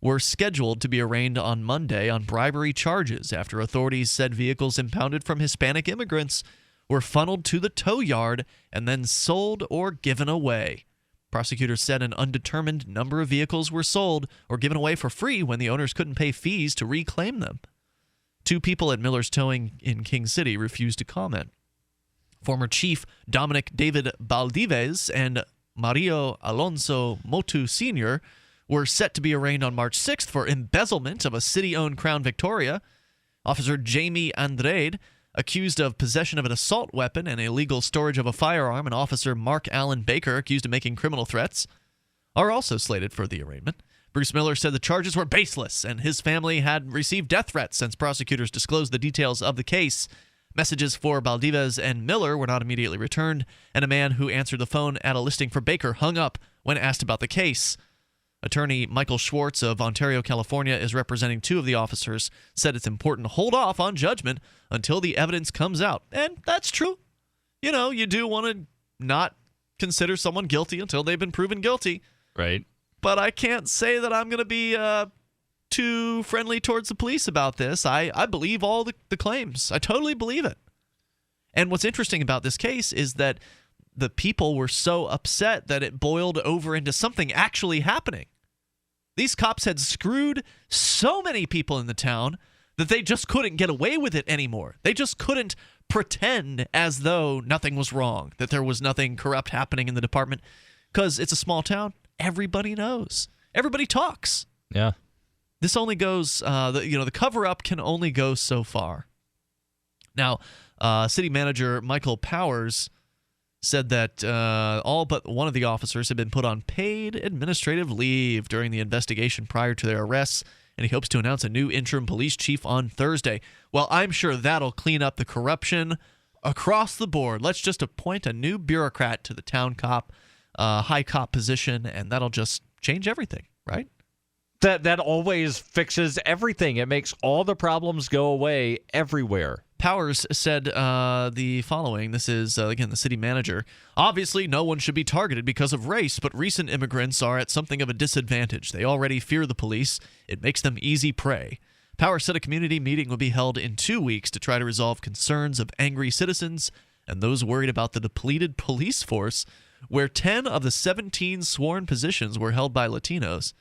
were scheduled to be arraigned on Monday on bribery charges after authorities said vehicles impounded from Hispanic immigrants were funneled to the tow yard and then sold or given away. Prosecutors said an undetermined number of vehicles were sold or given away for free when the owners couldn't pay fees to reclaim them. 2 people at Miller's Towing in King City refused to comment. Former Chief Dominic David Baldives and Mario Alonso Motu Sr. were set to be arraigned on March 6th for embezzlement of a city-owned Crown Victoria. Officer Jamie Andrade, accused of possession of an assault weapon and illegal storage of a firearm, and Officer Mark Allen Baker, accused of making criminal threats, are also slated for the arraignment. Bruce Miller said the charges were baseless, and his family had received death threats since prosecutors disclosed the details of the case. Messages for Baldives and Miller were not immediately returned, and a man who answered the phone at a listing for Baker hung up when asked about the case. Attorney Michael Schwartz of Ontario, California, is representing 2 of the officers, said it's important to hold off on judgment until the evidence comes out. And that's true. You know, you do want to not consider someone guilty until they've been proven guilty. Right. But I can't say that I'm going to be too friendly towards the police about this. I believe all the claims. I totally believe it. And what's interesting about this case is that the people were so upset that it boiled over into something actually happening. These cops had screwed so many people in the town that they just couldn't get away with it anymore. They just couldn't pretend as though nothing was wrong, that there was nothing corrupt happening in the department, because it's a small town. Everybody knows. Everybody talks. Yeah. This only goes, the cover-up can only go so far. Now, city manager Michael Powers said that all but one of the officers had been put on paid administrative leave during the investigation prior to their arrests, and he hopes to announce a new interim police chief on Thursday. Well, I'm sure that'll clean up the corruption across the board. Let's just appoint a new bureaucrat to the town cop, high cop position, and that'll just change everything, right? That always fixes everything. It makes all the problems go away everywhere. Powers said the following. This is, again, the city manager. Obviously, no one should be targeted because of race, but recent immigrants are at something of a disadvantage. They already fear the police. It makes them easy prey. Powers said a community meeting will be held in 2 weeks to try to resolve concerns of angry citizens and those worried about the depleted police force, where 10 of the 17 sworn positions were held by Latinos.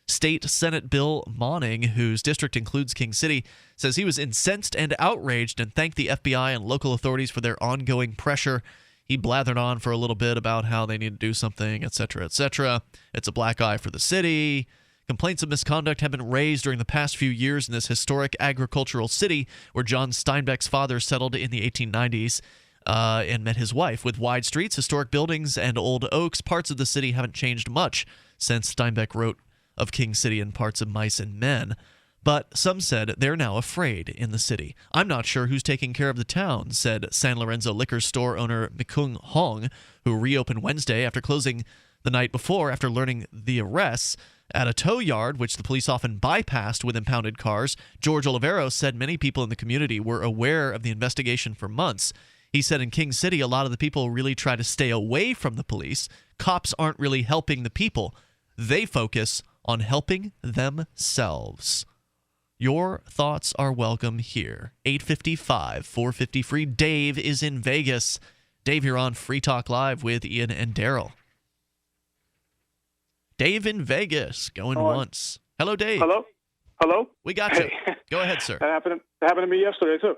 State Senate Bill Monning, whose district includes King City, says he was incensed and outraged and thanked the FBI and local authorities for their ongoing pressure. He blathered on for a little bit about how they need to do something, etc., etc. It's a black eye for the city. Complaints of misconduct have been raised during the past few years in this historic agricultural city where John Steinbeck's father settled in the 1890s and met his wife. With wide streets, historic buildings, and old oaks, parts of the city haven't changed much since Steinbeck wrote of King City and parts of Mice and Men, but some said they're now afraid in the city. I'm not sure who's taking care of the town, said San Lorenzo liquor store owner Mikung Hong, who reopened Wednesday after closing the night before after learning the arrests at a tow yard, which the police often bypassed with impounded cars. George Oliveros said many people in the community were aware of the investigation for months. He said in King City, a lot of the people really try to stay away from the police. Cops aren't really helping the people. They focus on helping themselves. Your thoughts are welcome here. 855-450-FREE. Dave is in Vegas. Dave, you're on Free Talk Live with Ian and Darryl. Dave in Vegas, going once. Hello, Dave. Hello? We got you. Go ahead, sir. That happened to me yesterday, too.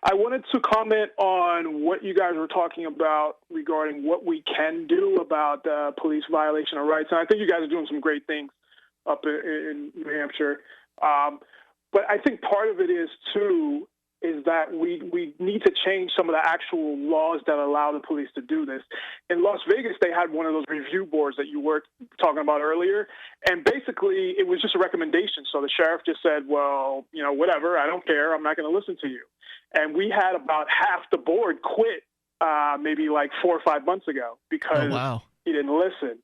I wanted to comment on what you guys were talking about regarding what we can do about police violation of rights. And I think you guys are doing some great things up in New Hampshire. But I think part of it is, too, is that we need to change some of the actual laws that allow the police to do this. In Las Vegas, they had one of those review boards that you were talking about earlier, and basically it was just a recommendation. So the sheriff just said, well, whatever, I don't care, I'm not going to listen to you. And we had about half the board quit maybe like 4 or 5 months ago because he didn't listen.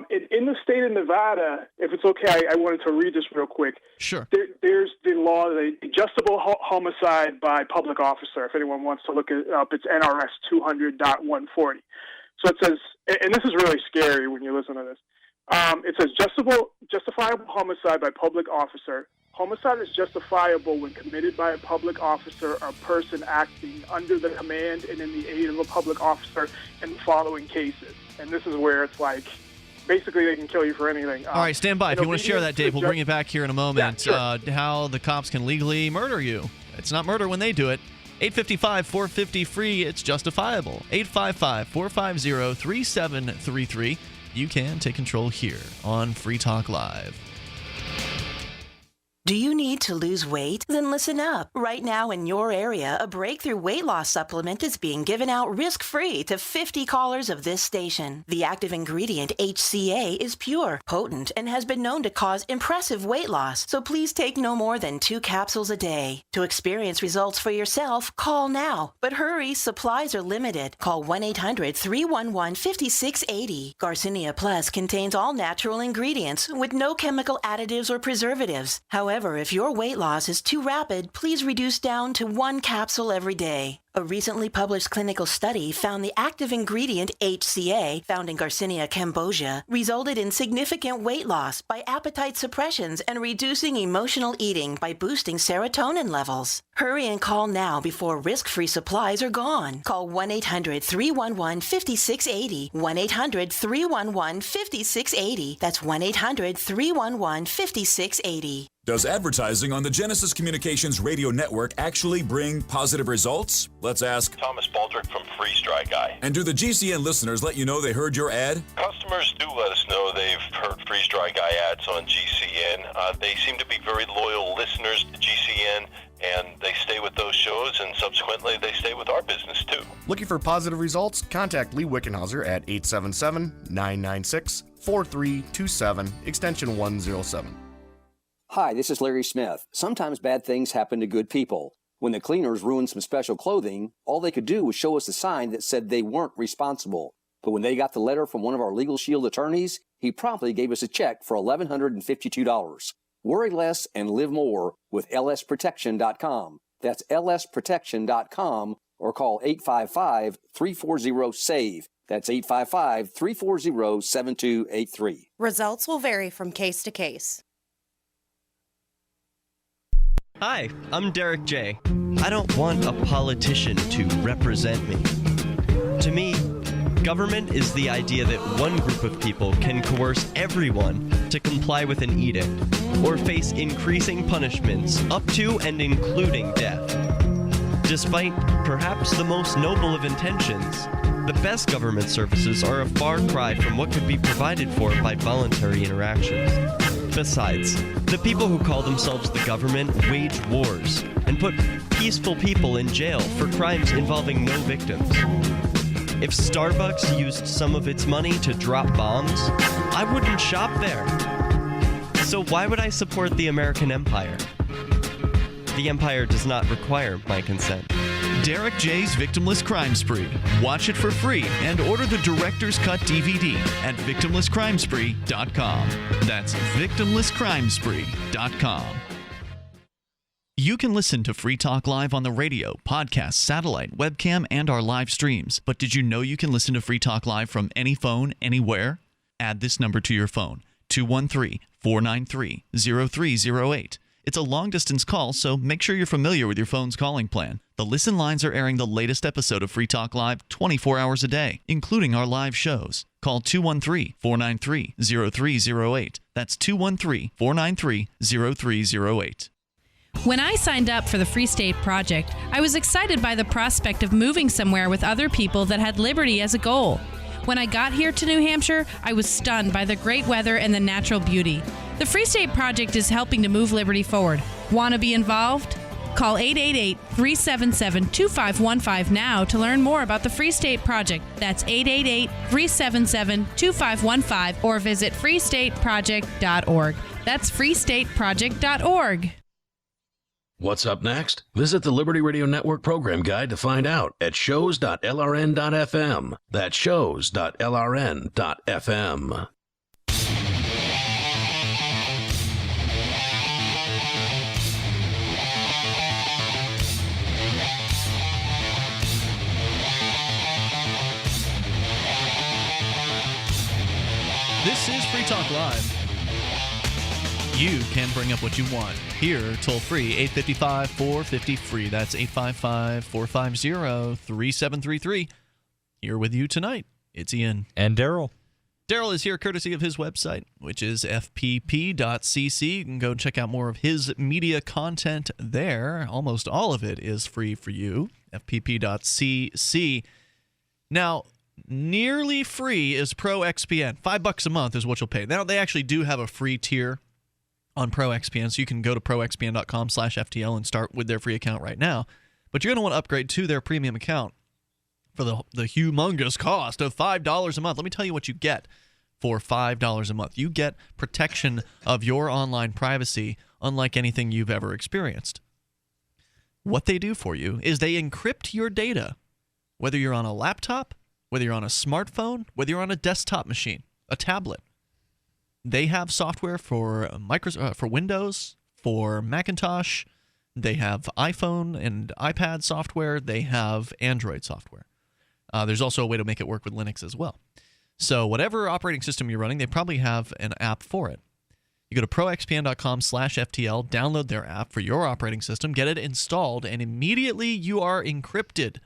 In the state of Nevada, if it's okay, I wanted to read this real quick. Sure. There's the law, the adjustable homicide by public officer. If anyone wants to look it up, it's NRS 200.140. So it says, and this is really scary when you listen to this. It says justifiable homicide by public officer. Homicide is justifiable when committed by a public officer or person acting under the command and in the aid of a public officer in the following cases. And this is where it's like, basically, they can kill you for anything. All right, stand by. If you want to share that, Dave, we'll bring it back here in a moment. Yeah, sure. How the cops can legally murder you. It's not murder when they do it. 855-450-FREE. It's justifiable. 855-450-3733. You can take control here on Free Talk Live. Do you need to lose weight? Then listen up. Right now in your area, a breakthrough weight loss supplement is being given out risk-free to 50 callers of this station. The active ingredient HCA is pure, potent, and has been known to cause impressive weight loss. So please take no more than 2 capsules a day. To experience results for yourself, call now. But hurry, supplies are limited. Call 1-800-311-5680. Garcinia Plus contains all natural ingredients with no chemical additives or preservatives. However, if your weight loss is too rapid, please reduce down to 1 capsule every day. A recently published clinical study found the active ingredient HCA, found in Garcinia cambogia, resulted in significant weight loss by appetite suppressions and reducing emotional eating by boosting serotonin levels. Hurry and call now before risk-free supplies are gone. Call 1-800-311-5680. 1-800-311-5680. That's 1-800-311-5680. Does advertising on the Genesis Communications radio network actually bring positive results? Let's ask Thomas Baldrick from Freeze Dry Guy. And do the GCN listeners let you know they heard your ad? Customers do let us know they've heard Freeze Dry Guy ads on GCN. They seem to be very loyal listeners to GCN, and they stay with those shows, and subsequently they stay with our business too. Looking for positive results? Contact Lee Wickenhauser at 877-996-4327, extension 107. Hi, this is Larry Smith. Sometimes bad things happen to good people. When the cleaners ruined some special clothing, all they could do was show us a sign that said they weren't responsible. But when they got the letter from one of our Legal Shield attorneys, he promptly gave us a check for $1,152. Worry less and live more with lsprotection.com. That's lsprotection.com, or call 855-340-SAVE. That's 855-340-7283. Results will vary from case to case. Hi, I'm Derek J. I don't want a politician to represent me. To me, government is the idea that one group of people can coerce everyone to comply with an edict, or face increasing punishments up to and including death. Despite perhaps the most noble of intentions, the best government services are a far cry from what could be provided for by voluntary interactions. Besides, the people who call themselves the government wage wars and put peaceful people in jail for crimes involving no victims. If Starbucks used some of its money to drop bombs, I wouldn't shop there. So why would I support the American empire? The empire does not require my consent. Derek J's Victimless Crime Spree. Watch it for free and order the Director's Cut DVD at victimlesscrimespree.com. That's victimlesscrimespree.com. You can listen to Free Talk Live on the radio, podcast, satellite, webcam, and our live streams. But did you know you can listen to Free Talk Live from any phone, anywhere? Add this number to your phone, 213-493-0308. It's a long-distance call, so make sure you're familiar with your phone's calling plan. The listen lines are airing the latest episode of Free Talk Live 24 hours a day, including our live shows. Call 213-493-0308. That's 213-493-0308. When I signed up for the Free State Project, I was excited by the prospect of moving somewhere with other people that had liberty as a goal. When I got here to New Hampshire, I was stunned by the great weather and the natural beauty. The Free State Project is helping to move liberty forward. Want to be involved? Call 888-377-2515 now to learn more about the Free State Project. That's 888-377-2515 or visit freestateproject.org. That's freestateproject.org. What's up next? Visit the Liberty Radio Network program guide to find out at shows.lrn.fm. That's shows.lrn.fm. This is Free Talk Live. You can bring up what you want here, toll free, 855-450-FREE. That's 855-450-3733. Here with you tonight, it's Ian. And Darryl. Darryl is here courtesy of his website, which is fpp.cc. You can go check out more of his media content there. Almost all of it is free for you, fpp.cc. Now, nearly free is ProXPN. $5 a month is what you'll pay. Now, they actually do have a free tier on ProXPN, so you can go to proxpn.com/FTL and start with their free account right now. But you're going to want to upgrade to their premium account for the humongous cost of $5 a month. Let me tell you what you get for $5 a month. You get protection of your online privacy unlike anything you've ever experienced. What they do for you is they encrypt your data, whether you're on a laptop, whether you're on a smartphone, whether you're on a desktop machine, a tablet. They have software for for Windows, for Macintosh. They have iPhone and iPad software. They have Android software. There's also a way to make it work with Linux as well. So whatever operating system you're running, they probably have an app for it. You go to proxpn.com/FTL, download their app for your operating system, get it installed, and immediately you are encrypted.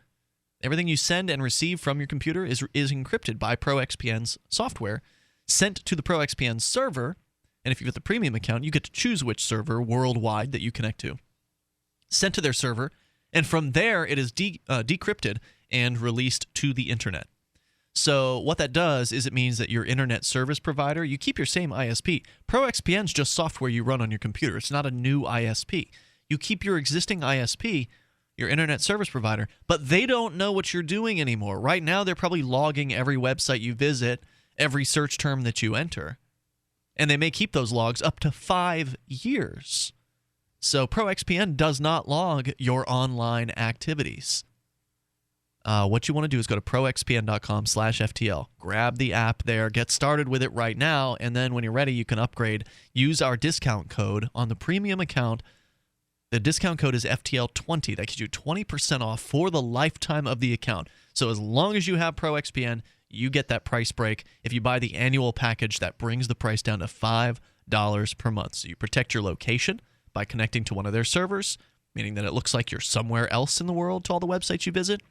Everything you send and receive from your computer is encrypted by ProXPN's software, sent to the ProXPN server, And if you get the premium account, you get to choose which server worldwide that you connect to. Sent to their server, and from there it is decrypted and released to the internet. So what that does is it means that your internet service provider, you keep your same ISP. ProXPN is just software you run on your computer. It's not a new ISP. You keep your existing ISP, your internet service provider, but they don't know what you're doing anymore. Right now, they're probably logging every website you visit, every search term that you enter. And they may keep those logs up to 5 years. So ProXPN does not log your online activities. What you want to do is go to proxpn.com/FTL. Grab the app there. Get started with it right now. And then when you're ready, you can upgrade. Use our discount code on the premium account. The discount code is FTL20. That gives you 20% off for the lifetime of the account. So as long as you have ProXPN, you get that price break. If you buy the annual package, that brings the price down to $5 per month. So you protect your location by connecting to one of their servers, meaning that it looks like you're somewhere else in the world to all the websites you visit.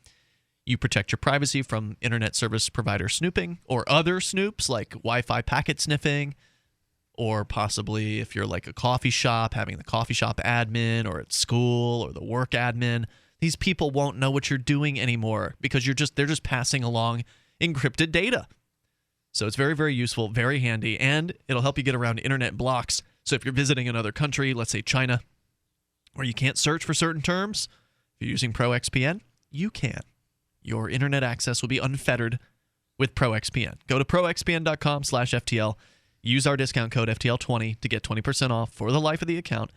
You protect your privacy from internet service provider snooping or other snoops like Wi-Fi packet sniffing, or possibly if you're like a coffee shop, having the coffee shop admin, or at school or the work admin. These people won't know what you're doing anymore because they're just passing along encrypted data. So it's very, very useful, very handy, and it'll help you get around internet blocks. So if you're visiting another country, let's say China, where you can't search for certain terms, if you're using ProXPN, you can. Your internet access will be unfettered with ProXPN. Go to proxpn.com/FTL. Use our discount code FTL20 to get 20% off for the life of the account.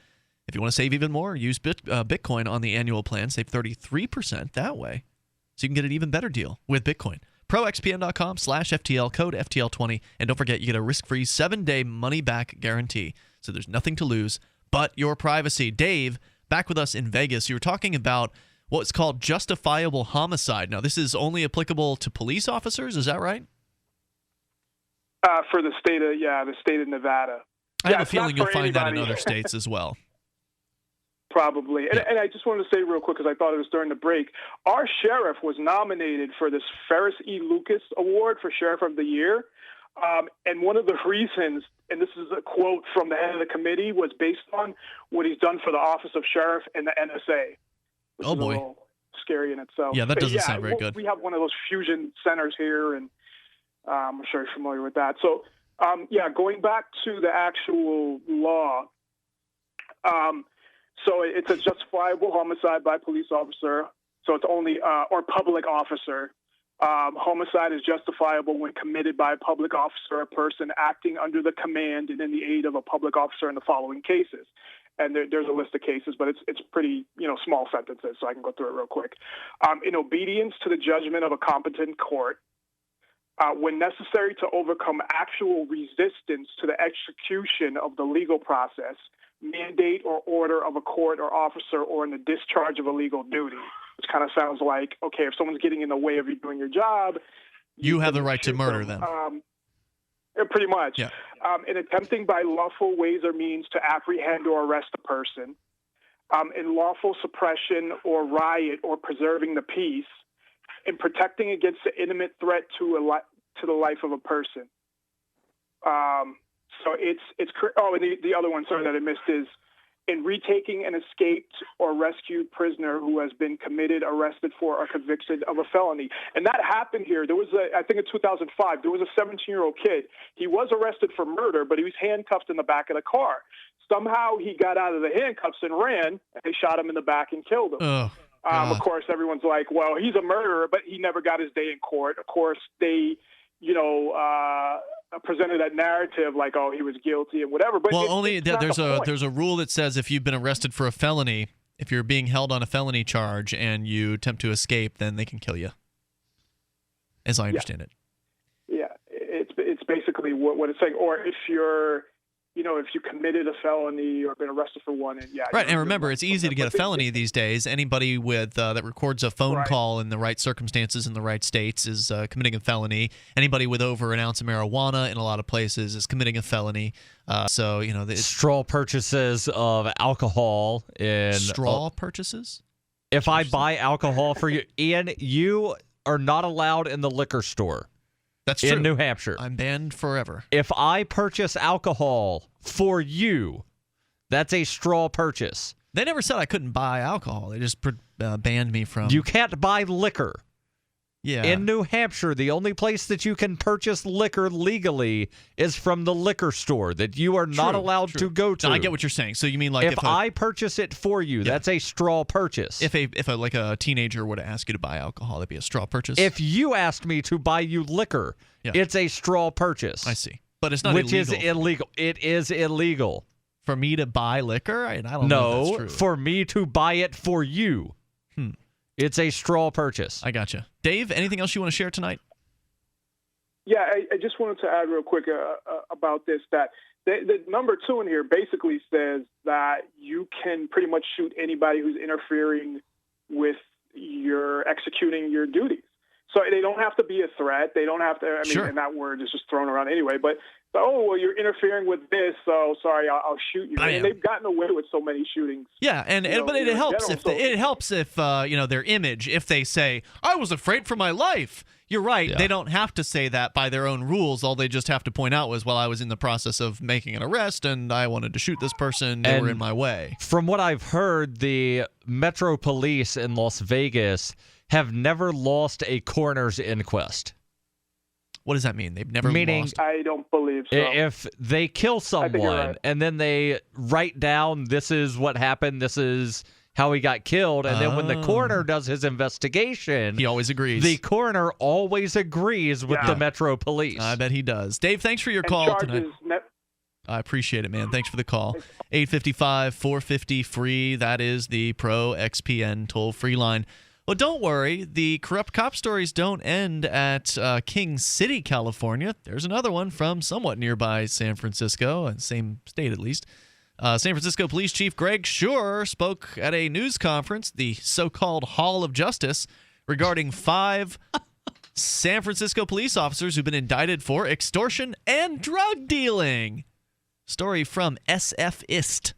If you want to save even more, use Bitcoin on the annual plan. Save 33% that way. So you can get an even better deal with Bitcoin. proxpn.com/FTL, code FTL20. And don't forget, you get a risk-free 7-day money-back guarantee. So there's nothing to lose but your privacy. Dave, back with us in Vegas. You were talking about what's called justifiable homicide. Now, this is only applicable to police officers, is that right? For the state of Nevada. I have a feeling you'll find that in other states as well. Probably. And I just wanted to say real quick, because I thought it was during the break, our sheriff was nominated for this Ferris E. Lucas Award for Sheriff of the Year. And one of the reasons, and this is a quote from the head of the committee, was based on what he's done for the Office of Sheriff and the NSA. Oh, boy. A little scary in itself. Yeah, that doesn't sound very good. We have one of those fusion centers here, and I'm sure you're familiar with that. So, going back to the actual law, so it's a justifiable homicide by police officer. So it's only, or public officer. Homicide is justifiable when committed by a public officer or person acting under the command and in the aid of a public officer in the following cases. And there's a list of cases, but it's pretty, small sentences, so I can go through it real quick. In obedience to the judgment of a competent court, when necessary to overcome actual resistance to the execution of the legal process, mandate or order of a court or officer, or in the discharge of a legal duty, which kind of sounds like, okay, if someone's getting in the way of you doing your job, you have the right to murder them. Pretty much. Yeah. In attempting by lawful ways or means to apprehend or arrest a person, in lawful suppression or riot or preserving the peace, in protecting against the imminent threat to the life of a person. So it's and the other one, sorry, that I missed is in retaking an escaped or rescued prisoner who has been committed, arrested for, or convicted of a felony. And that happened here. There was I think in 2005, there was a 17-year-old kid. He was arrested for murder, but he was handcuffed in the back of the car. Somehow he got out of the handcuffs and ran, and they shot him in the back and killed him. Of course, everyone's like, well, he's a murderer, but he never got his day in court. Of course, they, presented that narrative like, oh, he was guilty and whatever. But there's a rule that says if you've been arrested for a felony, if you're being held on a felony charge and you attempt to escape, then they can kill you, as I understand it. Yeah, it's basically what it's saying. Or if you're, if you committed a felony or been arrested for one, right. And remember, it's easy to get a felony these days. Anybody with that records a phone call in the right circumstances in the right states is committing a felony. Anybody with over an ounce of marijuana in a lot of places is committing a felony. Straw purchases of alcohol in purchases. If I buy alcohol for you, Ian, you are not allowed in the liquor store. That's true. In New Hampshire. I'm banned forever. If I purchase alcohol for you, that's a straw purchase. They never said I couldn't buy alcohol. They just banned me from... You can't buy liquor. Yeah. In New Hampshire, the only place that you can purchase liquor legally is from the liquor store that you are not allowed to go to. No, I get what you're saying. So you mean like if I purchase it for you, that's a straw purchase. If a teenager were to ask you to buy alcohol, that'd be a straw purchase? If you asked me to buy you liquor, it's a straw purchase. I see. But it's not illegal. illegal. Which is illegal. It is illegal. For me to buy liquor? I don't know if that's true. For me to buy it for you. It's a straw purchase. I gotcha. Dave, anything else you want to share tonight? Yeah, I just wanted to add real quick about this, that the number 2 in here basically says that you can pretty much shoot anybody who's interfering with your executing your duties. So they don't have to be a threat. They don't have to, and that word is just thrown around anyway, but you're interfering with this, so sorry, I'll shoot you. And they've gotten away with so many shootings. Yeah, but it helps if their image, if they say, I was afraid for my life. You're right. Yeah. They don't have to say that by their own rules. All they just have to point out was, I was in the process of making an arrest and I wanted to shoot this person. They were in my way. From what I've heard, the Metro Police in Las Vegas have never lost a coroner's inquest. What does that mean? They've never lost? I don't believe so. If they kill someone and then they write down, this is what happened, this is how he got killed, and then when the coroner does his investigation, he always agrees. The coroner always agrees with the Metro Police. I bet he does. Dave, thanks for your call tonight. I appreciate it, man. Thanks for the call. 855-450-FREE. That is the Pro XPN toll-free line. Well, don't worry. The corrupt cop stories don't end at King City, California. There's another one from somewhat nearby San Francisco, same state at least. San Francisco Police Chief Greg Schur spoke at a news conference, the so-called Hall of Justice, regarding 5 San Francisco police officers who've been indicted for extortion and drug dealing. Story from sfist.com.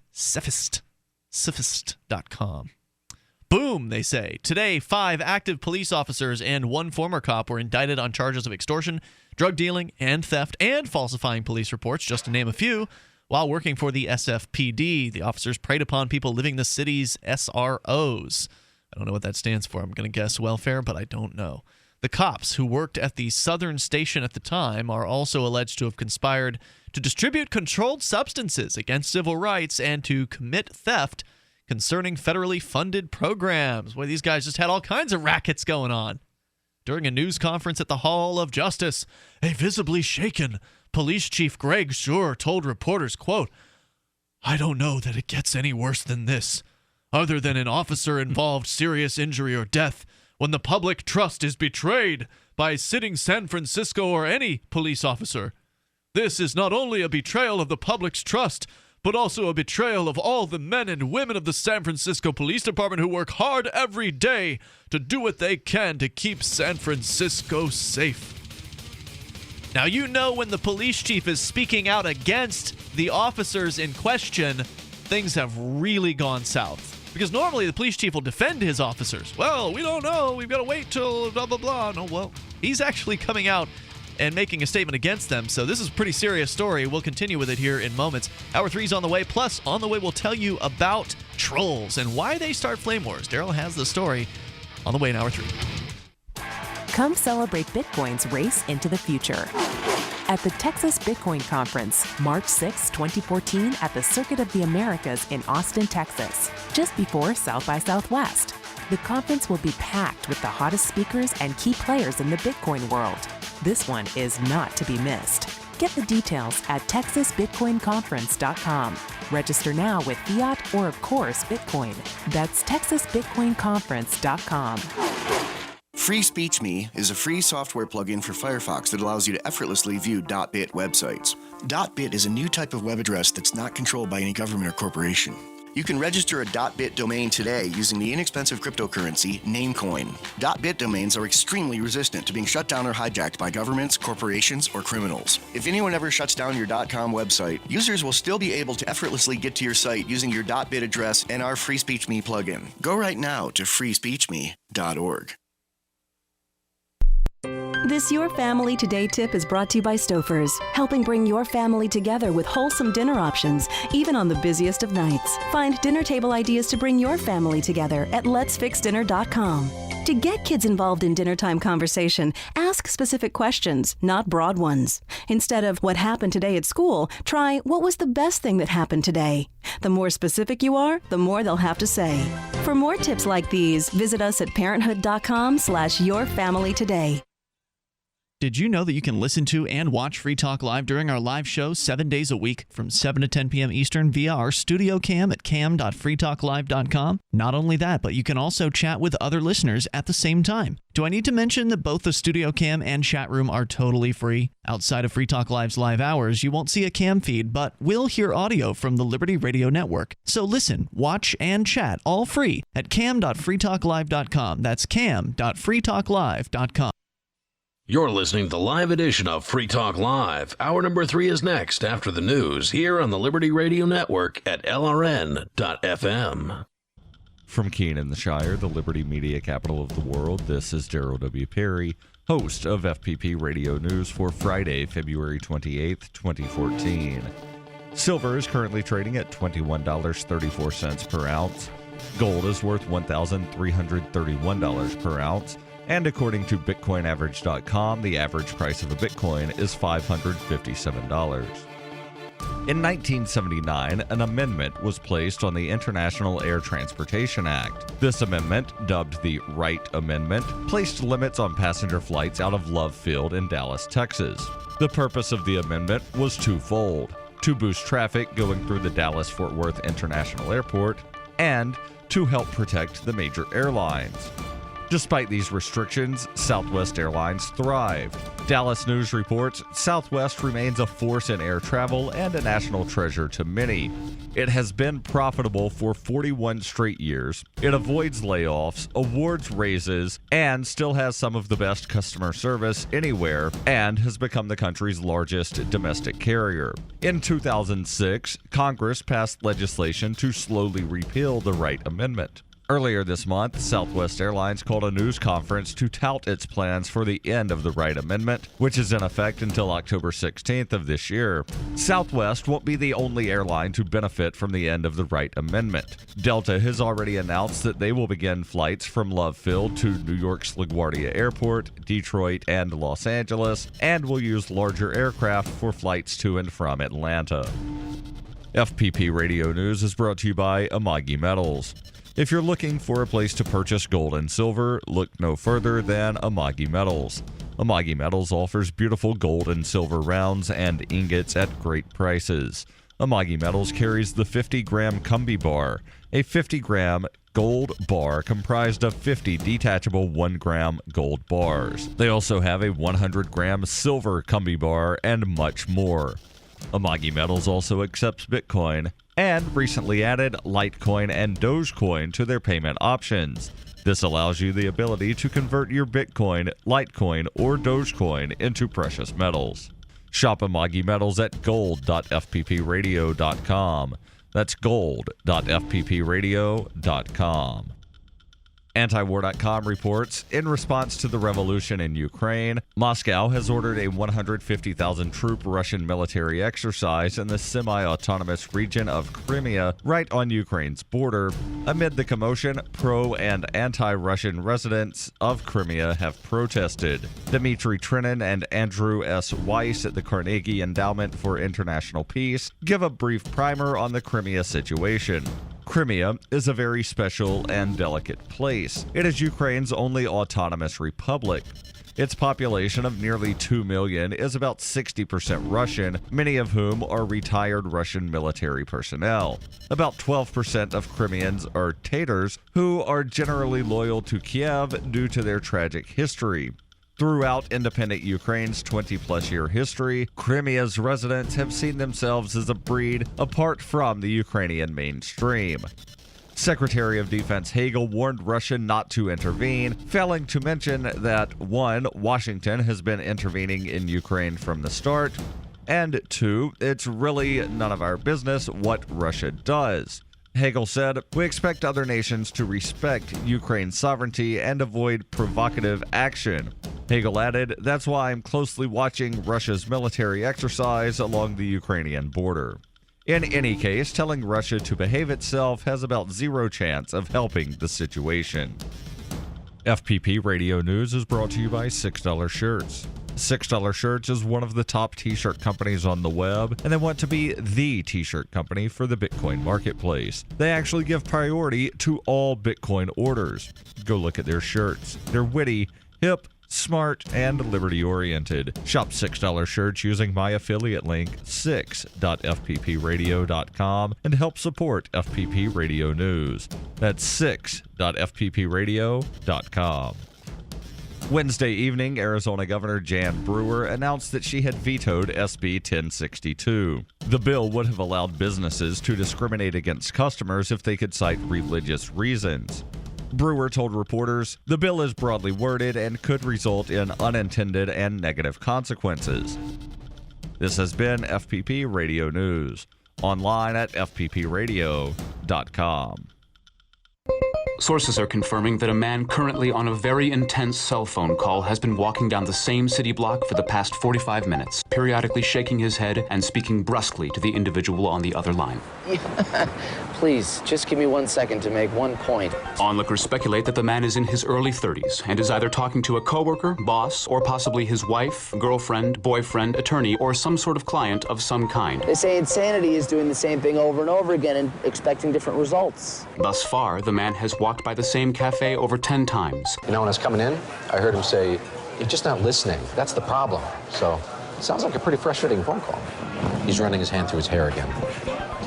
Boom, they say. Today, 5 active police officers and 1 former cop were indicted on charges of extortion, drug dealing, and theft, and falsifying police reports, just to name a few. While working for the SFPD, the officers preyed upon people living the city's SROs. I don't know what that stands for. I'm going to guess welfare, but I don't know. The cops, who worked at the Southern Station at the time, are also alleged to have conspired to distribute controlled substances against civil rights and to commit theft concerning federally funded programs. Well, these guys just had all kinds of rackets going on. During a news conference at the Hall of Justice, a visibly shaken Police Chief Greg Schur told reporters, quote, I don't know that it gets any worse than this, other than an officer-involved serious injury or death when the public trust is betrayed by sitting San Francisco or any police officer. This is not only a betrayal of the public's trust, but also a betrayal of all the men and women of the San Francisco Police Department who work hard every day to do what they can to keep San Francisco safe. Now, you know when the police chief is speaking out against the officers in question, things have really gone south. Because normally the police chief will defend his officers. Well, we don't know. We've got to wait till blah, blah, blah. No, well, he's actually coming out and making a statement against them. So this is a pretty serious story. We'll continue with it here in moments. Hour 3's on the way. Plus, on the way, we'll tell you about trolls and why they start flame wars. Darryl has the story on the way in Hour 3. Come celebrate Bitcoin's race into the future at the Texas Bitcoin Conference, March 6, 2014, at the Circuit of the Americas in Austin, Texas, just before South by Southwest. The conference will be packed with the hottest speakers and key players in the Bitcoin world. This one is not to be missed. Get the details at texasbitcoinconference.com. Register now with fiat or, of course, Bitcoin. That's texasbitcoinconference.com. Free Speech Me is a free software plugin for Firefox that allows you to effortlessly view .bit websites. .bit is a new type of web address that's not controlled by any government or corporation. You can register a .bit domain today using the inexpensive cryptocurrency Namecoin. .bit domains are extremely resistant to being shut down or hijacked by governments, corporations, or criminals. If anyone ever shuts down your .com website, users will still be able to effortlessly get to your site using your .bit address and our Free Speech Me plugin. Go right now to freespeechme.org. This Your Family Today tip is brought to you by Stouffer's, helping bring your family together with wholesome dinner options, even on the busiest of nights. Find dinner table ideas to bring your family together at letsfixdinner.com. To get kids involved in dinnertime conversation, ask specific questions, not broad ones. Instead of what happened today at school, try what was the best thing that happened today. The more specific you are, the more they'll have to say. For more tips like these, visit us at parenthood.com/yourfamilytoday. Did you know that you can listen to and watch Free Talk Live during our live show 7 days a week from 7 to 10 p.m. Eastern via our studio cam at cam.freetalklive.com? Not only that, but you can also chat with other listeners at the same time. Do I need to mention that both the studio cam and chat room are totally free? Outside of Free Talk Live's live hours, you won't see a cam feed, but will hear audio from the Liberty Radio Network. So listen, watch, and chat all free at cam.freetalklive.com. That's cam.freetalklive.com. You're listening to the live edition of Free Talk Live. Hour number 3 is next after the news here on the Liberty Radio Network at LRN.FM. From Keene in the Shire, the Liberty Media capital of the world, this is Darryl W. Perry, host of FPP Radio News for Friday, February 28th, 2014. Silver is currently trading at $21.34 per ounce. Gold is worth $1,331 per ounce. And according to BitcoinAverage.com, the average price of a Bitcoin is $557. In 1979, an amendment was placed on the International Air Transportation Act. This amendment, dubbed the Wright Amendment, placed limits on passenger flights out of Love Field in Dallas, Texas. The purpose of the amendment was twofold: to boost traffic going through the Dallas-Fort Worth International Airport, and to help protect the major airlines. Despite these restrictions, Southwest Airlines thrived. Dallas News reports Southwest remains a force in air travel and a national treasure to many. It has been profitable for 41 straight years. It avoids layoffs, awards raises, and still has some of the best customer service anywhere, and has become the country's largest domestic carrier. In 2006, Congress passed legislation to slowly repeal the Wright Amendment. Earlier this month, Southwest Airlines called a news conference to tout its plans for the end of the Wright Amendment, which is in effect until October 16th of this year. Southwest won't be the only airline to benefit from the end of the Wright Amendment. Delta has already announced that they will begin flights from Love Field to New York's LaGuardia Airport, Detroit, and Los Angeles, and will use larger aircraft for flights to and from Atlanta. FPP Radio News is brought to you by Amagi Metals. If you're looking for a place to purchase gold and silver, look no further than Amagi Metals. Amagi Metals offers beautiful gold and silver rounds and ingots at great prices. Amagi Metals carries the 50-gram Cumby Bar, a 50-gram gold bar comprised of 50 detachable 1-gram gold bars. They also have a 100-gram silver Cumby Bar and much more. Amagi Metals also accepts Bitcoin and recently added Litecoin and Dogecoin to their payment options. This allows you the ability to convert your Bitcoin, Litecoin, or Dogecoin into precious metals. Shop Amagi Metals at gold.fppradio.com. That's gold.fppradio.com. Antiwar.com reports, in response to the revolution in Ukraine, Moscow has ordered a 150,000-troop Russian military exercise in the semi-autonomous region of Crimea, right on Ukraine's border. Amid the commotion, pro- and anti-Russian residents of Crimea have protested. Dmitry Trinin and Andrew S. Weiss at the Carnegie Endowment for International Peace give a brief primer on the Crimea situation. Crimea is a very special and delicate place. It is Ukraine's only autonomous republic. Its population of nearly 2 million is about 60% Russian, many of whom are retired Russian military personnel. About 12% of Crimeans are Tatars, who are generally loyal to Kiev due to their tragic history. Throughout independent Ukraine's 20-plus year history, Crimea's residents have seen themselves as a breed apart from the Ukrainian mainstream. Secretary of Defense Hagel warned Russia not to intervene, failing to mention that 1. Washington has been intervening in Ukraine from the start, and 2. It's really none of our business what Russia does. Hagel said, "We expect other nations to respect Ukraine's sovereignty and avoid provocative action." Hagel added, "That's why I'm closely watching Russia's military exercise along the Ukrainian border. In any case, telling Russia to behave itself has about zero chance of helping the situation." FPP Radio News is brought to you by $6 Shirts. $6 Shirts is one of the top t-shirt companies on the web, and they want to be the t-shirt company for the Bitcoin marketplace. They actually give priority to all Bitcoin orders. Go look at their shirts. They're witty, hip, smart, and liberty-oriented. Shop $6 Shirts using my affiliate link, 6.fppradio.com, and help support FPP Radio News. That's 6.fppradio.com. Wednesday evening, Arizona Governor Jan Brewer announced that she had vetoed SB 1062. The bill would have allowed businesses to discriminate against customers if they could cite religious reasons. Brewer told reporters, "The bill is broadly worded and could result in unintended and negative consequences." This has been FPP Radio News, online at fppradio.com. Sources are confirming that a man currently on a very intense cell phone call has been walking down the same city block for the past 45 minutes, periodically shaking his head and speaking brusquely to the individual on the other line. Please, just give me 1 second to make one point. Onlookers speculate that the man is in his early 30s and is either talking to a coworker, boss, or possibly his wife, girlfriend, boyfriend, attorney, or some sort of client of some kind. They say insanity is doing the same thing over and over again and expecting different results. Thus far, the man has walked by the same cafe over 10 times. You know, when I was coming in, I heard him say, "You're just not listening. That's the problem." So, sounds like a pretty frustrating phone call. He's running his hand through his hair again.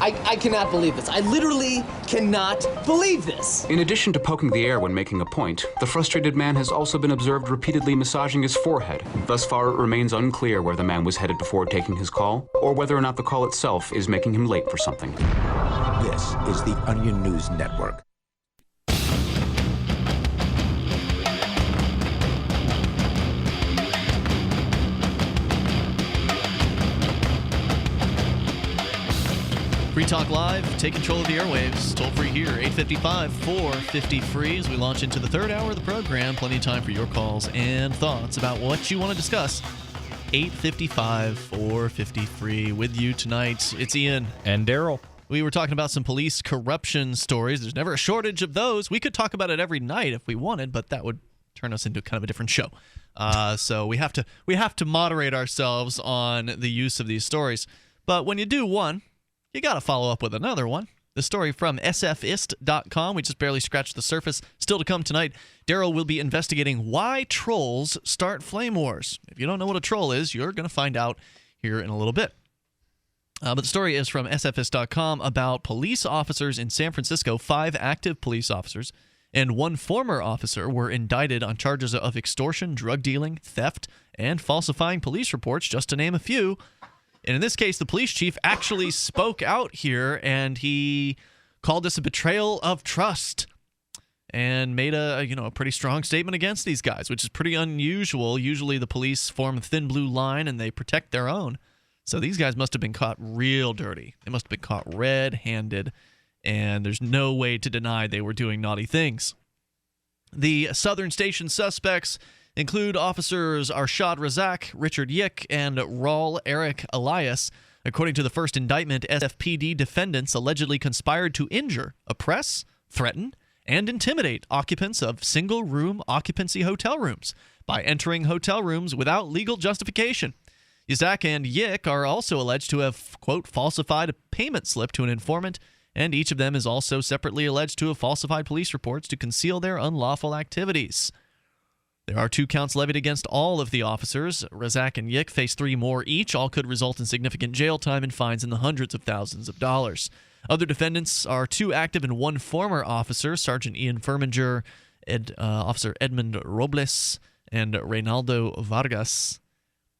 I cannot believe this. I literally cannot believe this. In addition to poking the air when making a point, the frustrated man has also been observed repeatedly massaging his forehead. Thus far, it remains unclear where the man was headed before taking his call, or whether or not the call itself is making him late for something. This is the Onion News Network. Free Talk Live, take control of the airwaves. Toll free here, 855-450-FREE. As we launch into the third hour of the program, plenty of time for your calls and thoughts about what you want to discuss. 855-450-FREE. With you tonight, it's Ian. And Darryl. We were talking about some police corruption stories. There's never a shortage of those. We could talk about it every night if we wanted, but that would turn us into kind of a different show. So we have to moderate ourselves on the use of these stories. But when you do one, you got to follow up with another one. The story from sfist.com. We just barely scratched the surface. Still to come tonight, Darryl will be investigating why trolls start flame wars. If you don't know what a troll is, you're going to find out here in a little bit. But the story is from sfist.com about police officers in San Francisco. 5 active police officers and 1 former officer were indicted on charges of extortion, drug dealing, theft, and falsifying police reports, just to name a few. And in this case, the police chief actually spoke out here, and he called this a betrayal of trust and made a pretty strong statement against these guys, which is pretty unusual. Usually the police form a thin blue line and they protect their own. So these guys must have been caught real dirty. They must have been caught red-handed, and there's no way to deny they were doing naughty things. The Southern Station suspects include officers Arshad Razak, Richard Yick, and Raul Eric Elias. According to the first indictment, SFPD defendants allegedly conspired to injure, oppress, threaten, and intimidate occupants of single-room occupancy hotel rooms by entering hotel rooms without legal justification. Razak and Yick are also alleged to have, quote, falsified a payment slip to an informant, and each of them is also separately alleged to have falsified police reports to conceal their unlawful activities. There are 2 counts levied against all of the officers. Razak and Yick face 3 more each. All could result in significant jail time and fines in the hundreds of thousands of dollars. Other defendants are 2 active and 1 former officer, Sergeant Ian Furminger, Officer Edmund Robles, and Reynaldo Vargas.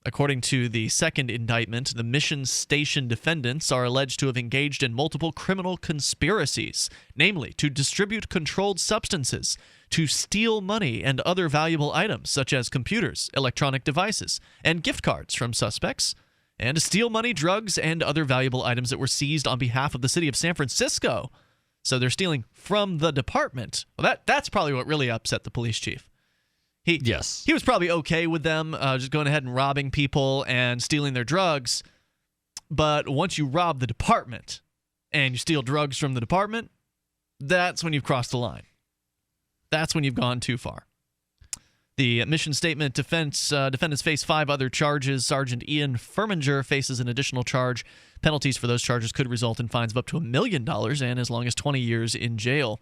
According to the second indictment, the Mission Station defendants are alleged to have engaged in multiple criminal conspiracies, namely to distribute controlled substances, to steal money and other valuable items such as computers, electronic devices, and gift cards from suspects, and to steal money, drugs, and other valuable items that were seized on behalf of the city of San Francisco. So they're stealing from the department. Well, that's probably what really upset the police chief. He was probably okay with them just going ahead and robbing people and stealing their drugs. But once you rob the department and you steal drugs from the department, that's when you've crossed the line. That's when you've gone too far. The mission statement defendants face 5 other charges. Sergeant Ian Firminger faces an additional charge. Penalties for those charges could result in fines of up to $1 million and as long as 20 years in jail.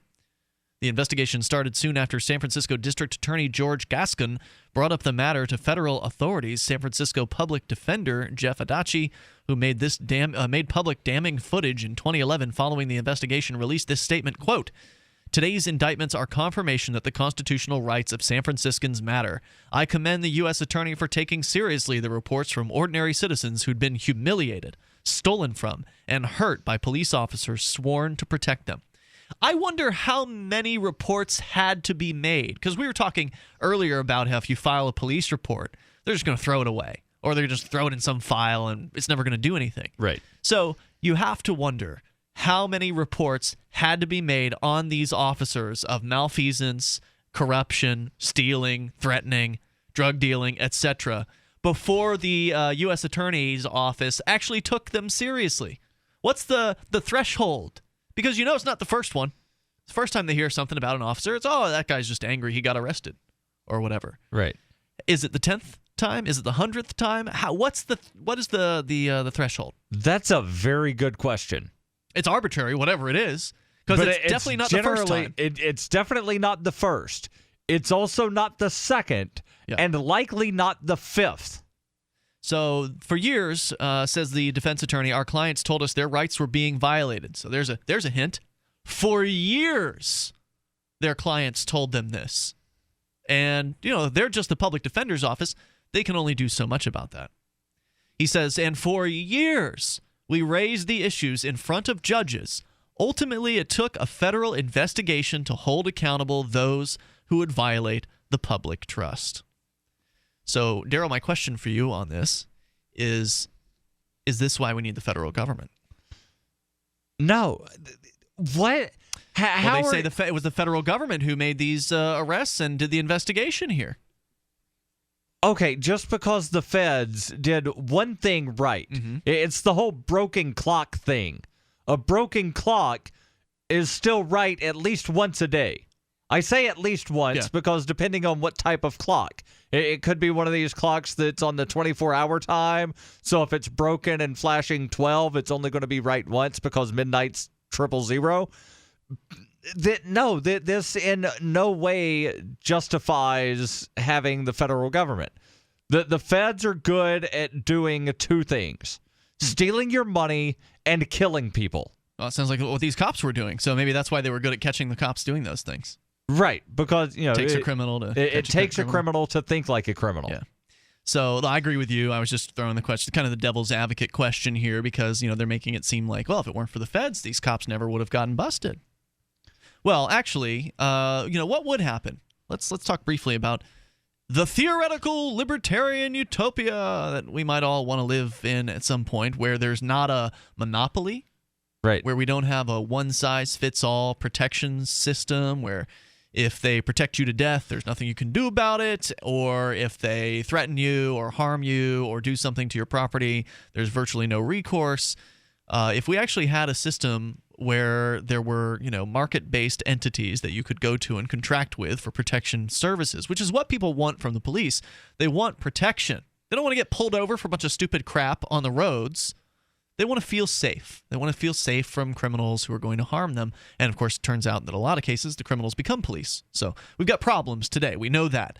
The investigation started soon after San Francisco District Attorney George Gascon brought up the matter to federal authorities. San Francisco public defender Jeff Adachi, who made public damning footage in 2011 following the investigation, released this statement, quote, "Today's indictments are confirmation that the constitutional rights of San Franciscans matter. I commend the U.S. Attorney for taking seriously the reports from ordinary citizens who'd been humiliated, stolen from, and hurt by police officers sworn to protect them." I wonder how many reports had to be made, because we were talking earlier about how if you file a police report, they're just going to throw it away, or they're just throw it in some file and it's never going to do anything. Right. So you have to wonder how many reports had to be made on these officers of malfeasance, corruption, stealing, threatening, drug dealing, etc., before the U.S. Attorney's Office actually took them seriously. What's the threshold? Because you know it's not the first one. It's the first time they hear something about an officer, it's, oh, that guy's just angry, he got arrested, or whatever. Right. Is it the 10th time? Is it the 100th time? What is the threshold? That's a very good question. It's arbitrary, whatever it is, because it's definitely not the first time. It's definitely not the first. It's also not the second, and likely not the 5th. So for years, says the defense attorney, our clients told us their rights were being violated. So there's a hint. For years, their clients told them this. And, they're just the public defender's office. They can only do so much about that. He says, and for years, we raised the issues in front of judges. Ultimately, it took a federal investigation to hold accountable those who would violate the public trust. So, Darryl, my question for you on this is this why we need the federal government? No. What? How they say it was the federal government who made these arrests and did the investigation here. Okay, just because the feds did one thing right. Mm-hmm. It's the whole broken clock thing. A broken clock is still right at least once a day. I say at least once because depending on what type of clock. It could be one of these clocks that's on the 24-hour time. So if it's broken and flashing 12, it's only going to be right once because midnight's 000. This in no way justifies having the federal government. The feds are good at doing 2 things: stealing your money and killing people. Well, it sounds like what these cops were doing. So maybe that's why they were good at catching the cops doing those things. Right, because it takes a criminal to it takes a criminal to think like a criminal. Yeah. So I agree with you. I was just throwing the question, kind of the devil's advocate question here, because they're making it seem like, well, if it weren't for the feds, these cops never would have gotten busted. Well, actually, what would happen? Let's talk briefly about the theoretical libertarian utopia that we might all want to live in at some point, where there's not a monopoly, right? Where we don't have a one-size-fits-all protection system, where if they protect you to death, there's nothing you can do about it, or if they threaten you or harm you or do something to your property, there's virtually no recourse. If we actually had a system where there were, market-based entities that you could go to and contract with for protection services, which is what people want from the police. They want protection. They don't want to get pulled over for a bunch of stupid crap on the roads. They want to feel safe. They want to feel safe from criminals who are going to harm them. And, of course, it turns out that in a lot of cases, the criminals become police. So we've got problems today. We know that.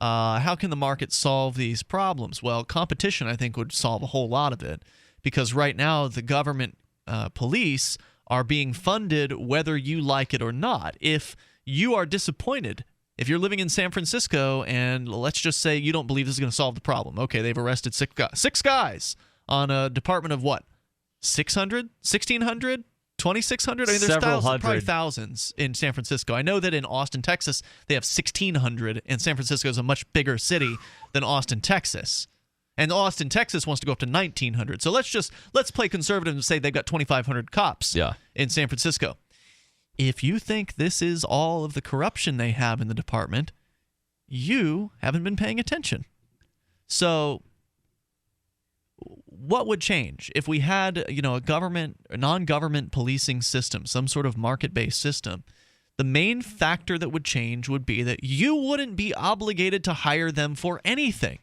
How can the market solve these problems? Well, competition, I think, would solve a whole lot of it, because right now the government police are being funded whether you like it or not. If you are disappointed, if you're living in San Francisco and let's just say you don't believe this is going to solve the problem. Okay, they've arrested 6 guys on a department of what? 600, 1,600, 2,600? I mean, there's probably thousands in San Francisco. I know that in Austin, Texas, they have 1,600, and San Francisco is a much bigger city than Austin, Texas. And Austin, Texas wants to go up to 1,900. So let's play conservative and say they've got 2,500 cops in San Francisco. If you think this is all of the corruption they have in the department, you haven't been paying attention. So what would change if we had, a non-government policing system, some sort of market-based system? The main factor that would change would be that you wouldn't be obligated to hire them for anything.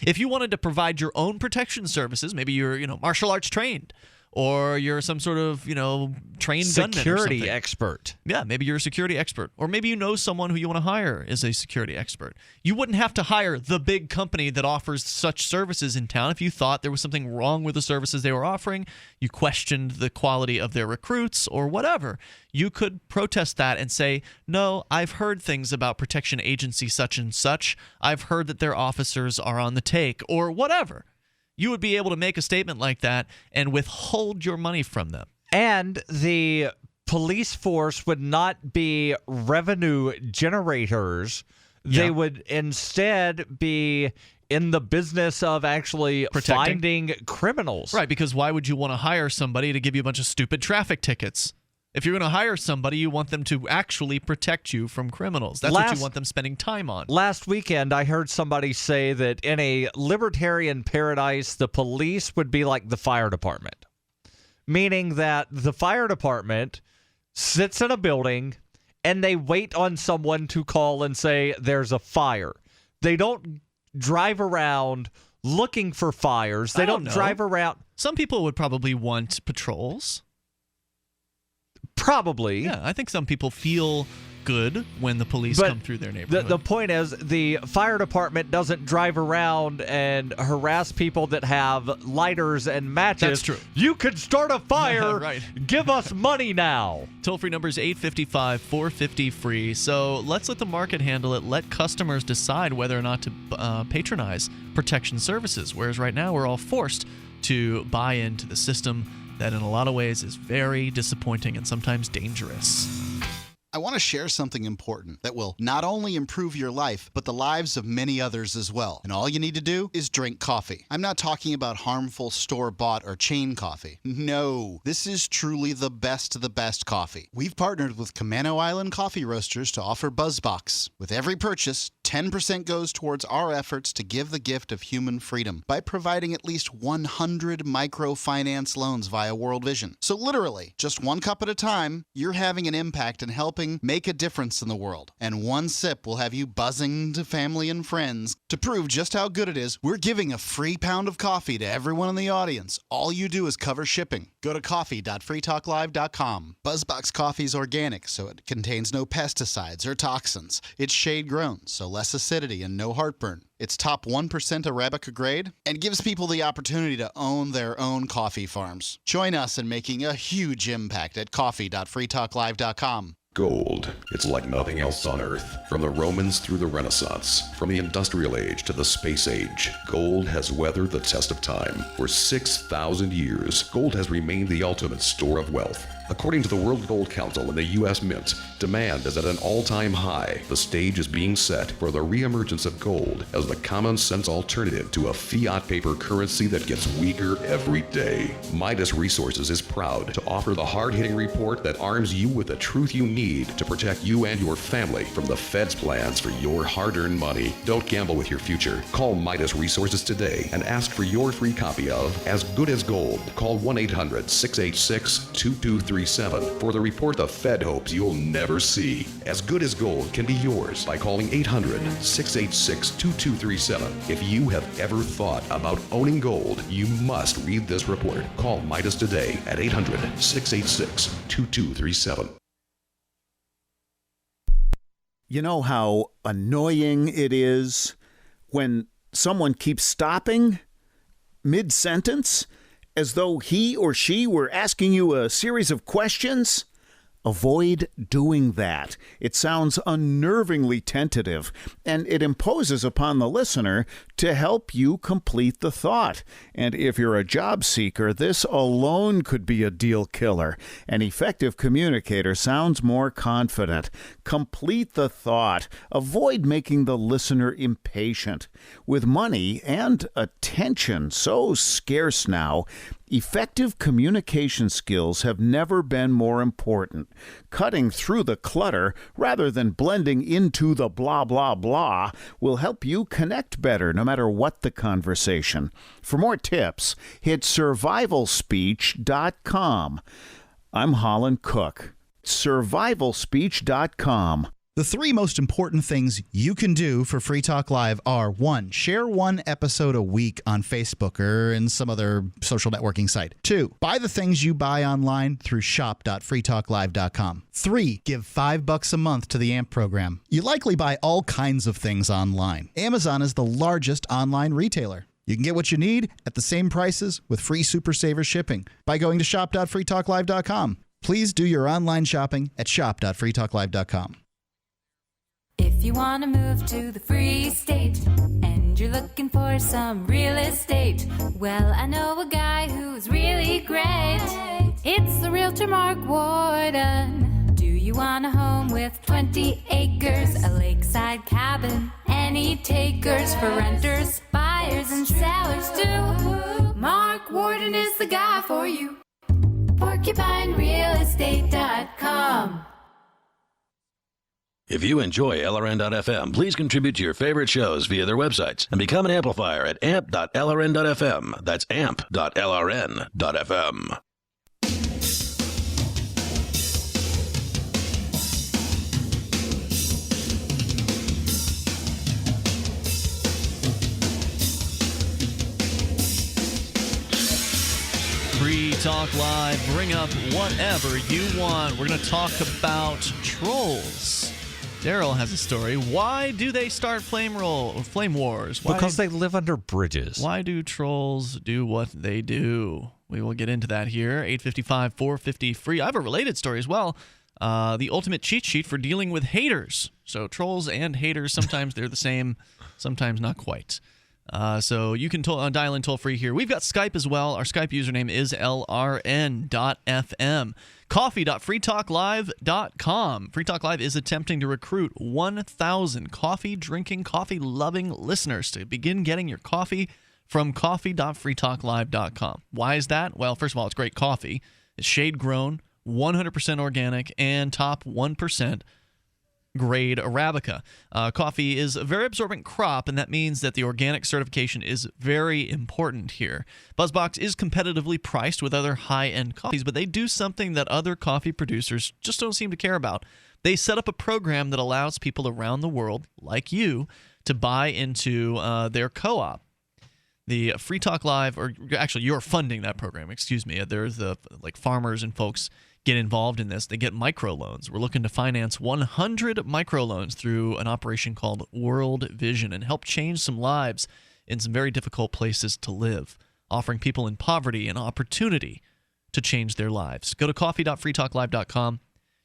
If you wanted to provide your own protection services, maybe you're, martial arts trained, or you're some sort of, trained gunman or security something. expert. Yeah, maybe you're a security expert. Or maybe you know someone who you want to hire is a security expert. You wouldn't have to hire the big company that offers such services in town if you thought there was something wrong with the services they were offering, you questioned the quality of their recruits, or whatever. You could protest that and say, no, I've heard things about protection agency such and such. I've heard that their officers are on the take, or whatever. You would be able to make a statement like that and withhold your money from them. And the police force would not be revenue generators. They would instead be in the business of actually finding criminals. Right, because why would you want to hire somebody to give you a bunch of stupid traffic tickets? If you're going to hire somebody, you want them to actually protect you from criminals. That's what you want them spending time on. Last weekend, I heard somebody say that in a libertarian paradise, the police would be like the fire department. Meaning that the fire department sits in a building and they wait on someone to call and say there's a fire. They don't drive around looking for fires. They don't drive around. Some people would probably want patrols. Probably. Yeah, I think some people feel good when the police come through their neighborhood. The point is, the fire department doesn't drive around and harass people that have lighters and matches. That's true. You could start a fire. Right. Give us money now. Toll-free number is 855-450-FREE. So let's let the market handle it. Let customers decide whether or not to patronize protection services, whereas right now we're all forced to buy into the system that in a lot of ways is very disappointing and sometimes dangerous. I want to share something important that will not only improve your life, but the lives of many others as well. And all you need to do is drink coffee. I'm not talking about harmful store-bought or chain coffee. No, this is truly the best of the best coffee. We've partnered with Camano Island Coffee Roasters to offer BuzzBox. With every purchase, 10% goes towards our efforts to give the gift of human freedom by providing at least 100 microfinance loans via World Vision. So literally, just one cup at a time, you're having an impact and helping make a difference in the world. And one sip will have you buzzing to family and friends. To prove just how good it is, we're giving a free pound of coffee to everyone in the audience. All you do is cover shipping. Go to coffee.freetalklive.com. BuzzBox coffee is organic, so it contains no pesticides or toxins. It's shade grown, so less acidity and no heartburn. It's top 1% Arabica grade and gives people the opportunity to own their own coffee farms. Join us in making a huge impact at coffee.freetalklive.com. Gold. It's like nothing else on Earth. From the Romans through the Renaissance, from the Industrial Age to the Space Age, gold has weathered the test of time. For 6,000 years, gold has remained the ultimate store of wealth. According to the World Gold Council and the U.S. Mint, demand is at an all-time high. The stage is being set for the reemergence of gold as the common-sense alternative to a fiat paper currency that gets weaker every day. Midas Resources is proud to offer the hard-hitting report that arms you with the truth you need to protect you and your family from the Fed's plans for your hard-earned money. Don't gamble with your future. Call Midas Resources today and ask for your free copy of As Good as Gold. Call 1-800-686-2237 for the report the Fed hopes you'll never see. As Good as Gold can be yours by calling 800-686-2237. If you have ever thought about owning gold, you must read this report. Call Midas today at 800-686-2237. You know how annoying it is when someone keeps stopping mid-sentence as though he or she were asking you a series of questions? Avoid doing that. It sounds unnervingly tentative, and it imposes upon the listener to help you complete the thought. And if you're a job seeker, this alone could be a deal killer. An effective communicator sounds more confident. Complete the thought. Avoid making the listener impatient. With money and attention so scarce now, Effective communication skills have never been more important. Cutting through the clutter rather than blending into the blah, blah, blah will help you connect better no matter what the conversation. For more tips, hit survivalspeech.com. I'm Holland Cook. Survivalspeech.com. The three most important things you can do for Free Talk Live are: 1, share one episode a week on Facebook or in some other social networking site. 2, buy the things you buy online through shop.freetalklive.com. 3, give $5 a month to the AMP program. You likely buy all kinds of things online. Amazon is the largest online retailer. You can get what you need at the same prices with free Super Saver shipping by going to shop.freetalklive.com. Please do your online shopping at shop.freetalklive.com. If you want to move to the free state and you're looking for some real estate, well, I know a guy who's really great. It's the realtor Mark Warden. Do you want a home with 20 acres, a lakeside cabin, any takers for renters, buyers, and sellers too? Mark Warden is the guy for you. PorcupineRealEstate.com. If you enjoy LRN.FM, please contribute to your favorite shows via their websites and become an amplifier at amp.lrn.fm. That's amp.lrn.fm. Free Talk Live, bring up whatever you want. We're going to talk about trolls. Darryl has a story. Why do they start flame wars? Because they live under bridges. Why do trolls do what they do? We will get into that here. 855-450-FREE. I have a related story as well. The ultimate cheat sheet for dealing with haters. So trolls and haters, sometimes they're the same, sometimes not quite. So you can dial in toll-free here. We've got Skype as well. Our Skype username is LRN.FM. Coffee.freetalklive.com. Free Talk Live is attempting to recruit 1,000 coffee-drinking, coffee-loving listeners to begin getting your coffee from coffee.freetalklive.com. Why is that? Well, first of all, it's great coffee. It's shade-grown, 100% organic, and top 1% grade Arabica. Coffee is a very absorbent crop, and that means that the organic certification is very important here. BuzzBox is competitively priced with other high-end coffees, but they do something that other coffee producers just don't seem to care about. They set up a program that allows people around the world, like you, to buy into their co-op. The Free Talk Live, or actually you're funding that program, excuse me. There's like farmers and folks get involved in this. They get microloans. We're looking to finance 100 microloans through an operation called World Vision and help change some lives in some very difficult places to live, offering people in poverty an opportunity to change their lives. Go to coffee.freetalklive.com.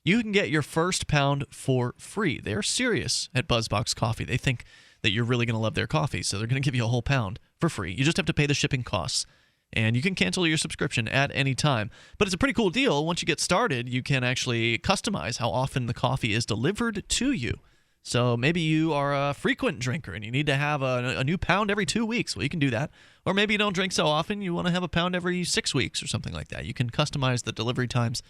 You can get your first pound for free. They're serious at BuzzBox Coffee. They think that you're really going to love their coffee, so they're going to give you a whole pound for free. You just have to pay the shipping costs. And you can cancel your subscription at any time. But it's a pretty cool deal. Once you get started, you can actually customize how often the coffee is delivered to you. So maybe you are a frequent drinker and you need to have a new pound every 2 weeks. Well, you can do that. Or maybe you don't drink so often, you want to have a pound every 6 weeks or something like that. You can customize the delivery times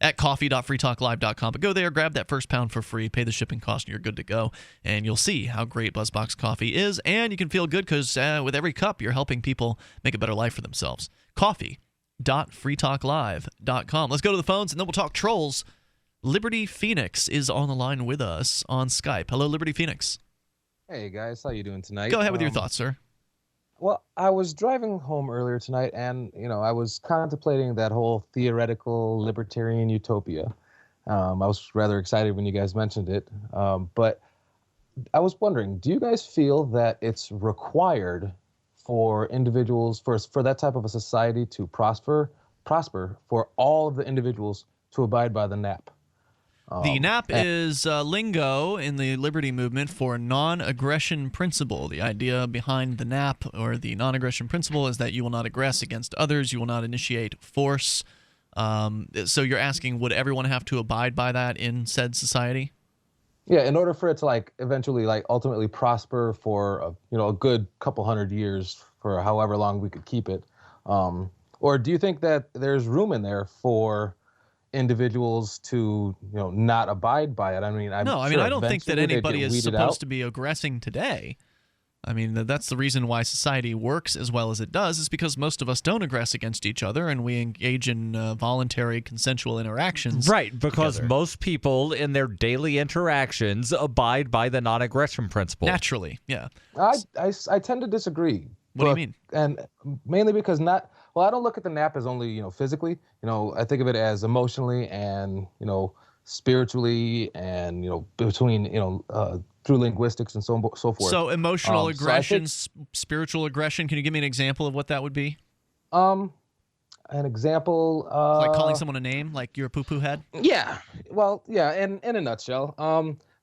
at coffee.freetalklive.com. But go there, grab that first pound for free, pay the shipping cost, and you're good to go. And you'll see how great BuzzBox Coffee is. And you can feel good because with every cup, you're helping people make a better life for themselves. Coffee.freetalklive.com. Let's go to the phones, and then we'll talk trolls. Liberty Phoenix is on the line with us on Skype. Hello, Liberty Phoenix. Hey, guys. How you doing tonight? Go ahead with your thoughts, sir. Well, I was driving home earlier tonight, and I was contemplating that whole theoretical libertarian utopia. I was rather excited when you guys mentioned it, but I was wondering, do you guys feel that it's required for individuals, for that type of a society to prosper, for all of the individuals to abide by the NAP? The NAP is lingo in the liberty movement for non-aggression principle. The idea behind the NAP, or the non-aggression principle, is that you will not aggress against others, you will not initiate force. So you're asking, would everyone have to abide by that in said society? Yeah, in order for it to eventually ultimately prosper for a good couple hundred years, for however long we could keep it. Or do you think that there's room in there for individuals to, not abide by it? I mean, I don't think that anybody is supposed to be aggressing today. I mean, that's the reason why society works as well as it does, is because most of us don't aggress against each other and we engage in voluntary consensual interactions. Right, because together. most people in their daily interactions abide by the non-aggression principle. Naturally, yeah. I tend to disagree. What do you mean? And mainly because I don't look at the nap as only, physically. I think of it as emotionally and, spiritually and, between, through linguistics and so forth. So emotional aggression, spiritual aggression. Can you give me an example of what that would be? An example. Like calling someone a name, like you're a poo-poo head? Yeah. Well, yeah, in a nutshell.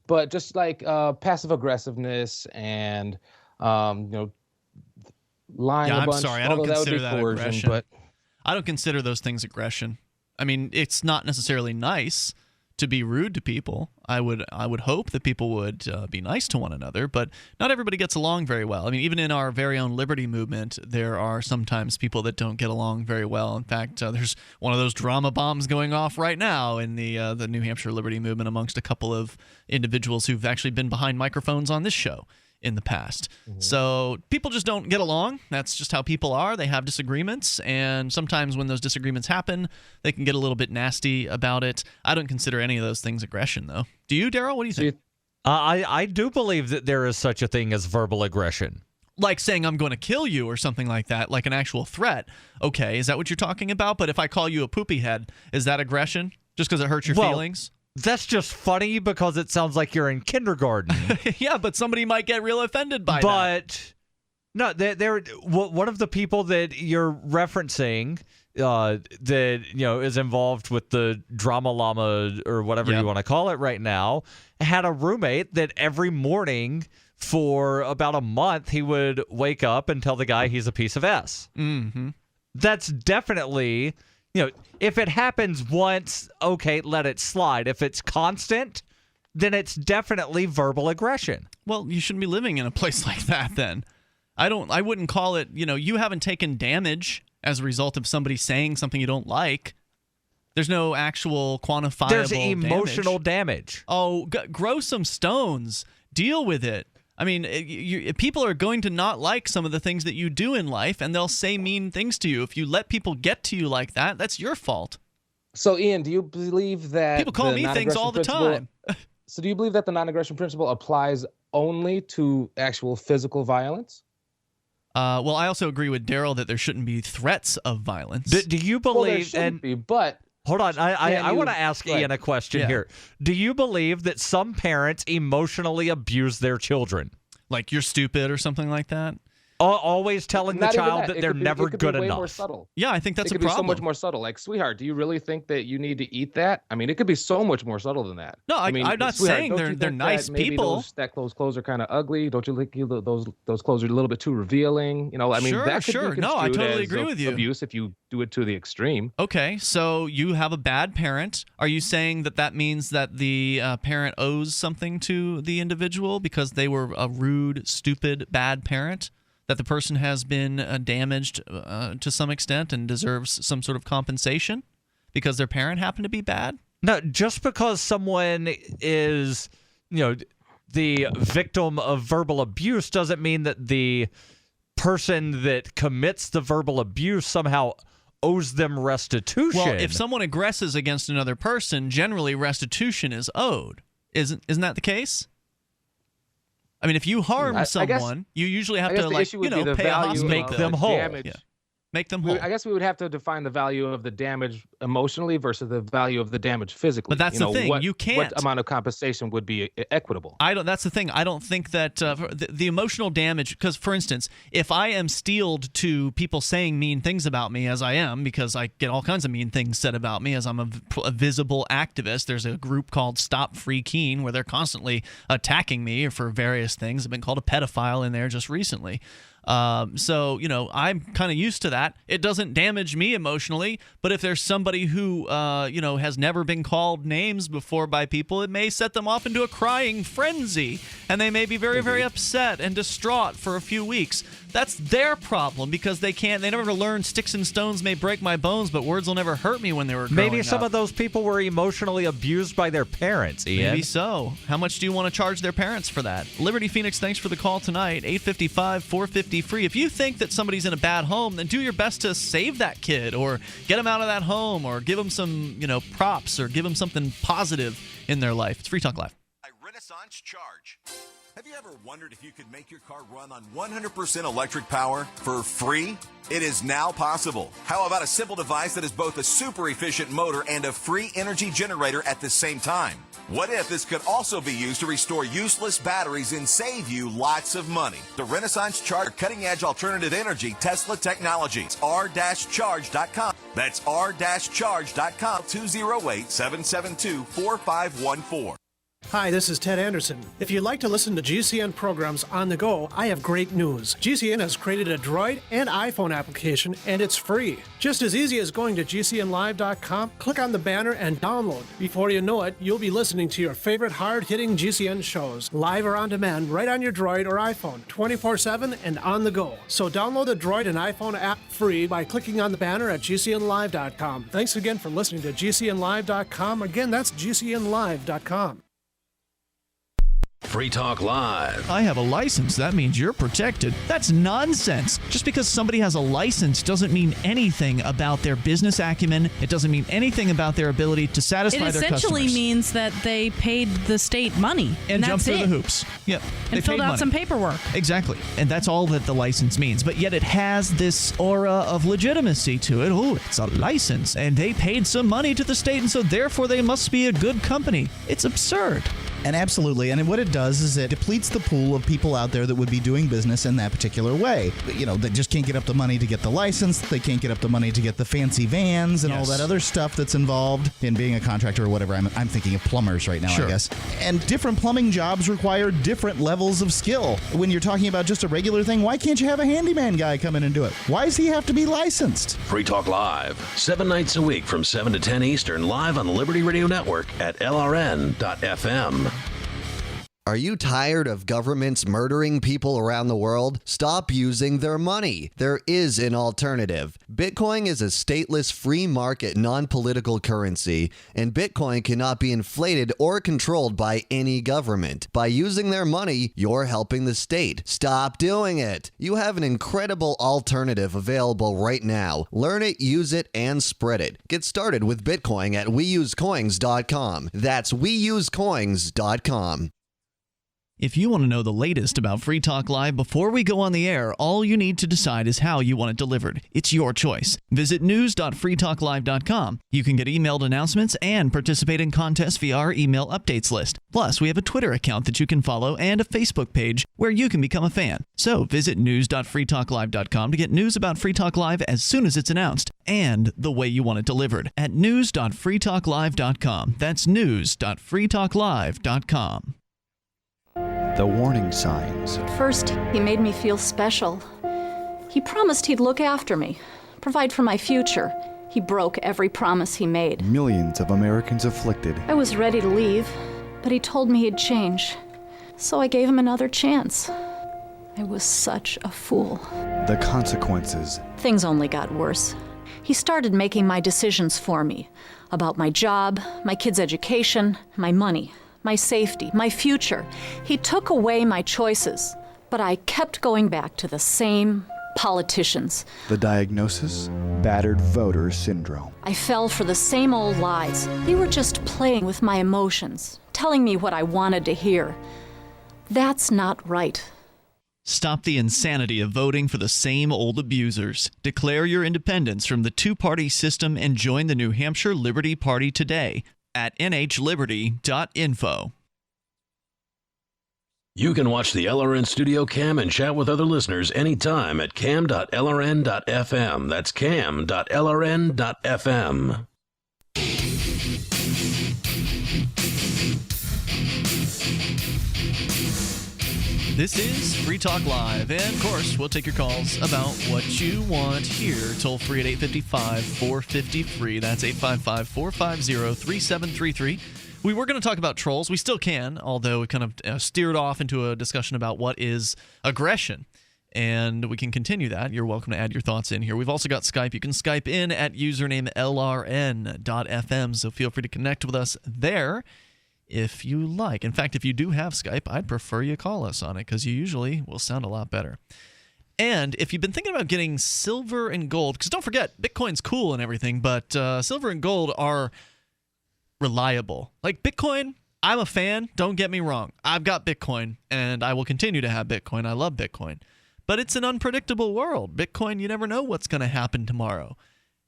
But just like passive aggressiveness and, lying yeah, a bunch. I'm sorry. I don't consider that coercion, aggression. but I don't consider those things aggression. I mean, it's not necessarily nice to be rude to people. I would hope that people would be nice to one another, but not everybody gets along very well. I mean, even in our very own liberty movement, there are sometimes people that don't get along very well. In fact, there's one of those drama bombs going off right now in the New Hampshire liberty movement amongst a couple of individuals who've actually been behind microphones on this show in the past. Mm-hmm. So people just don't get along. That's just how people are. They have disagreements, and sometimes when those disagreements happen, they can get a little bit nasty about it. I don't consider any of those things aggression, though. Do you, Darryl? What do you think? I do believe that there is such a thing as verbal aggression. Like saying I'm going to kill you or something like that, like an actual threat. Okay, is that what you're talking about? But if I call you a poopy head, is that aggression? Just because it hurts your feelings? That's just funny because it sounds like you're in kindergarten. Yeah, but somebody might get real offended by that. But no, they're one of the people that you're referencing that is involved with the drama llama or whatever you want to call it right now had a roommate that every morning for about a month he would wake up and tell the guy he's a piece of S. Mm-hmm. That's definitely. If it happens once, okay, let it slide. If it's constant, then it's definitely verbal aggression. Well, you shouldn't be living in a place like that then. I wouldn't call it, you haven't taken damage as a result of somebody saying something you don't like. There's no actual quantifiable There's emotional damage. Oh, grow some stones. Deal with it. I mean, people are going to not like some of the things that you do in life, and they'll say mean things to you. If you let people get to you like that, that's your fault. So, Ian, do you believe that people call me things all the time? So do you believe that the non-aggression principle applies only to actual physical violence? Well, I also agree with Darryl that there shouldn't be threats of violence. Do you believe... Well, there shouldn't be, but... Hold on, I want to ask Ian a question here. Do you believe that some parents emotionally abuse their children? Like you're stupid or something like that? Always telling the child that they're never good enough. More subtle. Yeah, I think that's a problem. It could be so much more subtle. Like, sweetheart, do you really think that you need to eat that? I mean, it could be so much more subtle than that. No, I'm not saying they're nice people. Those clothes are kind of ugly. Don't you think those clothes are a little bit too revealing? I mean, that could be construed no, I totally as agree with you. Abuse if you do it to the extreme. Okay, so you have a bad parent. Are you saying that means that the parent owes something to the individual because they were a rude, stupid, bad parent? That the person has been damaged to some extent and deserves some sort of compensation because their parent happened to be bad? No, just because someone is, the victim of verbal abuse doesn't mean that the person that commits the verbal abuse somehow owes them restitution. Well, if someone aggresses against another person, generally restitution is owed. Isn't that the case? I mean, if you harm someone, you usually have to, pay a hospital. Make them whole. Yeah. Make them whole. I guess we would have to define the value of the damage emotionally versus the value of the damage physically. But that's the thing. You can't. What amount of compensation would be equitable? That's the thing. I don't think that the emotional damage, because, for instance, if I am steeled to people saying mean things about me, as I am, because I get all kinds of mean things said about me as I'm a visible activist. There's a group called Stop Free Keene where they're constantly attacking me for various things. I've been called a pedophile in there just recently. So, I'm kind of used to that. It doesn't damage me emotionally, but if there's somebody who, has never been called names before by people, it may set them off into a crying frenzy, and they may be very, very upset and distraught for a few weeks. That's their problem because they never learned sticks and stones may break my bones, but words will never hurt me when they were growing up. Maybe some of those people were emotionally abused by their parents, Ian. Maybe so. How much do you want to charge their parents for that? Liberty Phoenix, thanks for the call tonight. 855-450-FREE. If you think that somebody's in a bad home, then do your best to save that kid or get them out of that home or give them some, props or give them something positive in their life. It's Free Talk Live. Renaissance Charge. Have you ever wondered if you could make your car run on 100% electric power for free? It is now possible. How about a simple device that is both a super efficient motor and a free energy generator at the same time? What if this could also be used to restore useless batteries and save you lots of money? The Renaissance Charge cutting-edge alternative energy Tesla Technologies. r-charge.com. That's r-charge.com. 208-772-4514. Hi, this is Ted Anderson. If you'd like to listen to GCN programs on the go, I have great news. GCN has created a Droid and iPhone application, and it's free. Just as easy as going to GCNlive.com, click on the banner, and download. Before you know it, you'll be listening to your favorite hard-hitting GCN shows, live or on demand, right on your Droid or iPhone, 24/7 and on the go. So download the Droid and iPhone app free by clicking on the banner at GCNlive.com. Thanks again for listening to GCNlive.com. Again, that's GCNlive.com. Free Talk Live. I have a license. That means you're protected. That's nonsense. Just because somebody has a license doesn't mean anything about their business acumen. It doesn't mean anything about their ability to satisfy their customers. It essentially means that they paid the state money. And jumped through the hoops. Yep. And filled out some paperwork. Exactly. And that's all that the license means. But yet it has this aura of legitimacy to it. Oh, it's a license. And they paid some money to the state, and so therefore they must be a good company. It's absurd. And absolutely. And what it does is it depletes the pool of people out there that would be doing business in that particular way. That just can't get up the money to get the license. They can't get up the money to get the fancy vans and all that other stuff that's involved in being a contractor or whatever. I'm thinking of plumbers right now, I guess. And different plumbing jobs require different levels of skill. When you're talking about just a regular thing, why can't you have a handyman guy come in and do it? Why does he have to be licensed? Free Talk Live, 7 nights a week from 7 to 10 Eastern, live on the Liberty Radio Network at LRN.FM. Are you tired of governments murdering people around the world? Stop using their money. There is an alternative. Bitcoin is a stateless, free market, non-political currency, and Bitcoin cannot be inflated or controlled by any government. By using their money, you're helping the state. Stop doing it. You have an incredible alternative available right now. Learn it, use it, and spread it. Get started with Bitcoin at weusecoins.com. That's weusecoins.com. If you want to know the latest about Free Talk Live before we go on the air, all you need to decide is how you want it delivered. It's your choice. Visit news.freetalklive.com. You can get emailed announcements and participate in contests via our email updates list. Plus, we have a Twitter account that you can follow and a Facebook page where you can become a fan. So visit news.freetalklive.com to get news about Free Talk Live as soon as it's announced and the way you want it delivered at news.freetalklive.com. That's news.freetalklive.com. The warning signs. At first, he made me feel special. He promised he'd look after me, provide for my future. He broke every promise he made. Millions of Americans afflicted. I was ready to leave, but he told me he'd change. So I gave him another chance. I was such a fool. The consequences. Things only got worse. He started making my decisions for me. About my job, my kids' education, my money, my safety, my future. He took away my choices, but I kept going back to the same politicians. The diagnosis? Battered voter syndrome. I fell for the same old lies. They were just playing with my emotions, telling me what I wanted to hear. That's not right. Stop the insanity of voting for the same old abusers. Declare your independence from the two-party system and join the New Hampshire Liberty Party today at nhliberty.info. You can watch the LRN Studio Cam and chat with other listeners anytime at cam.lrn.fm. That's cam.lrn.fm. This is Free Talk Live, and of course, we'll take your calls about what you want here. Toll free at 855-450-FREE. That's 855-450-3733. We were going to talk about trolls. We still can, although we kind of steered off into a discussion about what is aggression. and we can continue that. You're welcome to add your thoughts in here. We've also got Skype. You can Skype in at username LRN.FM, so feel free to connect with us there if you like. In fact, if you do have Skype, I'd prefer you call us on it because you usually will sound a lot better. And if you've been thinking about getting silver and gold, because don't forget, Bitcoin's cool and everything, but silver and gold are reliable. Like Bitcoin, I'm a fan, don't get me wrong. I've got Bitcoin, and I will continue to have Bitcoin. I love Bitcoin. But it's an unpredictable world. Bitcoin, you never know what's going to happen tomorrow.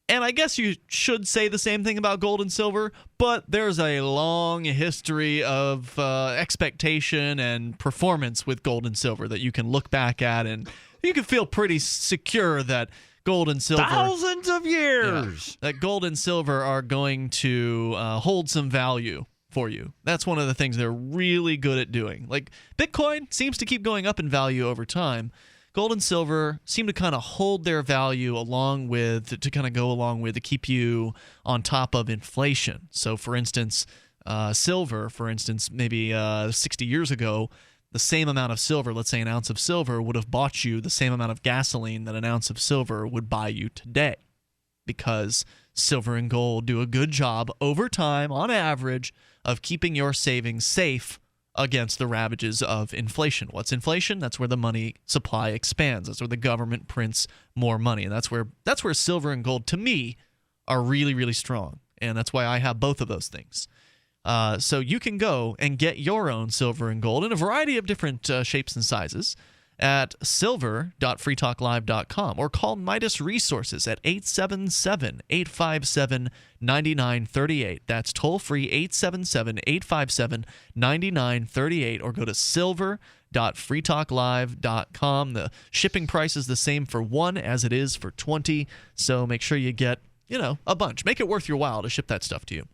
And I guess you should say the same thing about gold and silver, but there's a long history of expectation and performance with gold and silver that you can look back at, and you can feel pretty secure that gold and silver... Thousands of years! Yeah, that gold and silver are going to hold some value for you. That's one of the things they're really good at doing. Like, Bitcoin seems to keep going up in value over time. Gold and silver seem to kind of hold their value to keep you on top of inflation. So, for instance, silver, maybe 60 years ago, the same amount of silver, let's say an ounce of silver, would have bought you the same amount of gasoline that an ounce of silver would buy you today. Because silver and gold do a good job over time, on average, of keeping your savings safe against the ravages of inflation. What's inflation? That's where the money supply expands. That's where the government prints more money. And that's where silver and gold, to me, are really, really strong. And that's why I have both of those things. So you can go and get your own silver and gold in a variety of different shapes and sizes at silver.freetalklive.com or call Midas Resources at 877-857-9938. That's toll-free 877-857-9938 or go to silver.freetalklive.com. The shipping price is the same for 1 as it is for 20, so make sure you get, a bunch. Make it worth your while to ship that stuff to you.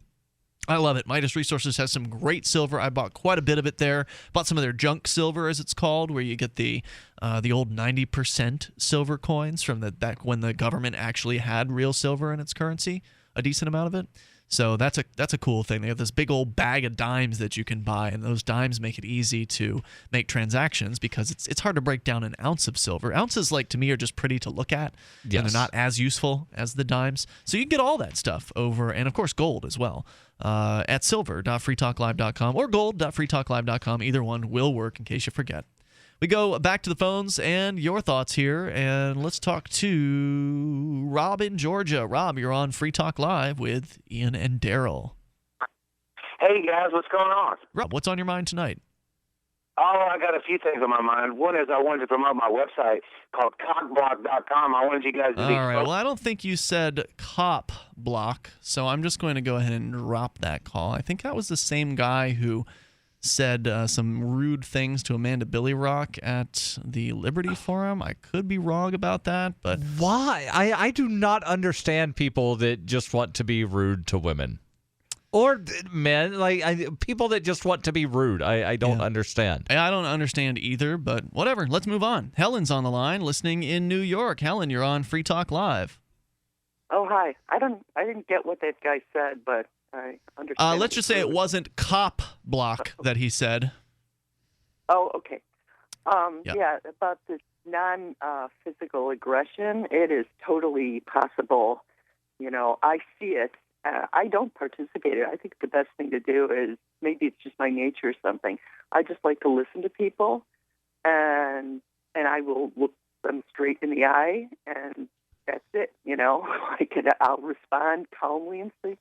I love it. Midas Resources has some great silver. I bought quite a bit of it there. Bought some of their junk silver, as it's called, where you get the old 90% silver coins from back when the government actually had real silver in its currency, a decent amount of it. So that's a cool thing. They have this big old bag of dimes that you can buy, and those dimes make it easy to make transactions because it's hard to break down an ounce of silver. Ounces, to me, are just pretty to look at, and they're not as useful as the dimes. So you can get all that stuff over, and of course gold as well, at silver.freetalklive.com or gold.freetalklive.com. Either one will work in case you forget. We go back to the phones and your thoughts here, and let's talk to Rob in Georgia. Rob, you're on Free Talk Live with Ian and Darryl. Hey, guys, what's going on? Rob, what's on your mind tonight? Oh, I got a few things on my mind. One is I wanted to promote my website called Copblock.com. I wanted you guys to All right, well, I don't think you said Copblock, so I'm just going to go ahead and drop that call. I think that was the same guy who said some rude things to Amanda Billy Rock at the Liberty Forum. I could be wrong about that, but... Why? I do not understand people that just want to be rude to women. Or men, people that just want to be rude. I don't understand. I don't understand either, but whatever. Let's move on. Helen's on the line, listening in New York. Helen, you're on Free Talk Live. Oh, hi. I didn't get what that guy said, but I understand. Let's just say it wasn't cop block that he said. Oh, okay. Yep. Yeah, about this non-physical aggression, it is totally possible. I see it. I don't participate in it. I think the best thing to do is, maybe it's just my nature or something. I just like to listen to people, and I will look them straight in the eye, and that's it. I'll respond calmly and speak.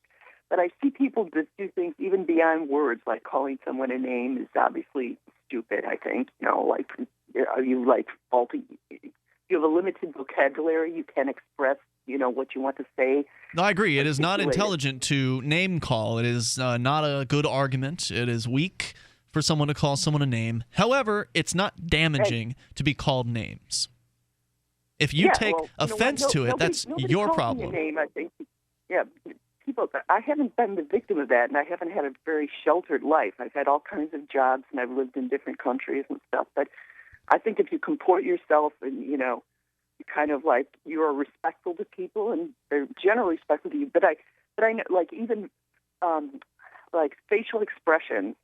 But I see people that do things even beyond words, like calling someone a name is obviously stupid, I think. Are you faulty? You have a limited vocabulary. You can express, what you want to say. No, I agree. It is not intelligent to name call. It is not a good argument. It is weak for someone to call someone a name. However, it's not damaging to be called names. If you take offense to it, that's your problem. Me a name, I think. Yeah. I haven't been the victim of that, and I haven't had a very sheltered life. I've had all kinds of jobs, and I've lived in different countries and stuff. But I think if you comport yourself and, you kind of you are respectful to people, and they're generally respectful to you. But I know, even facial expression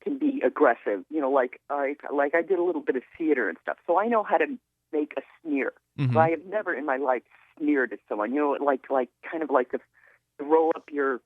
can be aggressive. I did a little bit of theater and stuff, so I know how to make a sneer. Mhm. But I have never in my life sneered at someone. You know, like kind of like to roll up your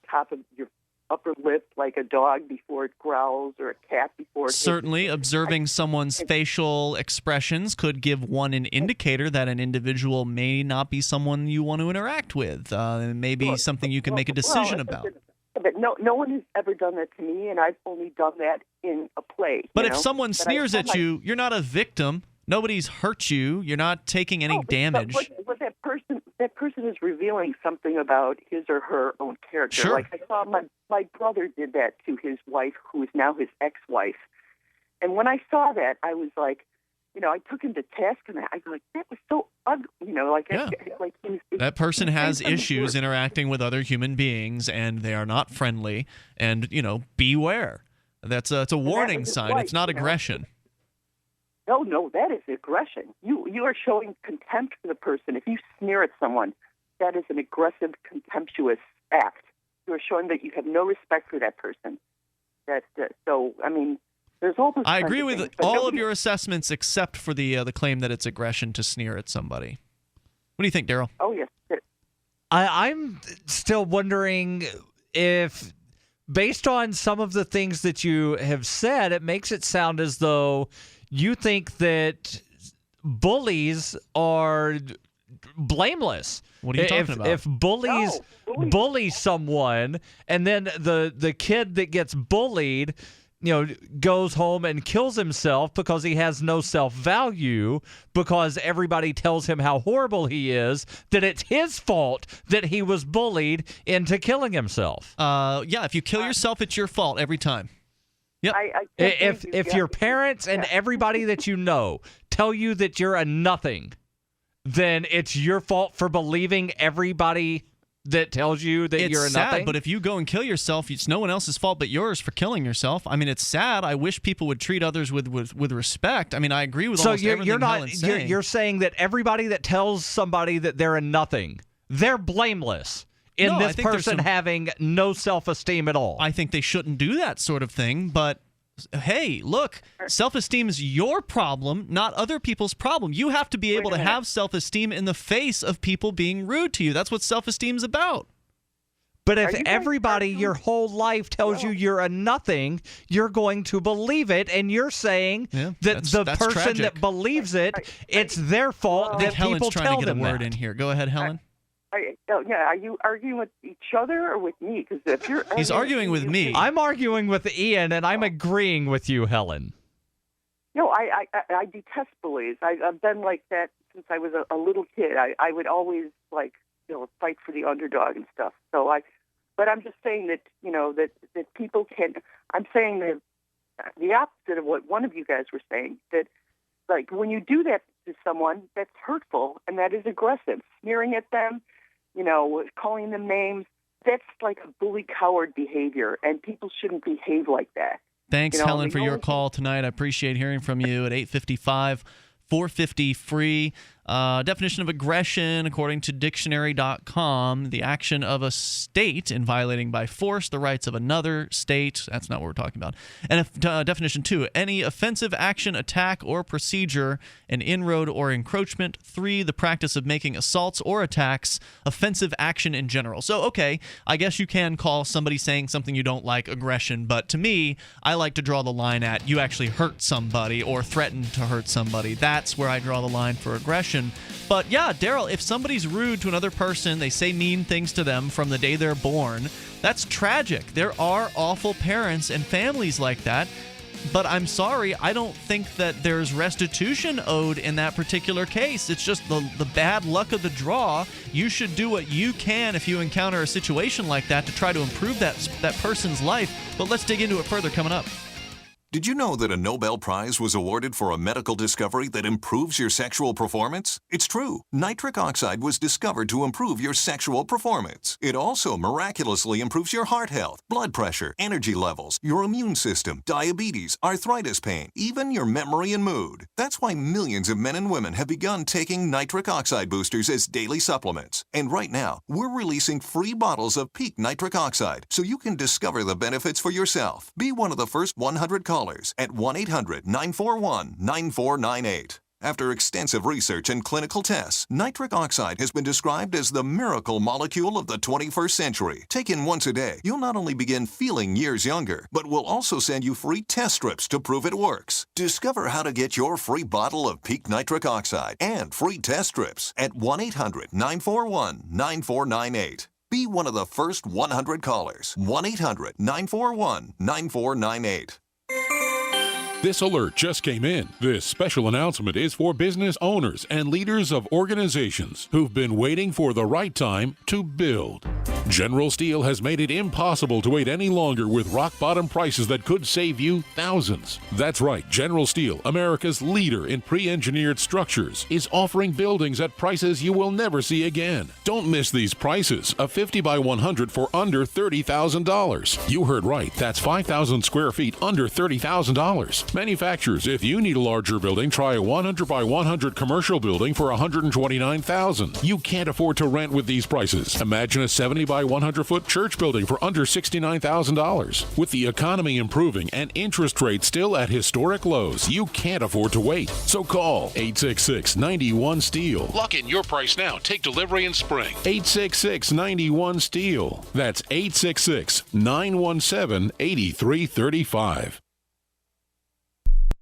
top of your upper lip like a dog before it growls, or a cat before it Certainly, observing someone's facial expressions could give one an indicator that an individual may not be someone you want to interact with. Maybe something you can make a decision about. But no one has ever done that to me, and I've only done that in a play. But if someone sneers at you, you're not a victim. Nobody's hurt you. You're not taking any damage. But that person is revealing something about his or her own character. Sure. Like I saw my brother did that to his wife, who is now his ex-wife. And when I saw that, I was like, I took him to task on that. I was like, that was so ugly. That person has issues interacting with other human beings, and they are not friendly. And beware. It's a warning sign. It's not aggression. No, that is aggression. You are showing contempt for the person. If you sneer at someone, that is an aggressive, contemptuous act. You are showing that you have no respect for that person. There's all those. I agree with things, all of your assessments except for the claim that it's aggression to sneer at somebody. What do you think, Darryl? Oh, yes. I'm still wondering if, based on some of the things that you have said, it makes it sound as though you think that bullies are blameless. What are you talking about? If bullies bully someone, and then the kid that gets bullied, goes home and kills himself because he has no self-value, because everybody tells him how horrible he is, that it's his fault that he was bullied into killing himself. Yeah, if you kill yourself, it's your fault every time. Yep. If your parents and everybody that you know tell you that you're a nothing, then it's your fault for believing everybody that tells you that you're a nothing. Sad, but if you go and kill yourself, it's no one else's fault but yours for killing yourself. I mean, it's sad. I wish people would treat others with respect. I mean, I agree with almost everything Helen's saying. You're saying that everybody that tells somebody that they're a nothing, they're blameless in this person having no self-esteem at all. I think they shouldn't do that sort of thing, but hey, look, self-esteem is your problem, not other people's problem. You have to be able to have self-esteem in the face of people being rude to you. That's what self-esteem is about. But if everybody your whole life tells you you're a nothing, you're going to believe it, and you're saying that the person tragic. that believes it, it's their fault that people Helen's trying tell to get them a word that. in here. Go ahead, Helen. Are you arguing with each other or with me? Because if you're He's arguing with me. I'm arguing with Ian, and I'm agreeing with you, Helen. No, I detest bullies. I've been like that since I was a little kid. I would always fight for the underdog and stuff. But I'm just saying that that people can. I'm saying that the opposite of what one of you guys were saying. That when you do that to someone, that's hurtful and that is aggressive. Sneering at them, calling them names. That's like a bully coward behavior, and people shouldn't behave like that. Thanks, Helen, for your call tonight. I appreciate hearing from you at 855 450 free. Definition of aggression, according to dictionary.com, the action of a state in violating by force the rights of another state. That's not what we're talking about. And definition 2, any offensive action, attack, or procedure, an inroad or encroachment. 3, the practice of making assaults or attacks, offensive action in general. So, okay, I guess you can call somebody saying something you don't like aggression, but to me, I like to draw the line at you actually hurt somebody or threaten to hurt somebody. That's where I draw the line for aggression. But yeah, Darryl, if somebody's rude to another person, they say mean things to them from the day they're born, that's tragic. There are awful parents and families like that. But I'm sorry, I don't think that there's restitution owed in that particular case. It's just the bad luck of the draw. You should do what you can if you encounter a situation like that to try to improve that person's life. But let's dig into it further coming up. Did you know that a Nobel Prize was awarded for a medical discovery that improves your sexual performance? It's true. Nitric oxide was discovered to improve your sexual performance. It also miraculously improves your heart health, blood pressure, energy levels, your immune system, diabetes, arthritis pain, even your memory and mood. That's why millions of men and women have begun taking nitric oxide boosters as daily supplements. And right now, we're releasing free bottles of Peak Nitric Oxide so you can discover the benefits for yourself. Be one of the first 100 callers at 1-800-941-9498. After extensive research and clinical tests, nitric oxide has been described as the miracle molecule of the 21st century. Taken once a day, you'll not only begin feeling years younger, but we'll also send you free test strips to prove it works. Discover how to get your free bottle of peak nitric oxide and free test strips at 1-800-941-9498. Be one of the first 100 callers. 1-800-941-9498. This alert just came in. This special announcement is for business owners and leaders of organizations who've been waiting for the right time to build. General Steel has made it impossible to wait any longer with rock-bottom prices that could save you thousands. That's right, General Steel, America's leader in pre-engineered structures, is offering buildings at prices you will never see again. Don't miss these prices. A 50 by 100 for under $30,000. You heard right. That's 5,000 square feet under $30,000. Manufacturers, if you need a larger building, try a 100 by 100 commercial building for $129,000. You can't afford to rent with these prices. Imagine a 70 by 100-foot church building for under $69,000. With the economy improving and interest rates still at historic lows, you can't afford to wait. So call 866-91-STEEL. Lock in your price now. Take delivery in spring. 866-91-STEEL. That's 866-917-8335.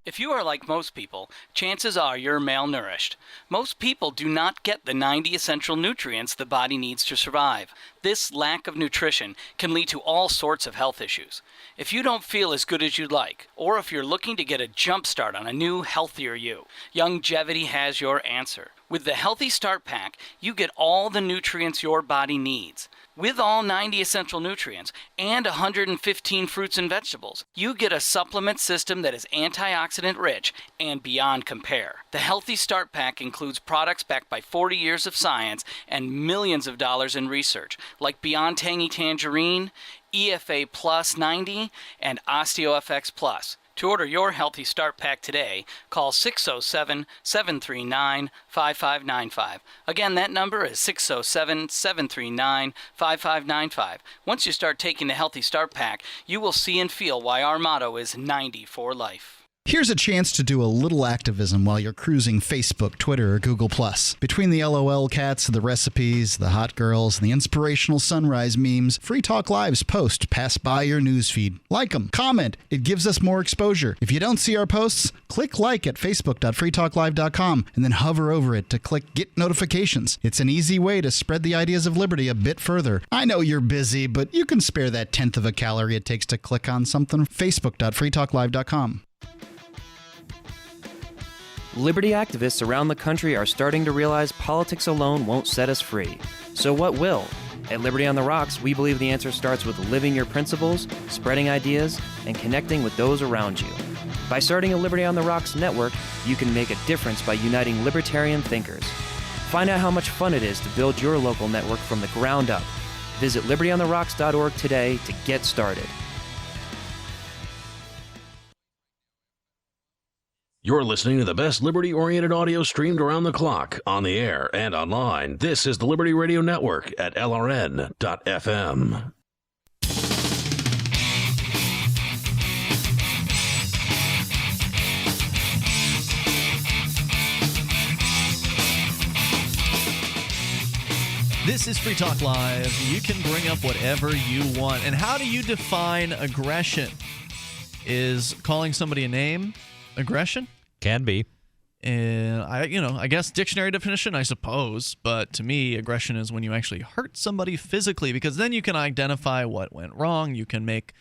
If you are like most people, chances are you're malnourished. Most people do not get the 90 essential nutrients the body needs to survive. This lack of nutrition can lead to all sorts of health issues. If you don't feel as good as you'd like, or if you're looking to get a jump start on a new, healthier you, Youngevity has your answer. With the Healthy Start Pack, you get all the nutrients your body needs. With all 90 essential nutrients and 115 fruits and vegetables, you get a supplement system that is antioxidant rich and beyond compare. The Healthy Start Pack includes products backed by 40 years of science and millions of dollars in research, like Beyond Tangy Tangerine, EFA Plus 90, and OsteoFX Plus. To order your Healthy Start Pack today, call 607-739-5595. Again, that number is 607-739-5595. Once you start taking the Healthy Start Pack, you will see and feel why our motto is 90 for life. Here's a chance to do a little activism while you're cruising Facebook, Twitter, or Google+. Between the LOL cats, the recipes, the hot girls, and the inspirational sunrise memes, Free Talk Live's posts pass by your newsfeed. Like them, comment. It gives us more exposure. If you don't see our posts, click like at facebook.freetalklive.com and then hover over it to click Get Notifications. It's an easy way to spread the ideas of liberty a bit further. I know you're busy, but you can spare that tenth of a calorie it takes to click on something. facebook.freetalklive.com. Liberty activists around the country are starting to realize politics alone won't set us free. So what will? At Liberty on the Rocks, we believe the answer starts with living your principles, spreading ideas, and connecting with those around you. By starting a Liberty on the Rocks network, you can make a difference by uniting libertarian thinkers. Find out how much fun it is to build your local network from the ground up. Visit libertyontherocks.org today to get started. You're listening to the best liberty-oriented audio streamed around the clock, on the air, and online. This is the Liberty Radio Network at LRN.FM. This is Free Talk Live. You can bring up whatever you want. And how do you define aggression? Is calling somebody a name aggression? Can be. And I guess dictionary definition, I suppose. But to me, aggression is when you actually hurt somebody physically, because then you can identify what went wrong. You can make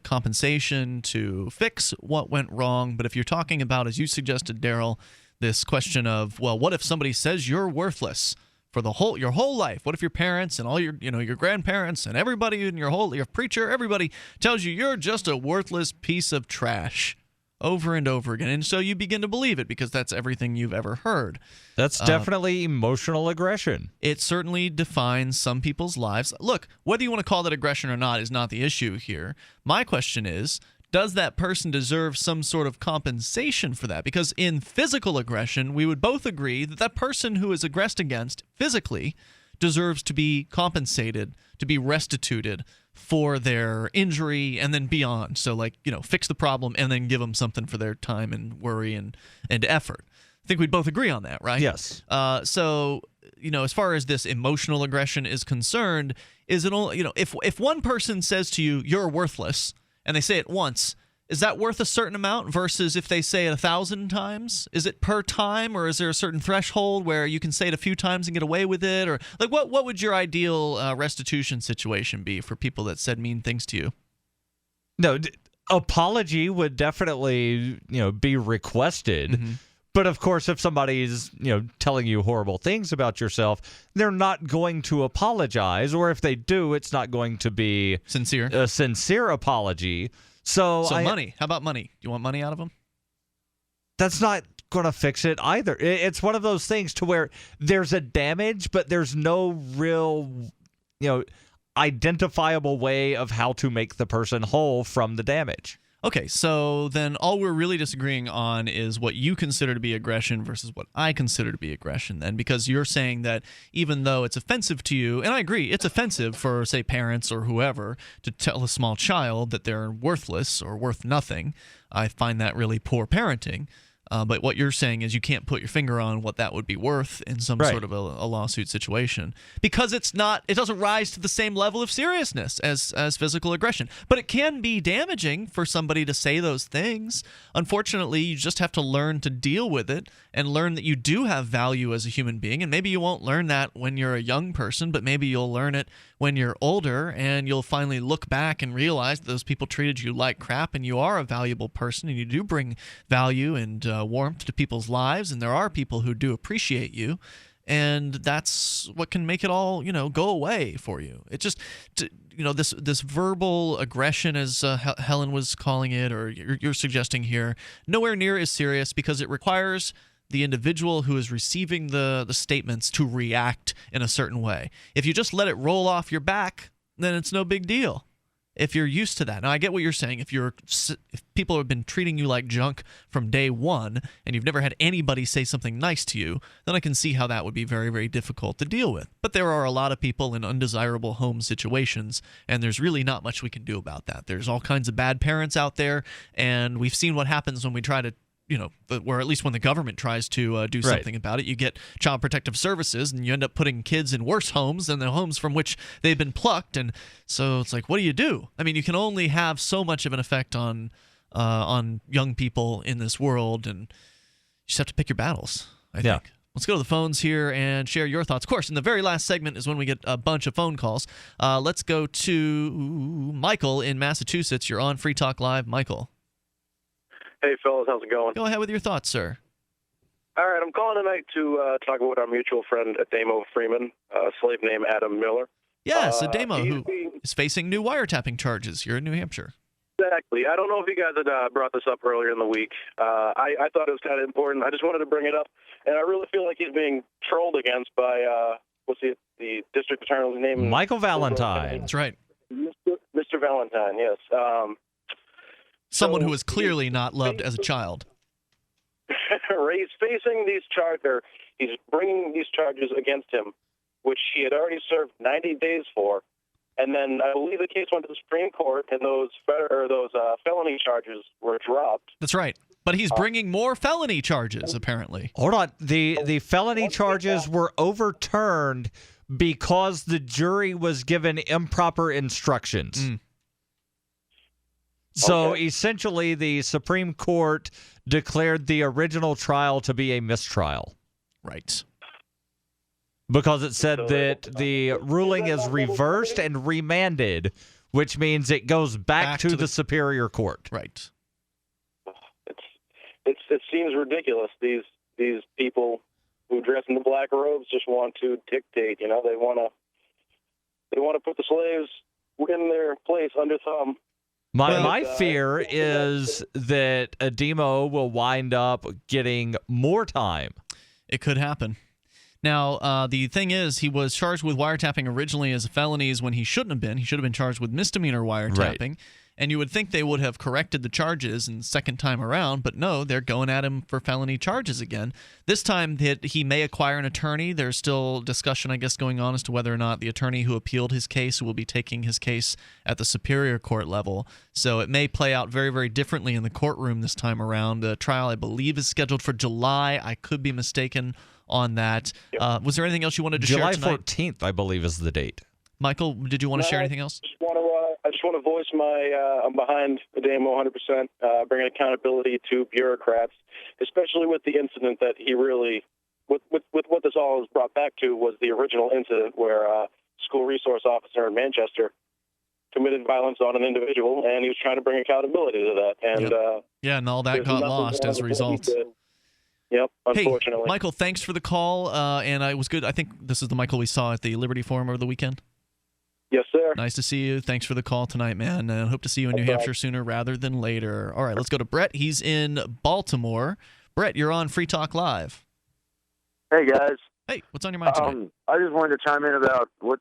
compensation to fix what went wrong. But if you're talking about, as you suggested, Darryl, this question of, well, what if somebody says you're worthless for your whole life? What if your parents and all your grandparents and everybody in your preacher, everybody tells you you're just a worthless piece of trash over and over again, and so you begin to believe it because that's everything you've ever heard. That's definitely emotional aggression. It certainly defines some people's lives. Look, whether you want to call that aggression or not is not the issue here. My question is, does that person deserve some sort of compensation for that? Because in physical aggression, we would both agree that that person who is aggressed against physically deserves to be compensated, to be restituted for their injury and then beyond. So, fix the problem and then give them something for their time and worry and effort. I think we'd both agree on that, right? Yes. So, as far as this emotional aggression is concerned, is it only, if one person says to you, you're worthless, and they say it once, is that worth a certain amount versus if they say it 1,000 times? Is it per time, or is there a certain threshold where you can say it a few times and get away with it? Or like, what would your ideal restitution situation be for people that said mean things to you? No, apology would definitely, be requested. Mm-hmm. But of course, if somebody's, telling you horrible things about yourself, they're not going to apologize. Or if they do, it's not going to be sincere. A sincere apology. So money. How about money? You want money out of them? That's not going to fix it either. It's one of those things to where there's a damage, but there's no real, identifiable way of how to make the person whole from the damage. Okay, so then all we're really disagreeing on is what you consider to be aggression versus what I consider to be aggression then, because you're saying that even though it's offensive to you, and I agree, it's offensive for, say, parents or whoever to tell a small child that they're worthless or worth nothing. I find that really poor parenting. But what you're saying is you can't put your finger on what that would be worth in some sort of a lawsuit situation because it doesn't rise to the same level of seriousness as physical aggression. But it can be damaging for somebody to say those things. Unfortunately, you just have to learn to deal with it and learn that you do have value as a human being. And maybe you won't learn that when you're a young person, but maybe you'll learn it when you're older and you'll finally look back and realize that those people treated you like crap and you are a valuable person and you do bring value and warmth to people's lives, and there are people who do appreciate you, and that's what can make it all go away for you. It just this verbal aggression, as Helen was calling it, or you're suggesting here, nowhere near as serious because it requires the individual who is receiving the statements to react in a certain way. If you just let it roll off your back, then it's no big deal. If you're used to that. Now, I get what you're saying. If people have been treating you like junk from day one and you've never had anybody say something nice to you, then I can see how that would be very, very difficult to deal with. But there are a lot of people in undesirable home situations, and there's really not much we can do about that. There's all kinds of bad parents out there, and we've seen what happens when we try to or at least when the government tries to do something about it. You get Child Protective Services, and you end up putting kids in worse homes than the homes from which they've been plucked. And so it's like, what do you do? I mean, you can only have so much of an effect on young people in this world, and you just have to pick your battles, I think. Let's go to the phones here and share your thoughts. Of course, in the very last segment is when we get a bunch of phone calls. Let's go to Michael in Massachusetts. You're on Free Talk Live. Michael. Hey, fellas, how's it going? Go ahead with your thoughts, sir. All right, I'm calling tonight to talk about our mutual friend, Ademo Freeman, a slave named Adam Miller. Yes, Ademo, who is facing new wiretapping charges here in New Hampshire. Exactly. I don't know if you guys had brought this up earlier in the week. I thought it was kind of important. I just wanted to bring it up, and I really feel like he's being trolled against by, what's the district attorney's name? Michael Valentine. That's right. Mr. Valentine, yes. Someone who was clearly not loved as a child. He's facing these charges. He's bringing these charges against him, which he had already served 90 days for. And then I believe the case went to the Supreme Court, and those felony charges were dropped. That's right. But he's bringing more felony charges, apparently. Hold on. The felony charges were overturned because the jury was given improper instructions. So essentially, the Supreme Court declared the original trial to be a mistrial. Right. Because it said that the ruling is reversed and remanded, which means it goes back to the Superior Court. Right. It seems ridiculous. These people who dress in the black robes just want to dictate. They want to put the slaves in their place under thumb. My fear is that Ademo will wind up getting more time. It could happen. Now, the thing is, he was charged with wiretapping originally as felonies when he shouldn't have been. He should have been charged with misdemeanor wiretapping. Right. And you would think they would have corrected the charges in the second time around, but no, they're going at him for felony charges again. This time he may acquire an attorney. There's still discussion, I guess, going on as to whether or not the attorney who appealed his case will be taking his case at the Superior Court level. So it may play out very, very differently in the courtroom this time around. The trial, I believe, is scheduled for July. I could be mistaken on that. Was there anything else you wanted to share tonight? July 14th, I believe, is the date. Michael, did you want to share anything else? I just want to voice I'm behind Ademo 100%, bringing accountability to bureaucrats, especially with the incident that he really, with what this all was brought back to was the original incident where a school resource officer in Manchester committed violence on an individual, and he was trying to bring accountability to that. And and all that got lost as a result. Yep, unfortunately. Hey, Michael, thanks for the call, and it was good. I think this is the Michael we saw at the Liberty Forum over the weekend. Yes, sir. Nice to see you. Thanks for the call tonight, man. And hope to see you in New Hampshire sooner rather than later. All right, let's go to Brett. He's in Baltimore. Brett, you're on Free Talk Live. Hey, guys. Hey, what's on your mind tonight? I just wanted to chime in about what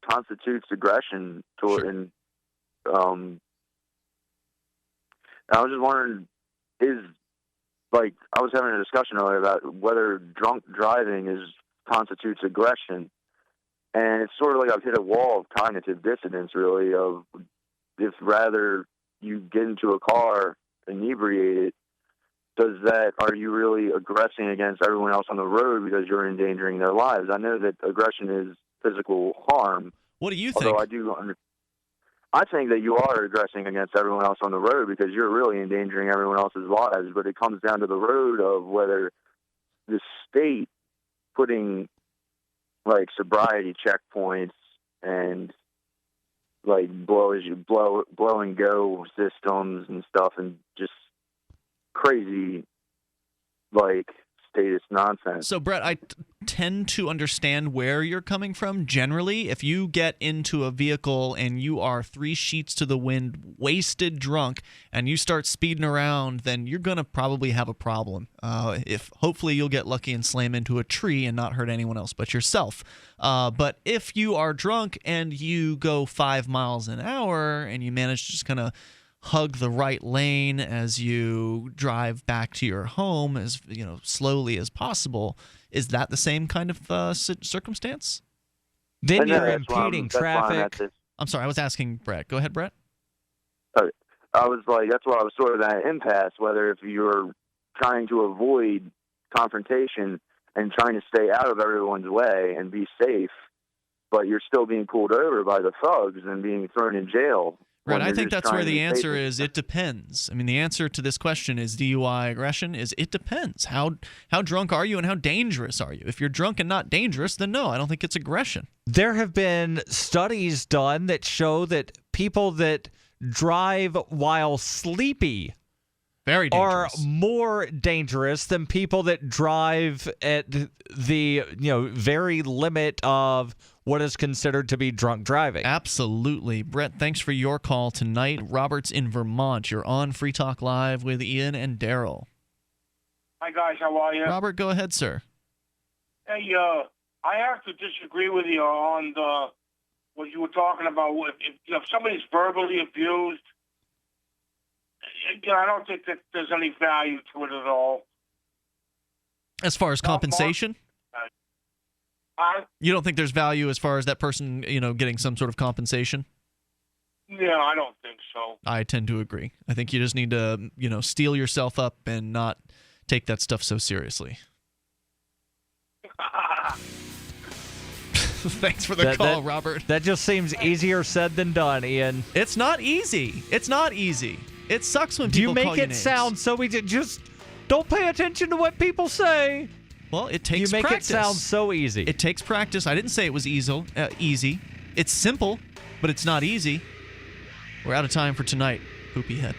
constitutes aggression toward, and I was just wondering, I was having a discussion earlier about whether drunk driving constitutes aggression. And it's sort of like I've hit a wall of cognitive dissonance, really, of if rather you get into a car inebriated, are you really aggressing against everyone else on the road because you're endangering their lives? I know that aggression is physical harm. What do you think? Although I think that you are aggressing against everyone else on the road because you're really endangering everyone else's lives. But it comes down to the road of whether the state putting sobriety checkpoints and blow and go systems and stuff, and just crazy status nonsense. So, Brett, I tend to understand where you're coming from. Generally, if you get into a vehicle and you are 3 sheets to the wind, wasted, drunk, and you start speeding around, then you're going to probably have a problem. Hopefully you'll get lucky and slam into a tree and not hurt anyone else but yourself. But if you are drunk and you go 5 miles an hour and you manage to just kind of hug the right lane as you drive back to your home as slowly as possible, is that the same kind of circumstance? Then you're impeding traffic. I'm sorry, I was asking Brett. Go ahead, Brett. I was that's why I was sort of at an impasse, whether if you're trying to avoid confrontation and trying to stay out of everyone's way and be safe, but you're still being pulled over by the thugs and being thrown in jail. Right, I think that's where the answer is. It depends. I mean, the answer to this question is DUI aggression is it depends. How drunk are you and how dangerous are you? If you're drunk and not dangerous, then no, I don't think it's aggression. There have been studies done that show that people that drive while sleepy are more dangerous than people that drive at the very limit of what is considered to be drunk driving. Absolutely. Brett, thanks for your call tonight. Robert's in Vermont. You're on Free Talk Live with Ian and Darryl. Hi, guys. How are you? Robert, go ahead, sir. Hey, I have to disagree with you on what you were talking about. If somebody's verbally abused, I don't think that there's any value to it at all. As far as compensation? You don't think there's value as far as that person, getting some sort of compensation? Yeah, I don't think so. I tend to agree. I think you just need to, steel yourself up and not take that stuff so seriously. Thanks for the call, Robert. That just seems easier said than done, Ian. It's not easy. It's not easy. It sucks when people call you names. You make it sound so easy. Just don't pay attention to what people say. Well, it takes practice. You make it sound so easy. It takes practice. I didn't say it was easy. It's simple, but it's not easy. We're out of time for tonight, poopy head.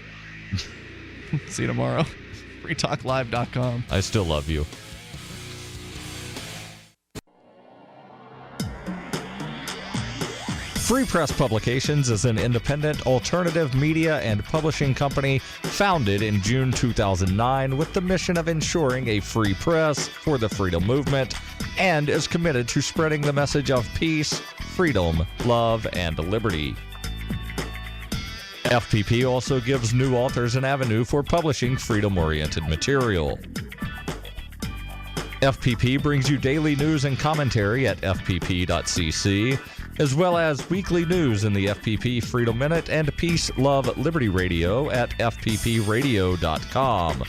See you tomorrow. freetalklive.com. I still love you. Free Press Publications is an independent alternative media and publishing company founded in June 2009 with the mission of ensuring a free press for the freedom movement and is committed to spreading the message of peace, freedom, love, and liberty. FPP also gives new authors an avenue for publishing freedom-oriented material. FPP brings you daily news and commentary at fpp.cc, as well as weekly news in the FPP Freedom Minute and Peace, Love, Liberty Radio at fppradio.com.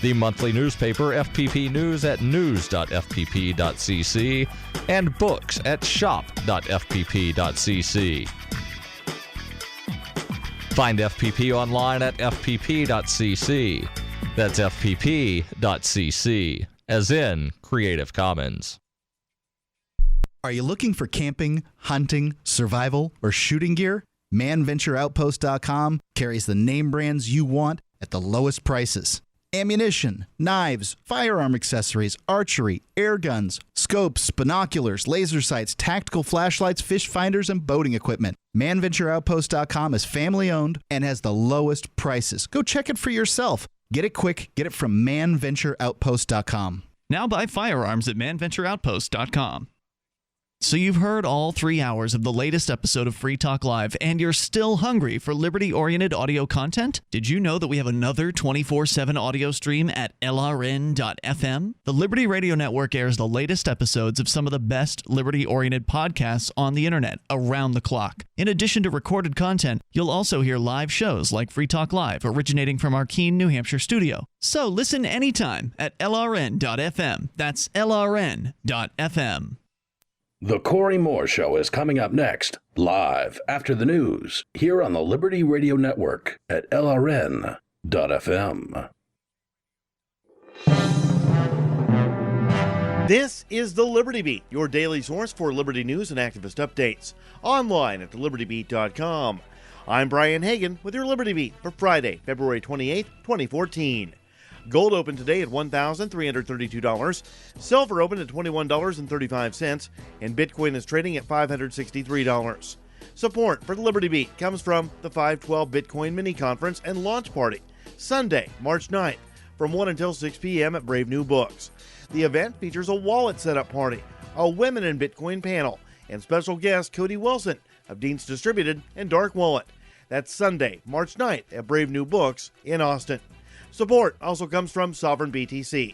The monthly newspaper FPP News at news.fpp.cc and books at shop.fpp.cc. Find FPP online at fpp.cc. That's fpp.cc, as in Creative Commons. Are you looking for camping, hunting, survival, or shooting gear? ManVentureOutpost.com carries the name brands you want at the lowest prices. Ammunition, knives, firearm accessories, archery, air guns, scopes, binoculars, laser sights, tactical flashlights, fish finders, and boating equipment. ManVentureOutpost.com is family-owned and has the lowest prices. Go check it for yourself. Get it quick. Get it from ManVentureOutpost.com. Now buy firearms at ManVentureOutpost.com. So you've heard all 3 hours of the latest episode of Free Talk Live, and you're still hungry for liberty-oriented audio content? Did you know that we have another 24/7 audio stream at LRN.FM? The Liberty Radio Network airs the latest episodes of some of the best liberty-oriented podcasts on the internet around the clock. In addition to recorded content, you'll also hear live shows like Free Talk Live, originating from our Keene, New Hampshire studio. So listen anytime at LRN.FM. That's LRN.FM. The Corey Moore Show is coming up next, live after the news, here on the Liberty Radio Network at LRN.FM. This is the Liberty Beat, your daily source for liberty news and activist updates. Online at thelibertybeat.com. I'm Brian Hagan with your Liberty Beat for Friday, February 28, 2014. Gold opened today at $1,332, silver opened at $21.35, and Bitcoin is trading at $563. Support for the Liberty Beat comes from the 512 Bitcoin Mini Conference and Launch Party, Sunday, March 9th, from 1 until 6 p.m. at Brave New Books. The event features a wallet setup party, a Women in Bitcoin panel, and special guest Cody Wilson of Dean's Distributed and Dark Wallet. That's Sunday, March 9th at Brave New Books in Austin. Support also comes from Sovereign BTC,